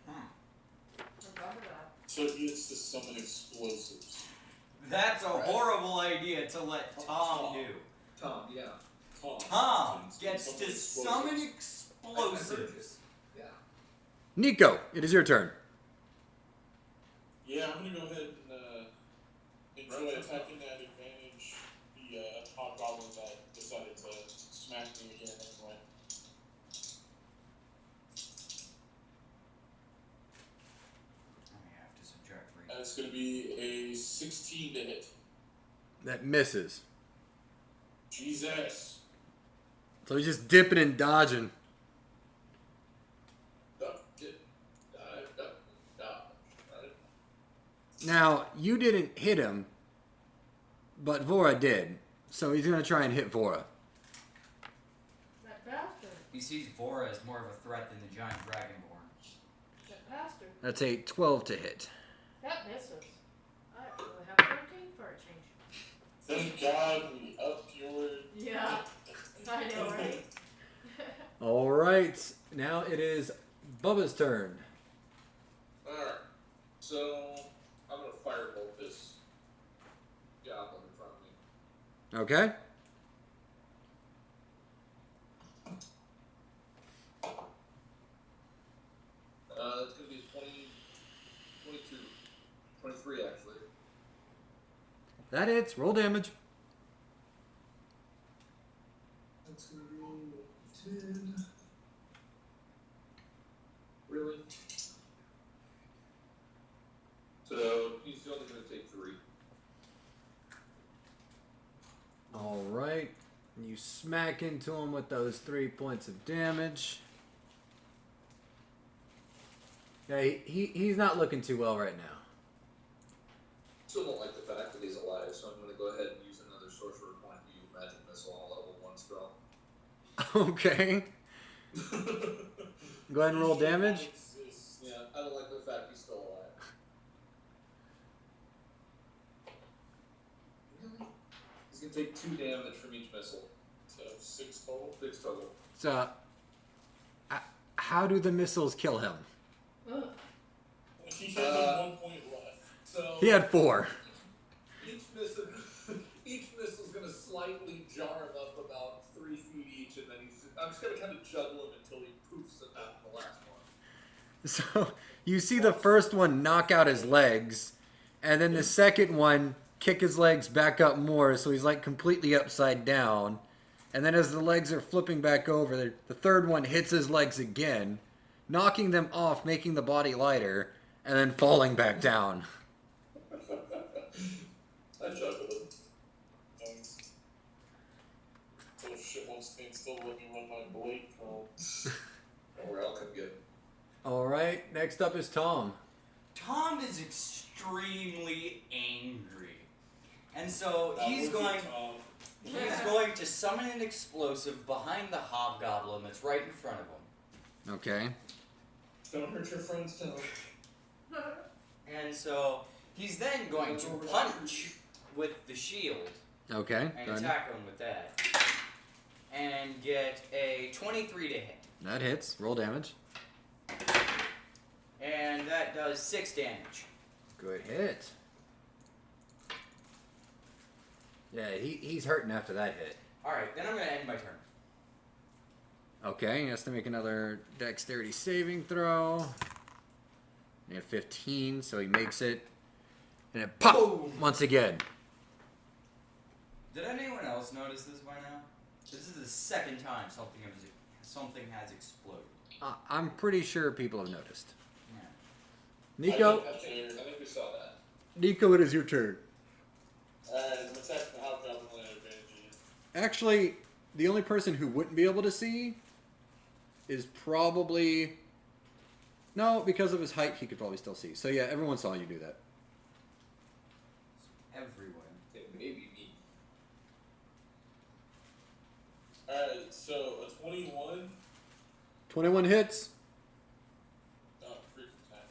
Remember that. So he gets to summon explosives. That's a horrible idea to let Tom do. Tom, yeah. Tom gets to summon explosives. Yeah. Nico, it is your turn. Yeah, I'm gonna go ahead and enjoy attacking that advantage. The hobgoblin that decided to smack me again anyway. I have to subtract 3. That's gonna be a 16 to hit. That misses. Jesus. So he's just dipping and dodging. Right? Now, you didn't hit him, but Vora did. So he's going to try and hit Vora. That bastard. He sees Vora as more of a threat than the giant dragonborn. That bastard. That's a 12 to hit. That misses. I only have 13 for a change. Thank God we upped your... Yeah. I know, right? All right. Now it is Bubba's turn. Alright. So, I'm gonna firebolt this goblin in front of me. Okay. It's gonna be 20, 22, 23 actually. That hits. Roll damage. That's gonna be 10. Really? So, he's only gonna take 3. All right. You smack into him with those 3 points of damage. Yeah, he's not looking too well right now. Still don't like the fact that he's alive, so I'm gonna go ahead and use another sorcerer point to use magic missile on a level 1 spell. Okay. Go ahead and roll damage. Yeah, I don't like the fact he's still alive. Really? He's gonna take 2 damage from each missile. So 6 total. 6 total. So, how do the missiles kill him? Ugh. He had 1 point left. So He had 4. each missile's gonna slightly jar him up about 3 feet each, and then I'm just gonna kind of juggle him until he poofs it out in the last one. So you see the first one knock out his legs, and then the second one kick his legs back up more, so he's like completely upside down. And then as the legs are flipping back over, the third one hits his legs again, knocking them off, making the body lighter, and then falling back down. I juggled him. Thanks. Little shit won't stand still, let me run my blade through. Don't worry, I'll come get him. All right. Next up is Tom. Tom is extremely angry. And so he's going to summon an explosive behind the hobgoblin that's right in front of him. Okay. Don't hurt your friends, Tom. And so he's then going to punch with the shield Okay. and Go ahead. attack him with that. And get a 23 to hit. That hits. Roll damage. And that does 6 damage. Good hit. Yeah, he's hurting after that hit. Alright, then I'm going to end my turn. Okay, he has to make another dexterity saving throw. He had 15, so he makes it. And it pop Boom. once again. Did anyone else notice this by now? This is the second time something has exploded. I'm pretty sure people have noticed. Yeah. Nico, I think we saw that. Nico, it is your turn. Alright, I'm attacking the hobgoblin at advantage. Actually, the only person who wouldn't be able to see is probably... No, because of his height, he could probably still see. So yeah, everyone saw you do that. Everyone. It may be me. Alright, so a 21. 21 hits. Oh, freaking time.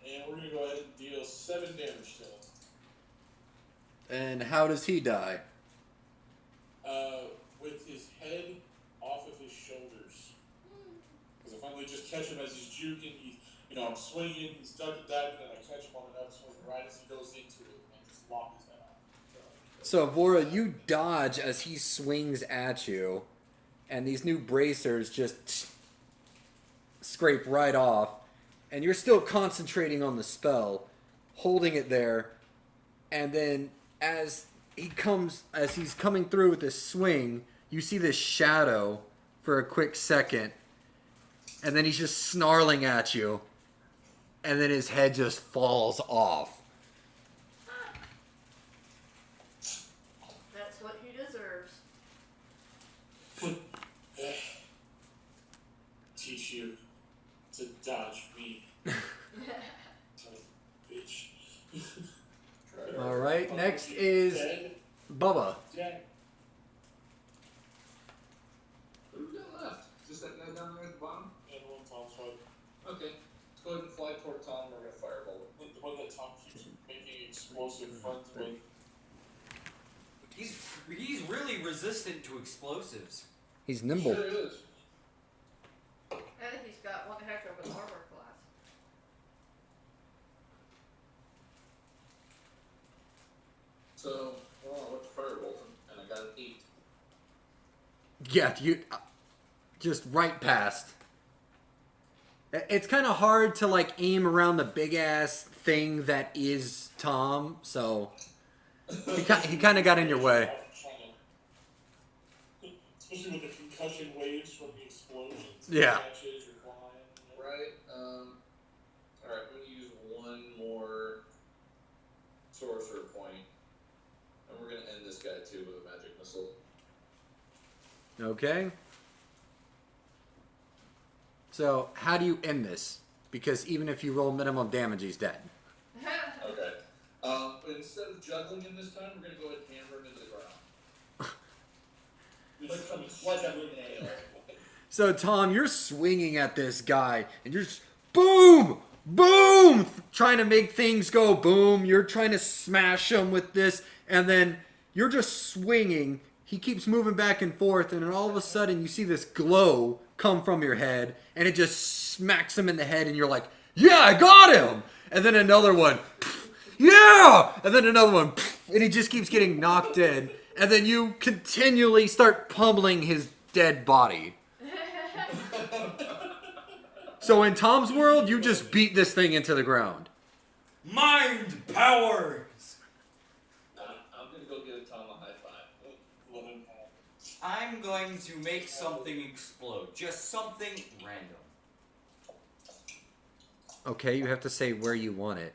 And we're gonna go ahead and deal 7 damage to him. And how does he die? With his head off of his shoulders. Because I finally just catch him as he's juking. I'm swinging, he's ducking, diving, and I catch him on an upswing right as he goes into it and just lop his head off. So, Vora, you dodge as he swings at you, and these new bracers just scrape right off, and you're still concentrating on the spell, holding it there, and then as he's coming through with this swing, you see this shadow for a quick second, and then he's just snarling at you, and then his head just falls off. That's what he deserves. Teach you to dodge me. Bitch. All right, next is Dead. Bubba. Dead. Who we got left? Just that guy down there at the bottom? And one Tom's fight. Okay. Let's go ahead and fly toward Tom. We're gonna firebolt it. The one that Tom keeps making explosive friends with. He's really resistant to explosives. He's nimble. Sure is. And he's got one heck of an armor class. So, well, I went to firebolt him, and I got an 8. Yeah, you just right past. It's kind of hard to like aim around the big ass thing that is Tom, so he kind of got in your way. Especially with the concussion waves from the explosions. Yeah. Catches, you're flying, Right, alright, I'm gonna use one more sorcerer point, and we're gonna end this guy too with a magic missile. Okay. So how do you end this? Because even if you roll minimum damage, he's dead. Okay. But instead of juggling him this time, we're gonna go ahead and hammer him into the ground. Like some sledgehammer nail. So Tom, you're swinging at this guy, and you're just boom, boom, trying to make things go boom. You're trying to smash him with this, and then you're just swinging. He keeps moving back and forth, and then all of a sudden you see this glow come from your head, and it just smacks him in the head, and you're like, yeah, I got him! And then another one, yeah! And then another one, and he just keeps getting knocked in, and then you continually start pummeling his dead body. So in Tom's world, you just beat this thing into the ground. Mind powers! I'm gonna go give Tom a high five. Let him have it. I'm going to make something explode. Just something random. Okay, you have to say where you want it.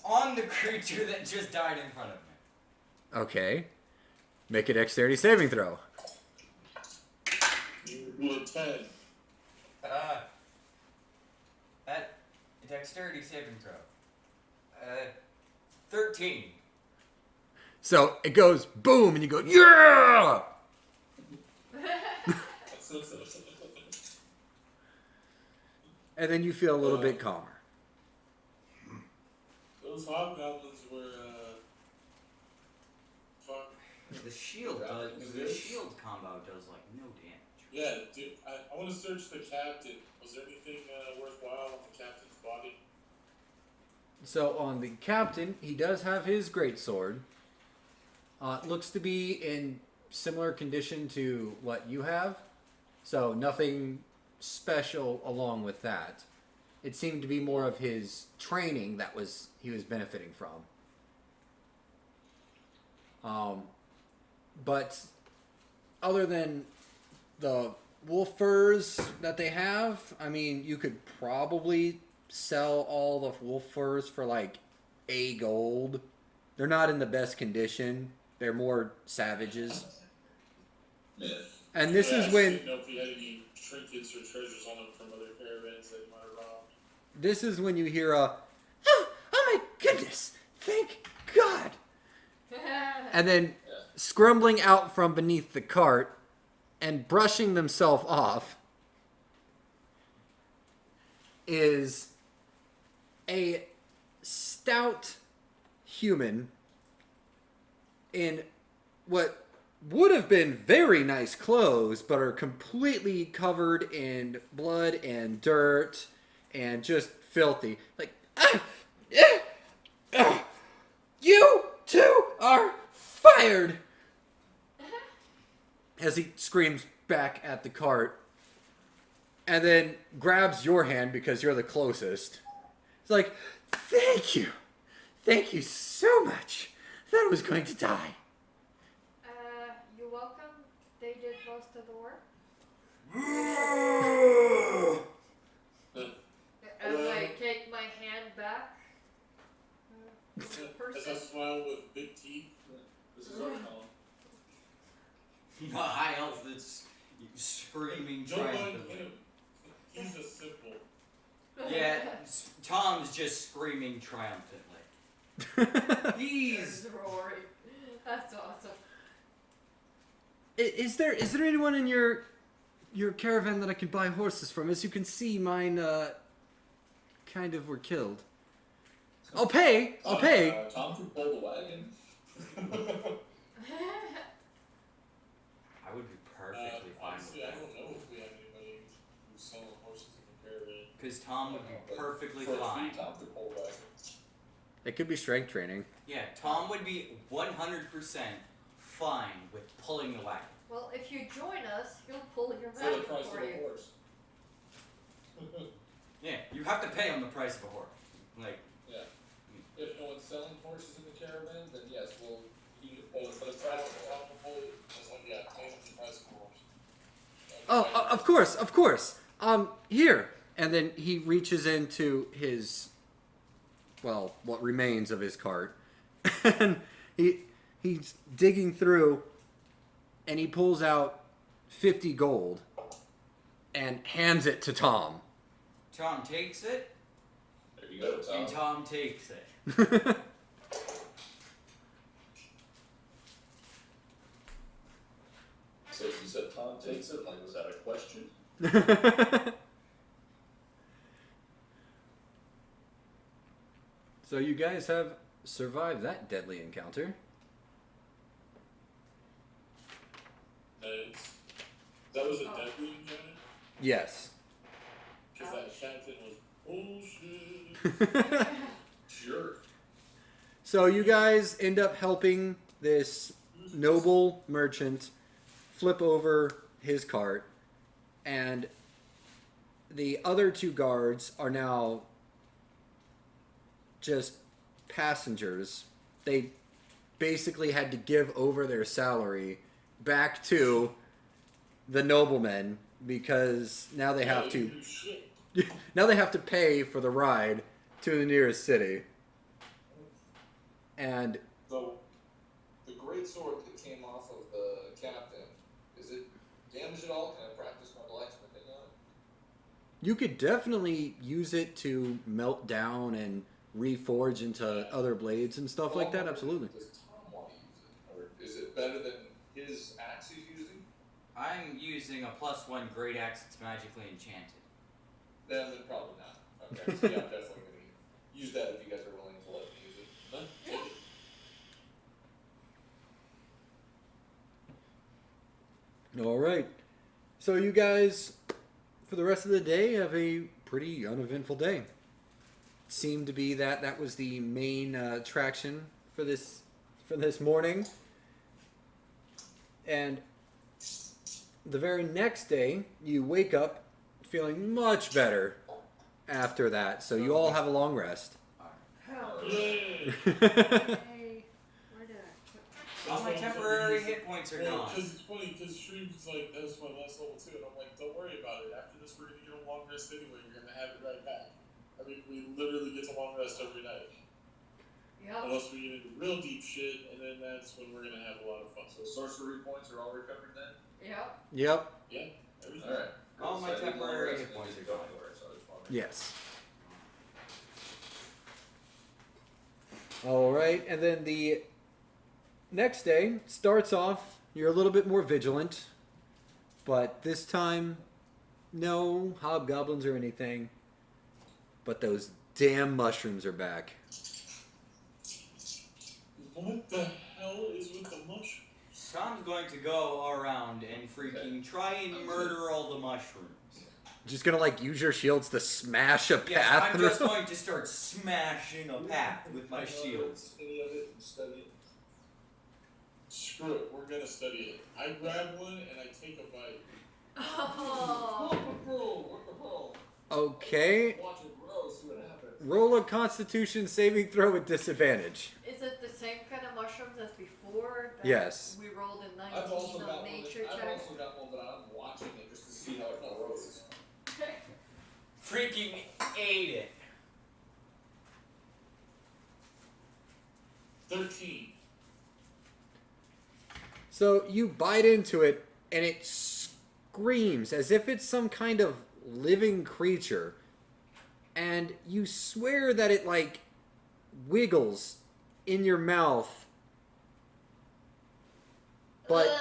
On the creature that just died in front of me. Okay. Make a dexterity saving throw. You roll a 10. That dexterity saving throw. 13. So it goes boom, and you go, yeah! And then you feel a little bit calmer. Those hobgoblins were, fuck. The shield does. The shield combo does like no damage. Yeah, dude, I want to search the captain. Was there anything worthwhile on the captain's body? So on the captain, he does have his greatsword. It looks to be in similar condition to what you have. So nothing special along with that. It seemed to be more of his training that he was benefiting from. But other than the wolf furs that they have, I mean, you could probably sell all the wolf furs for like a gold. They're not in the best condition. They're more savages. Yeah. And this Yeah, is I when didn't know if he had any trinkets or treasures on him from other caravans that he might have robbed. this is when you hear a oh my goodness, thank God. And then scrambling out from beneath the cart and brushing themselves off is a stout human in what would have been very nice clothes, but are completely covered in blood and dirt and just filthy. Like, you two are fired! As he screams back at the cart and then grabs your hand because you're the closest. It's like, thank you. Thank you so much. I thought I was going to die. You're welcome. They did most of the work. As I take my hand back. As I smile with big teeth. This is our home. The high elf that's screaming Don't mind triumphantly. him. He's just simple. Yeah, Tom's just screaming triumphantly. He's Rory. That's awesome. Is there anyone in your caravan that I can buy horses from? As you can see, mine kind of were killed. I'll pay. Tom can pull the wagon. I would be perfectly fine with Honestly, I that. don't know if we have anybody who's selling horses in the caravan. Because Tom would be perfectly For a fine. fee, Tom can pull the wagon. It could be strength training. Yeah, Tom would be 100% fine with pulling the wagon. Well, if you join us, he'll pull your For the wagon price of for a you. horse. Yeah, you have to pay on the price of a horse. Like, Yeah. If no one's selling horses in the caravan, then yes, he can pull it for the price of a horse. Yeah, pay the price of a horse. Oh, of course. Here. And then he reaches into his, well, what remains of his cart. And he's digging through, and he pulls out 50 gold and hands it to Tom. Tom takes it, There you go, Tom. and Tom takes it. So you said Tom takes it, like was that a question? So you guys have survived that deadly encounter. Nice. That was a deadly encounter? Yes. Because that captain was bullshit. Sure. So you guys end up helping this noble merchant flip over his cart, and the other two guards are now just passengers. They basically had to give over their salary back to the noblemen because now they have to now they have to pay for the ride to the nearest city. And So, the great sword that came off of You could definitely use it to melt down and reforge into other blades and stuff like that. Absolutely. Does Tom want to use it, or is it better than his axe he's using? I'm using a +1 great axe that's magically enchanted. Then probably not. Okay, so yeah, I'm definitely going to use that if you guys are willing to let me use it. Then take it. All right. So you guys, for the rest of the day, have a pretty uneventful day. Seemed to be that was the main attraction for this morning. And the very next day, you wake up feeling much better after that. So you all have a long rest. Hell Yay! Hey, where did I put All my temporary hit points are Well, gone. because it's funny, because Shreve's like, that was my last level too, and I'm like, don't worry about it. After this, we're going to get a long rest anyway. You're going to have it right back. I mean, we literally get a long rest every night. Yep. Unless we get into real deep shit, and then that's when we're going to have a lot of fun. So sorcery points are all recovered then? Yep. Yep. Yeah, everything. Alright. All my So I did long temporary rest hit and it points didn't are go gone. anywhere, so I just wanted to- Yes. All right, and then the next day starts off. You're a little bit more vigilant, but this time, no hobgoblins or anything. But those damn mushrooms are back. What the hell is with the mushroom? Tom's going to go around and freaking try and murder all the mushrooms. Just gonna use your shields to smash a path Yes, I'm through. just going to start smashing a path with my shields. Any of it and study it. Screw it, we're going to study it. I grab one and I take a bite. Oh. Okay, Watch it grow, see what happens. roll a Constitution saving throw with disadvantage. Is it the same kind of mushrooms as before? That Yes. We rolled a 19 I've also got on one. nature I've check. also got one, but I'm watching it just to see how it grows. Freaking ate it. 13. So you bite into it, and it screams as if it's some kind of living creature. And you swear that it, wiggles in your mouth. But Ugh.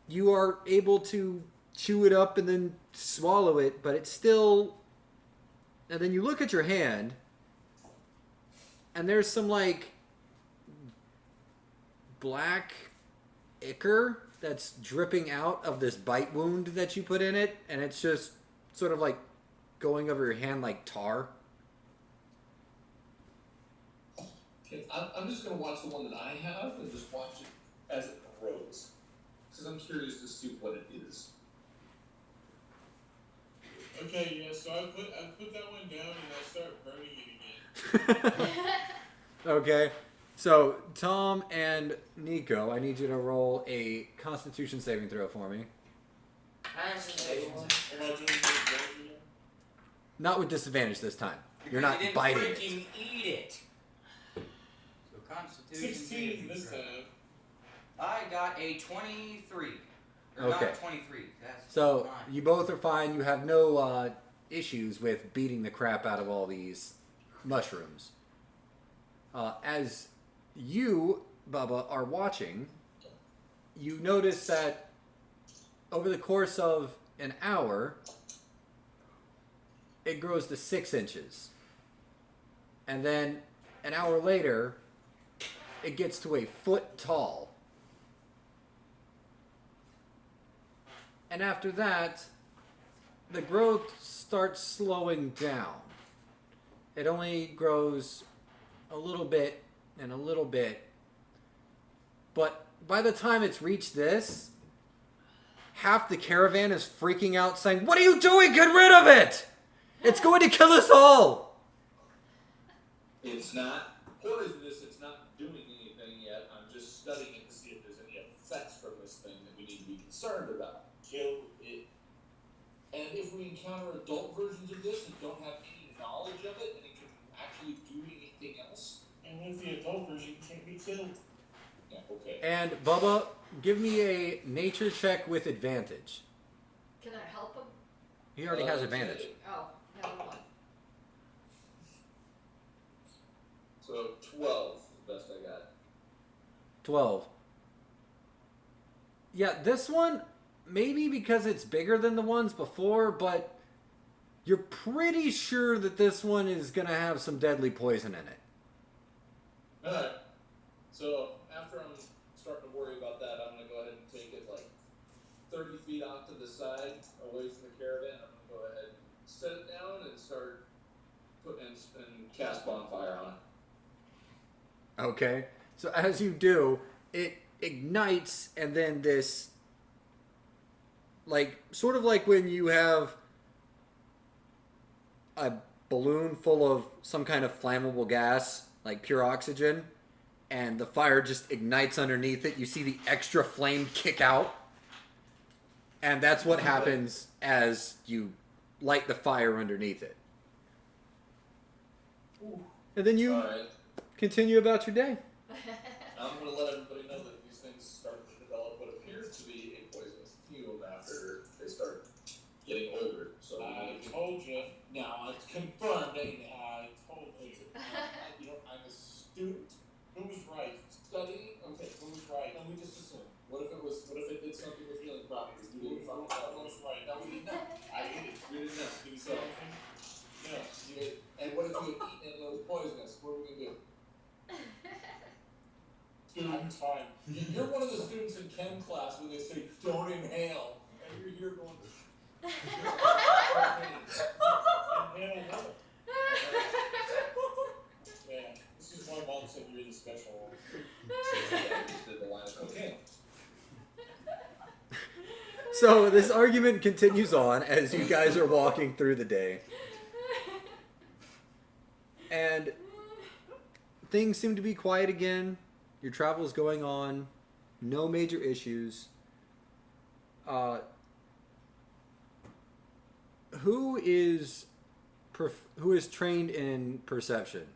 you are able to chew it up and then swallow it, but it's still... And then you look at your hand, and there's some, black ichor that's dripping out of this bite wound that you put in it, and it's just sort of going over your hand like tar. Okay, I'm just gonna watch the one that I have and just watch it as it grows. Because I'm curious to see what it is. Okay, yeah, so I put that one down and I start burning it again. Okay, so Tom and Nico, I need you to roll a Constitution saving throw for me. Am I doing good? Not with disadvantage this time. You're Because not you didn't biting freaking it. eat it. So Constitution 16 saving this throw. time. I got a 23. Or Okay. not 23. That's So fine. you both are fine. You have no issues with beating the crap out of all these mushrooms. As you, Bubba, are watching, you notice that over the course of an hour, it grows to 6 inches. And then an hour later, it gets to a foot tall. And after that, the growth starts slowing down. It only grows a little bit and a little bit. But by the time it's reached this, half the caravan is freaking out saying, "What are you doing? Get rid of it! It's going to kill us all!" It's not poisonous, it's not doing anything yet. I'm just studying it to see if there's any effects from this thing that we need to be concerned about. Kill it. And if we encounter adult versions of this and don't have any knowledge of it, and it can actually do anything else, And with the adult version, it can't be killed. yeah, okay. And Bubba, give me a nature check with advantage. Can I help him? He already has advantage. Okay. Oh, never mind. So 12 is the best I got. 12. Yeah, this one, maybe because it's bigger than the ones before, but you're pretty sure that this one is going to have some deadly poison in it. Alright. So after I'm starting to worry about that, I'm gonna go ahead and take it like 30 feet off to the side, away from the caravan. I'm gonna go ahead and set it down and start putting and cast bonfire on it. Okay? So as you do, it ignites, and then this, like, sort of like when you have a balloon full of some kind of flammable gas, like pure oxygen, and the fire just ignites underneath it. You see the extra flame kick out. And that's what happens as you light the fire underneath it. And then you Alright. continue about your day. I'm gonna let everybody know that these things start to develop what appears to be a poisonous fume after they start getting older. So I told you. Now it's confirmed. I told you. You know, I'm a student. Who was right? Studying. Okay, who was right? And we just assume. what if it did something with healing properties? You didn't find Who out. was right? No, we didn't know. I didn't. We didn't know. Did we So, say anything? No. and what if you had eaten it and it was poisonous? What are we gonna do? I'm fine. You're one of the students in chem class when they say don't inhale, and you're here going. Inhale what? Yeah. This is why Mom said you're the special one. Okay. So this argument continues on as you guys are walking through the day. And things seem to be quiet again. Your travel's going on. No major issues. Who is trained in perception?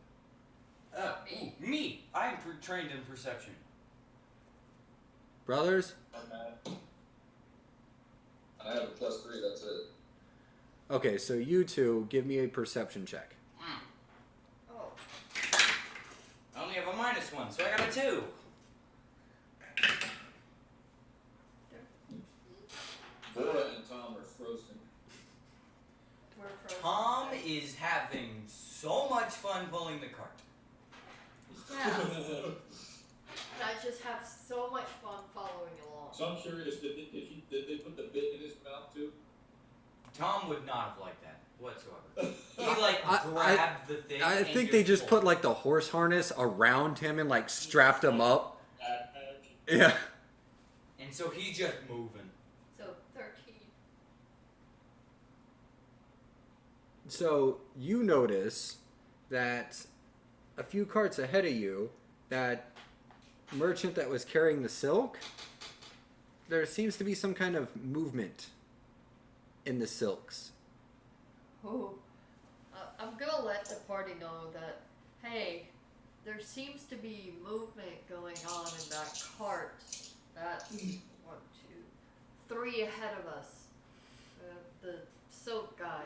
Me. I'm trained in perception. Brothers? I have a +3. That's it. Okay, so you two give me a perception check. Oh, I only have a -1, so I got a 2. Bora and Tom are frozen. we're frozen. Tom is having so much fun pulling the cart. Yeah. And I just have so much fun following along. So I'm curious, did they put the bit in his mouth too? Tom would not have liked that whatsoever. He like I- grabbed the thing. I and think they just pulled. put like the horse harness around him and like strapped him up. Yeah. And so he's just moving. So 13. So you notice that a few carts ahead of you, that merchant that was carrying the silk, there seems to be some kind of movement in the silks. Ooh. I'm gonna let the party know that, hey, there seems to be movement going on in that cart. That's 1, 2, 3 ahead of us. The silk guy.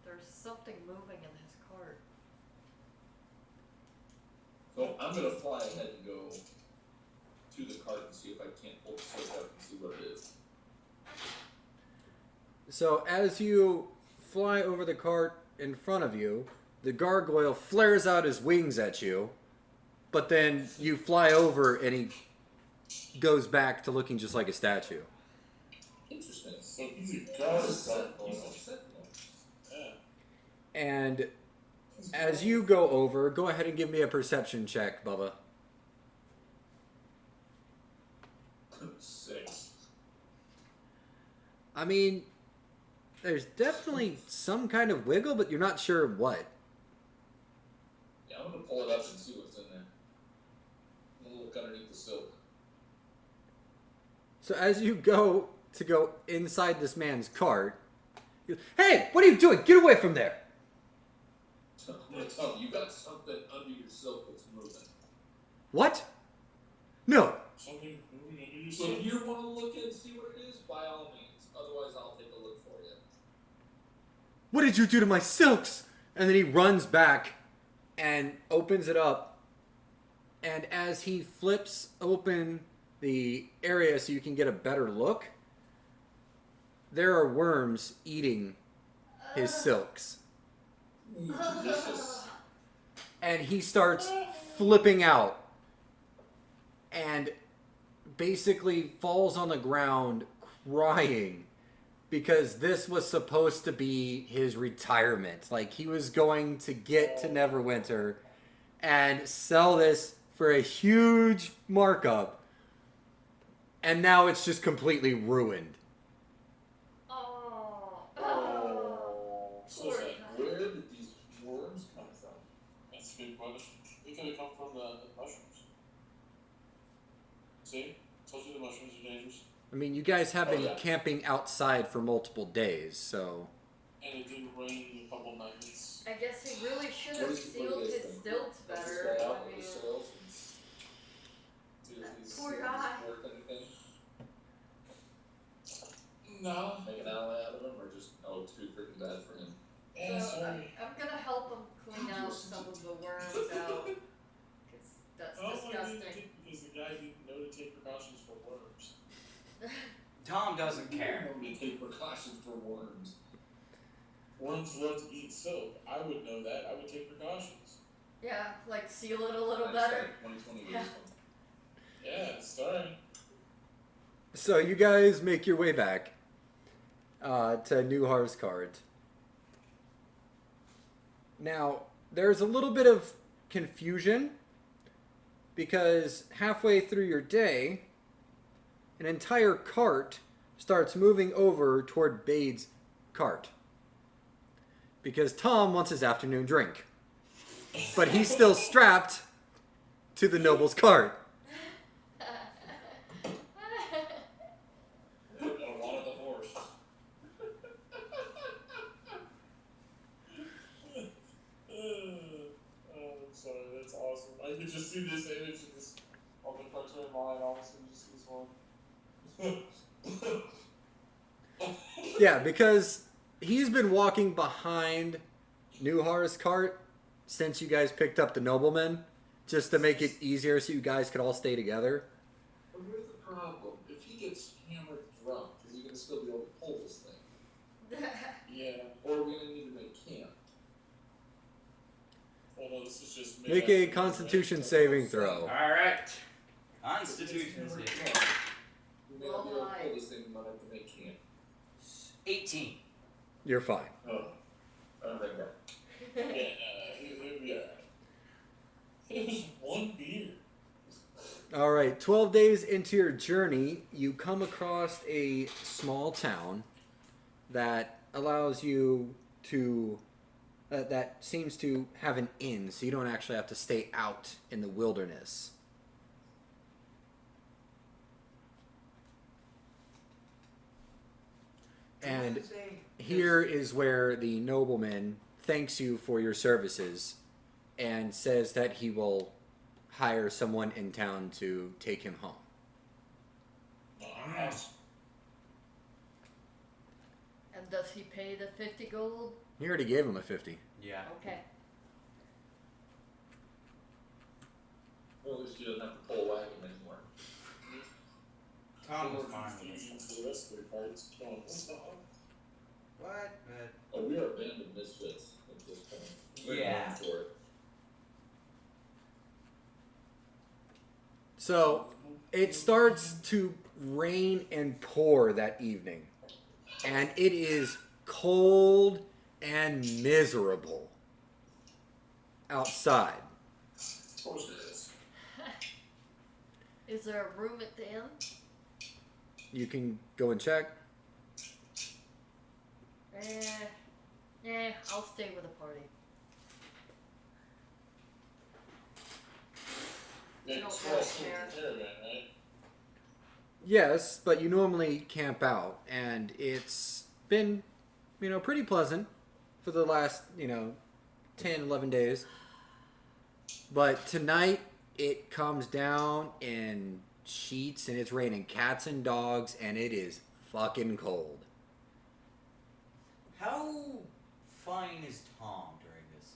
There's something moving in his cart. So I'm gonna fly ahead and go to the cart and see if I can't pull the switch up and see what it is. So as you fly over the cart in front of you, the gargoyle flares out his wings at you, but then you fly over and he goes back to looking just like a statue. Interesting. So he's a guard. He's a sentinel. Yeah. And as you go over, go ahead and give me a perception check, Bubba. 6. I mean, there's definitely some kind of wiggle, but you're not sure what. Yeah, I'm gonna pull it up and see what's in there. I'm gonna look underneath the silk. So as you go inside this man's cart, hey, what are you doing? Get away from there! I'm gonna tell you, you got something under your silk that's moving. What? No. Something moving under your If silk. you want to look and see what it is, by all means. Otherwise, I'll take a look for you. "What did you do to my silks?" And then he runs back and opens it up. And as he flips open the area so you can get a better look, there are worms eating his silks. Delicious. And he starts flipping out and basically falls on the ground crying because this was supposed to be his retirement. Like, he was going to get to Neverwinter and sell this for a huge markup, and now it's just completely ruined. Oh. So Poor it's like, guy. where did these worms come from? That's a good question. They could have come from the mushrooms. See? Told you the mushrooms are dangerous. I mean, you guys have been Oh, yeah. camping outside for multiple days, so... And it didn't rain a couple nights. I guess he really should What have did you sealed guys his think? stilts Let's just better. stay out I with mean, the sails and see if these Poor seals guy. work anything. No. Make an ally out of him, or just too freaking bad for him. Yeah, so sorry. I'm gonna help him clean out some of the worms out. Cause that's disgusting. Because the guy didn't know to take precautions for worms. Tom doesn't care. We take precautions for worms. Worms love to eat soap. I would know that. I would take precautions. Yeah, like seal it a little better. 2020 Yeah. Yeah, sorry. So you guys make your way back to New Harscard. Now, there's a little bit of confusion because halfway through your day, an entire cart starts moving over toward Bade's cart. Because Tom wants his afternoon drink. But he's still strapped to the noble's cart. A lot of the horse. Oh, I'm sorry, that's awesome. I could just see this image of this on the cartoon line, all of a sudden just see this one. Yeah, because he's been walking behind Newhar's cart since you guys picked up the nobleman, just to make it easier so you guys could all stay together. But here's the problem. If he gets hammered drunk, is he going to still be able to pull this thing? Yeah. Or are we going to need to make camp? Oh no, this is just Make a Constitution saving throw. Alright. Constitution saving. We may not be able to pull this thing, we might have to make camp. 18. You're fine. Oh. I don't think that. Yeah, he'll be alright. It was one beer. All right, 12 days into your journey, you come across a small town that allows you to, that seems to have an inn, so you don't actually have to stay out in the wilderness. And here is where the nobleman thanks you for your services and says that he will hire someone in town to take him home. Nice. And does he pay the 50 gold? He already gave him a 50. Yeah. Okay. Well, at least you don't have to pull a wagon anymore. Tom No was more fine with it. confusion for the rest of their parts. Come on, what's that? What? But Oh, we are a band of misfits at this point. We're Yeah. known for it. So it starts to rain and pour that evening. And it is cold and miserable outside. Of course it is. Is there a room at the inn? You can go and check. I'll stay with the party. Yeah, don't it's have all a still chair. the caravan, right? Yes, but you normally camp out, and it's been, pretty pleasant for the last, 10, 11 days. But tonight, it comes down in sheets, and it's raining cats and dogs, and it is fucking cold. how fine is Tom during this?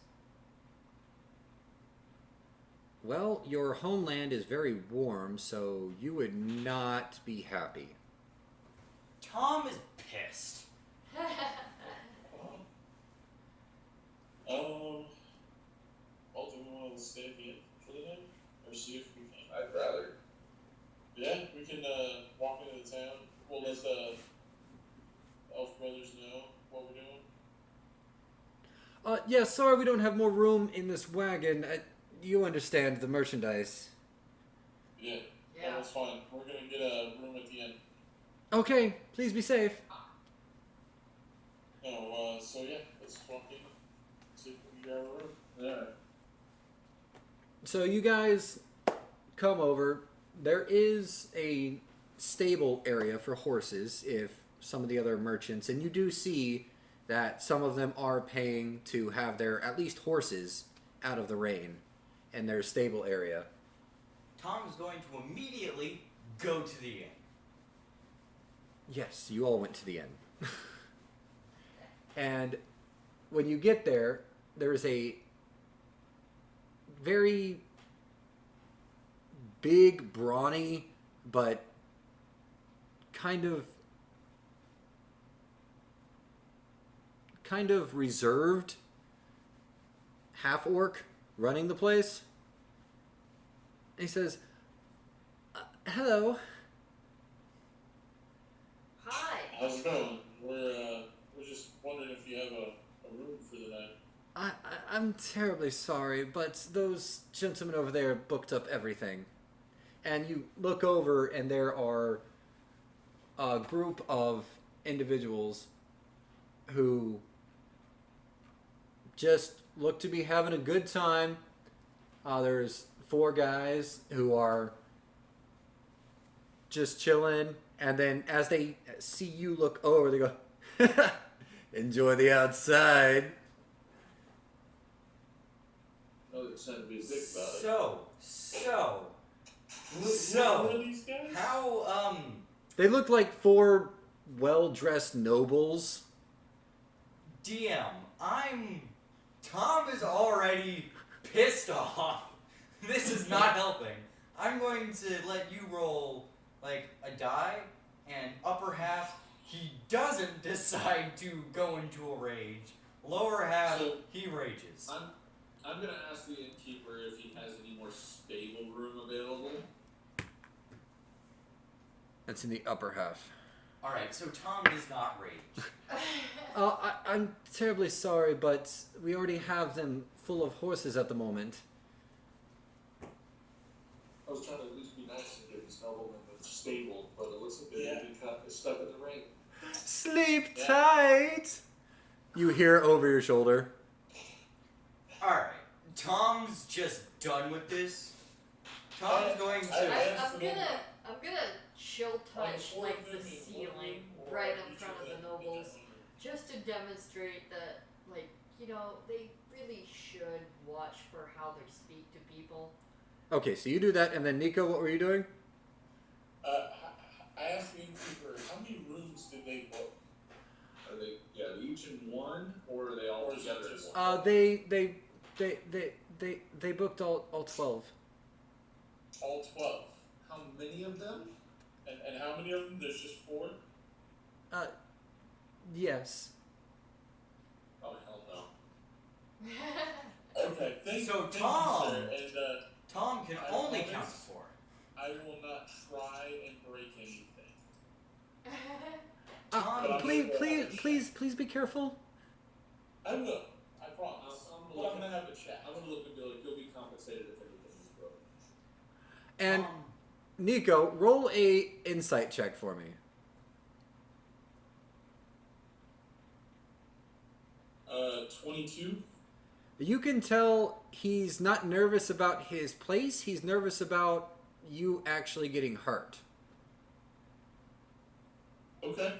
Well, your homeland is very warm, so you would not be happy. Tom is pissed. Well, do we want to stay at the inn for the night? Or see if we can? I'd rather. Yeah, we can, walk into the town. We'll let the Elf Brothers know what we're doing. Yeah, sorry we don't have more room in this wagon. You understand the merchandise. Yeah, Yeah. that's fine. We're gonna get a room at the inn. Okay, please be safe. No, so yeah, let's walk in. See if we can grab a room. Alright. So you guys come over. There is a stable area for horses if some of the other merchants, and you do see that some of them are paying to have their, at least horses, out of the rain in their stable area. Tom is going to immediately go to the inn. Yes, you all went to the inn. And when you get there, there's a very big, brawny, but kind of reserved half-orc running the place. And he says, hello. Hi. How's it going? We're just wondering if you have a room for the night. I'm terribly sorry, but those gentlemen over there booked up everything. And you look over, and there are a group of individuals who just look to be having a good time. There's 4 guys who are just chilling, and then as they see you look over, they go, enjoy the outside. No, they're trying to be a dick about it. So, Who are these guys? how, They look like 4 well-dressed nobles. DM, Tom is already pissed off. This is not helping. I'm going to let you roll, like, a die, and upper half, he doesn't decide to go into a rage. Lower half, So- he rages. I'm gonna ask the innkeeper if he has any more stable room available. That's in the upper half. Alright, so Tom does not rage. I'm terribly sorry, but we already have them full of horses at the moment. I was trying to at least be nice and give these noblemen a stable, but it looks like they're gonna be stuck in the rain. Sleep tight! You hear over your shoulder. Alright, Tom's just done with this. Tom's going to... I'm gonna chill touch like the ceiling right in front of the nobles, just to demonstrate that, like, you know, they really should watch for how they speak to people. Okay, so you do that, and then Nico, what were you doing? I asked the innkeeper, how many rooms did they book? Are they each in one, or are they all Or is that together in just- one? They booked all 12. All 12. How many of them? And how many of them? There's just 4? Yes. Oh hell no. Okay, thank So you, Tom- sir. And Tom can I only promise- count to 4. I will not try and break anything. Tom, Please be careful. I will. I promise. I'm But I'm gonna have a chat. I'm gonna look and be like, you'll be compensated if anything is broken. And Tom, Nico, roll a insight check for me. 22. You can tell he's not nervous about his place. He's nervous about you actually getting hurt. Okay.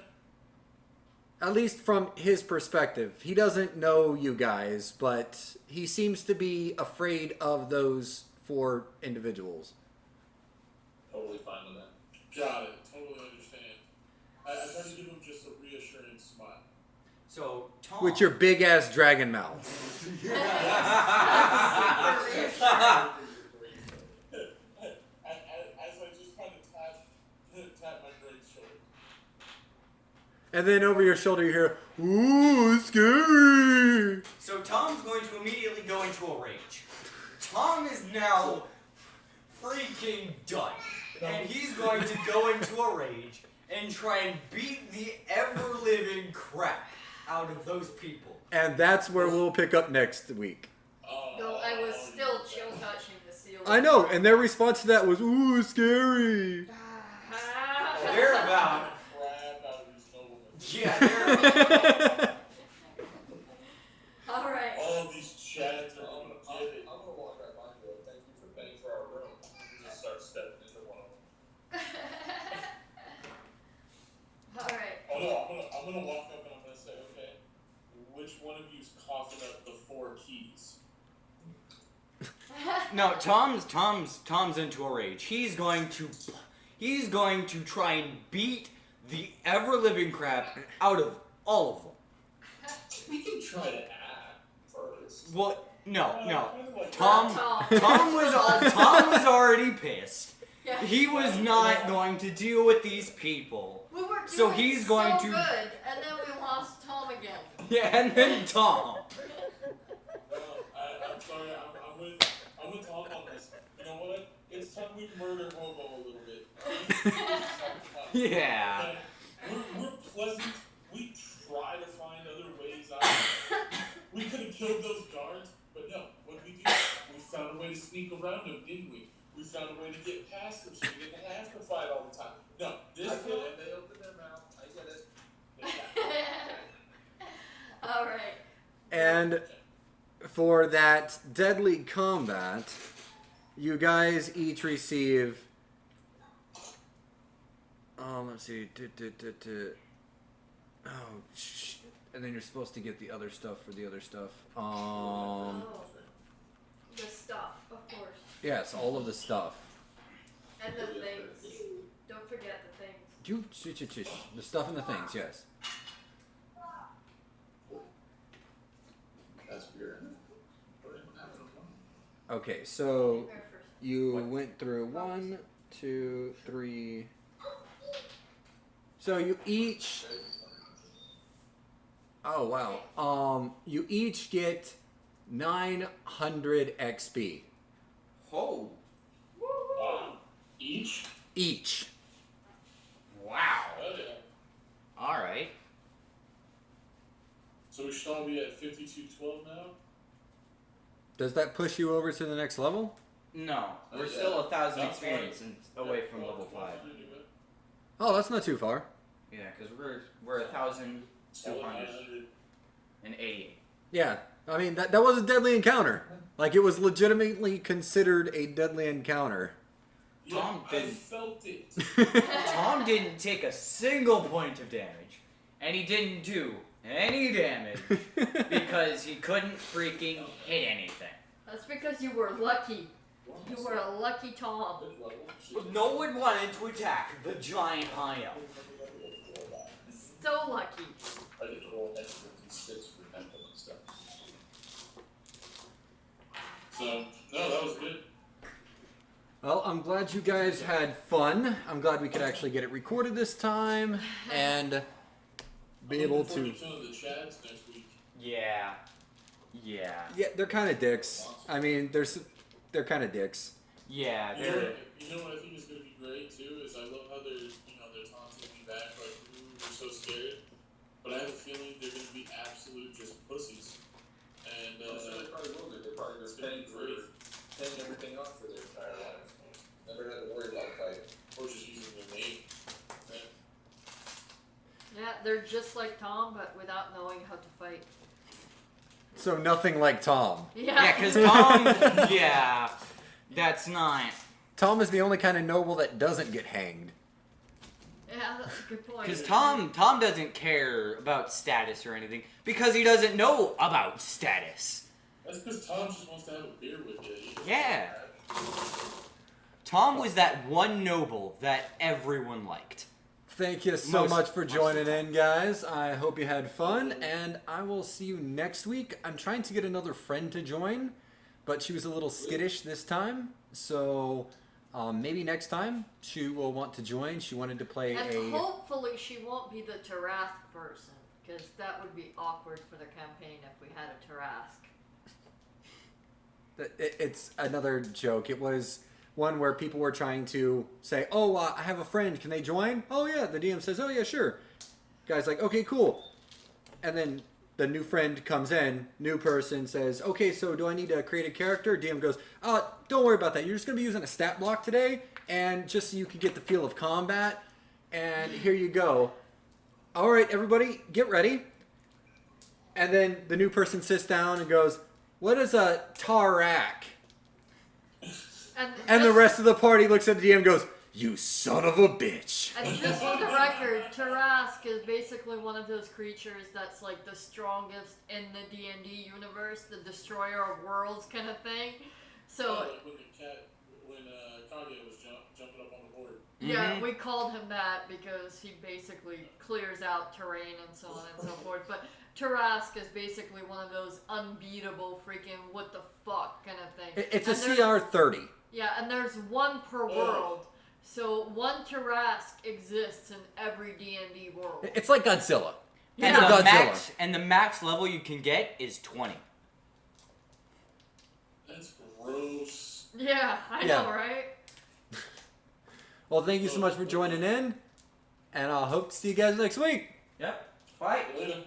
At least from his perspective. He doesn't know you guys, but he seems to be afraid of those 4 individuals. Totally fine with that. Got it. Totally understand. I tried to give him just a reassuring smile. So Tom. With your big ass dragon mouth. As I just kind of tap my great shoulder. And then over your shoulder you hear, ooh, scary. So Tom's going to immediately go into a rage. Tom is now freaking done. And he's going to go into a rage and try and beat the ever-living crap out of those people. And that's where we'll pick up next week. Though I was still chill touching the ceiling. I know, and their response to that was, ooh, scary. They're about... Crap out of these noblemen. Yeah, they're about... Alright. All these chads are I'm gonna gonna get it. walk right by you. Thank you for paying for our room. And just start stepping into one of them. Alright. Oh no, I'm gonna walk up and I'm gonna say, okay, which one of you's coughing up the 4 keys? No, Tom's into a rage. He's going to try and beat the ever-living crap out of all of them. We can try to act first. Well, no. Tom. Tom was already pissed. Yeah. He was not going to deal with these people. We were doing So he's going so to- good, and then we lost Tom again. Yeah, and then Tom. I'm sorry, I'm with Tom on this. You know what? It's time we murder Hobo a little bit. Yeah. We're pleasant. We try to find other ways out. We could have killed those guards, but no. What did we do? We found a way to sneak around them, didn't we? We found a way to get past them so we didn't have to fight all the time. No, this I get time. it. They opened their mouth. I get it. Alright. And for that deadly combat, you guys each receive. Let's see. Oh, shh. And then you're supposed to get the other stuff for the other stuff. Oh. The stuff, of course. Yes, all of the stuff. And the things. Don't forget the things. The stuff and the things, yes. That's weird. Okay, so There first. you went through 1, 2, 3. So you each. Oh wow. You each get 900 XP Oh. Wow. Each? each. Wow. Oh, yeah. All right. So we should all be at 5212 now? Does that push you over to the next level? No, we're yeah. still 1,000 That's experience and away from level 5. Oh, that's not too far. Yeah, because we're 1,288. Yeah, I mean that was a deadly encounter. Like it was legitimately considered a deadly encounter. Yeah, Tom I didn't. felt it. Tom didn't take a single point of damage, and he didn't do any damage because he couldn't freaking hit anything. That's because you were lucky. You were a lucky Tom. No one wanted to attack the giant high elf. So lucky. I did roll an extra D6 for mental and stuff. So, no, that was good. Well, I'm glad you guys had fun. I'm glad we could actually get it recorded this time and be able I'm looking to. forward to killing the Chads next week. Yeah. Yeah, they're kind of dicks. I mean, they're kind of dicks. Yeah, You know, they're. you know what I think is going to be great too is I love how they're taunting me back like, ooh, we're so scared. But I have a feeling they're going to be absolute just pussies. And I'm sure they probably will be. They're probably just paying everything off for their entire lives. Never had to worry about fighting. or just using their name. Right? Yeah, they're just like Tom, but without knowing how to fight. So nothing like Tom. Yeah, because Tom. Yeah, that's not. Tom is the only kind of noble that doesn't get hanged. Yeah, that's a good point. Because Tom doesn't care about status or anything because he doesn't know about status. That's because Tom just wants to have a beer with you. He doesn't Yeah. care. Tom was that one noble that everyone liked. Thank you so Most- much for most of joining the in, guys. I hope you had fun, and I will see you next week. I'm trying to get another friend to join, but she was a little skittish this time, so maybe next time she will want to join. She wanted to play And hopefully she won't be the Tarask person, because that would be awkward for the campaign if we had a Tarask. It's another joke. It was one where people were trying to say, oh, I have a friend. Can they join? Oh, yeah. The DM says, oh, yeah, sure. Guy's like, okay, cool. And then the new friend comes in. New person says, okay, so do I need to create a character? DM goes, don't worry about that. You're just going to be using a stat block today. And just so you can get the feel of combat. And here you go. All right, everybody, get ready. And then the new person sits down and goes, what is a Tarak? And the rest of the party looks at the DM and goes, you son of a bitch. And just for the record, Tarask is basically one of those creatures that's like the strongest in the D&D universe, the destroyer of worlds kind of thing. So like when the cat, when Kage was jumping up on the board. yeah, we called him that because he basically clears out terrain and so on and so forth. But Tarask is basically one of those unbeatable freaking what the fuck kind of thing. It's and a CR 30. Yeah, and there's one per world. So one Tarask exists in every D&D world. It's like Godzilla. And Think of the Godzilla. max level you can get is 20. That's gross. Yeah, I know, right? Well, thank you so much for joining in. And I hope to see you guys next week. Yep. Fight. Later.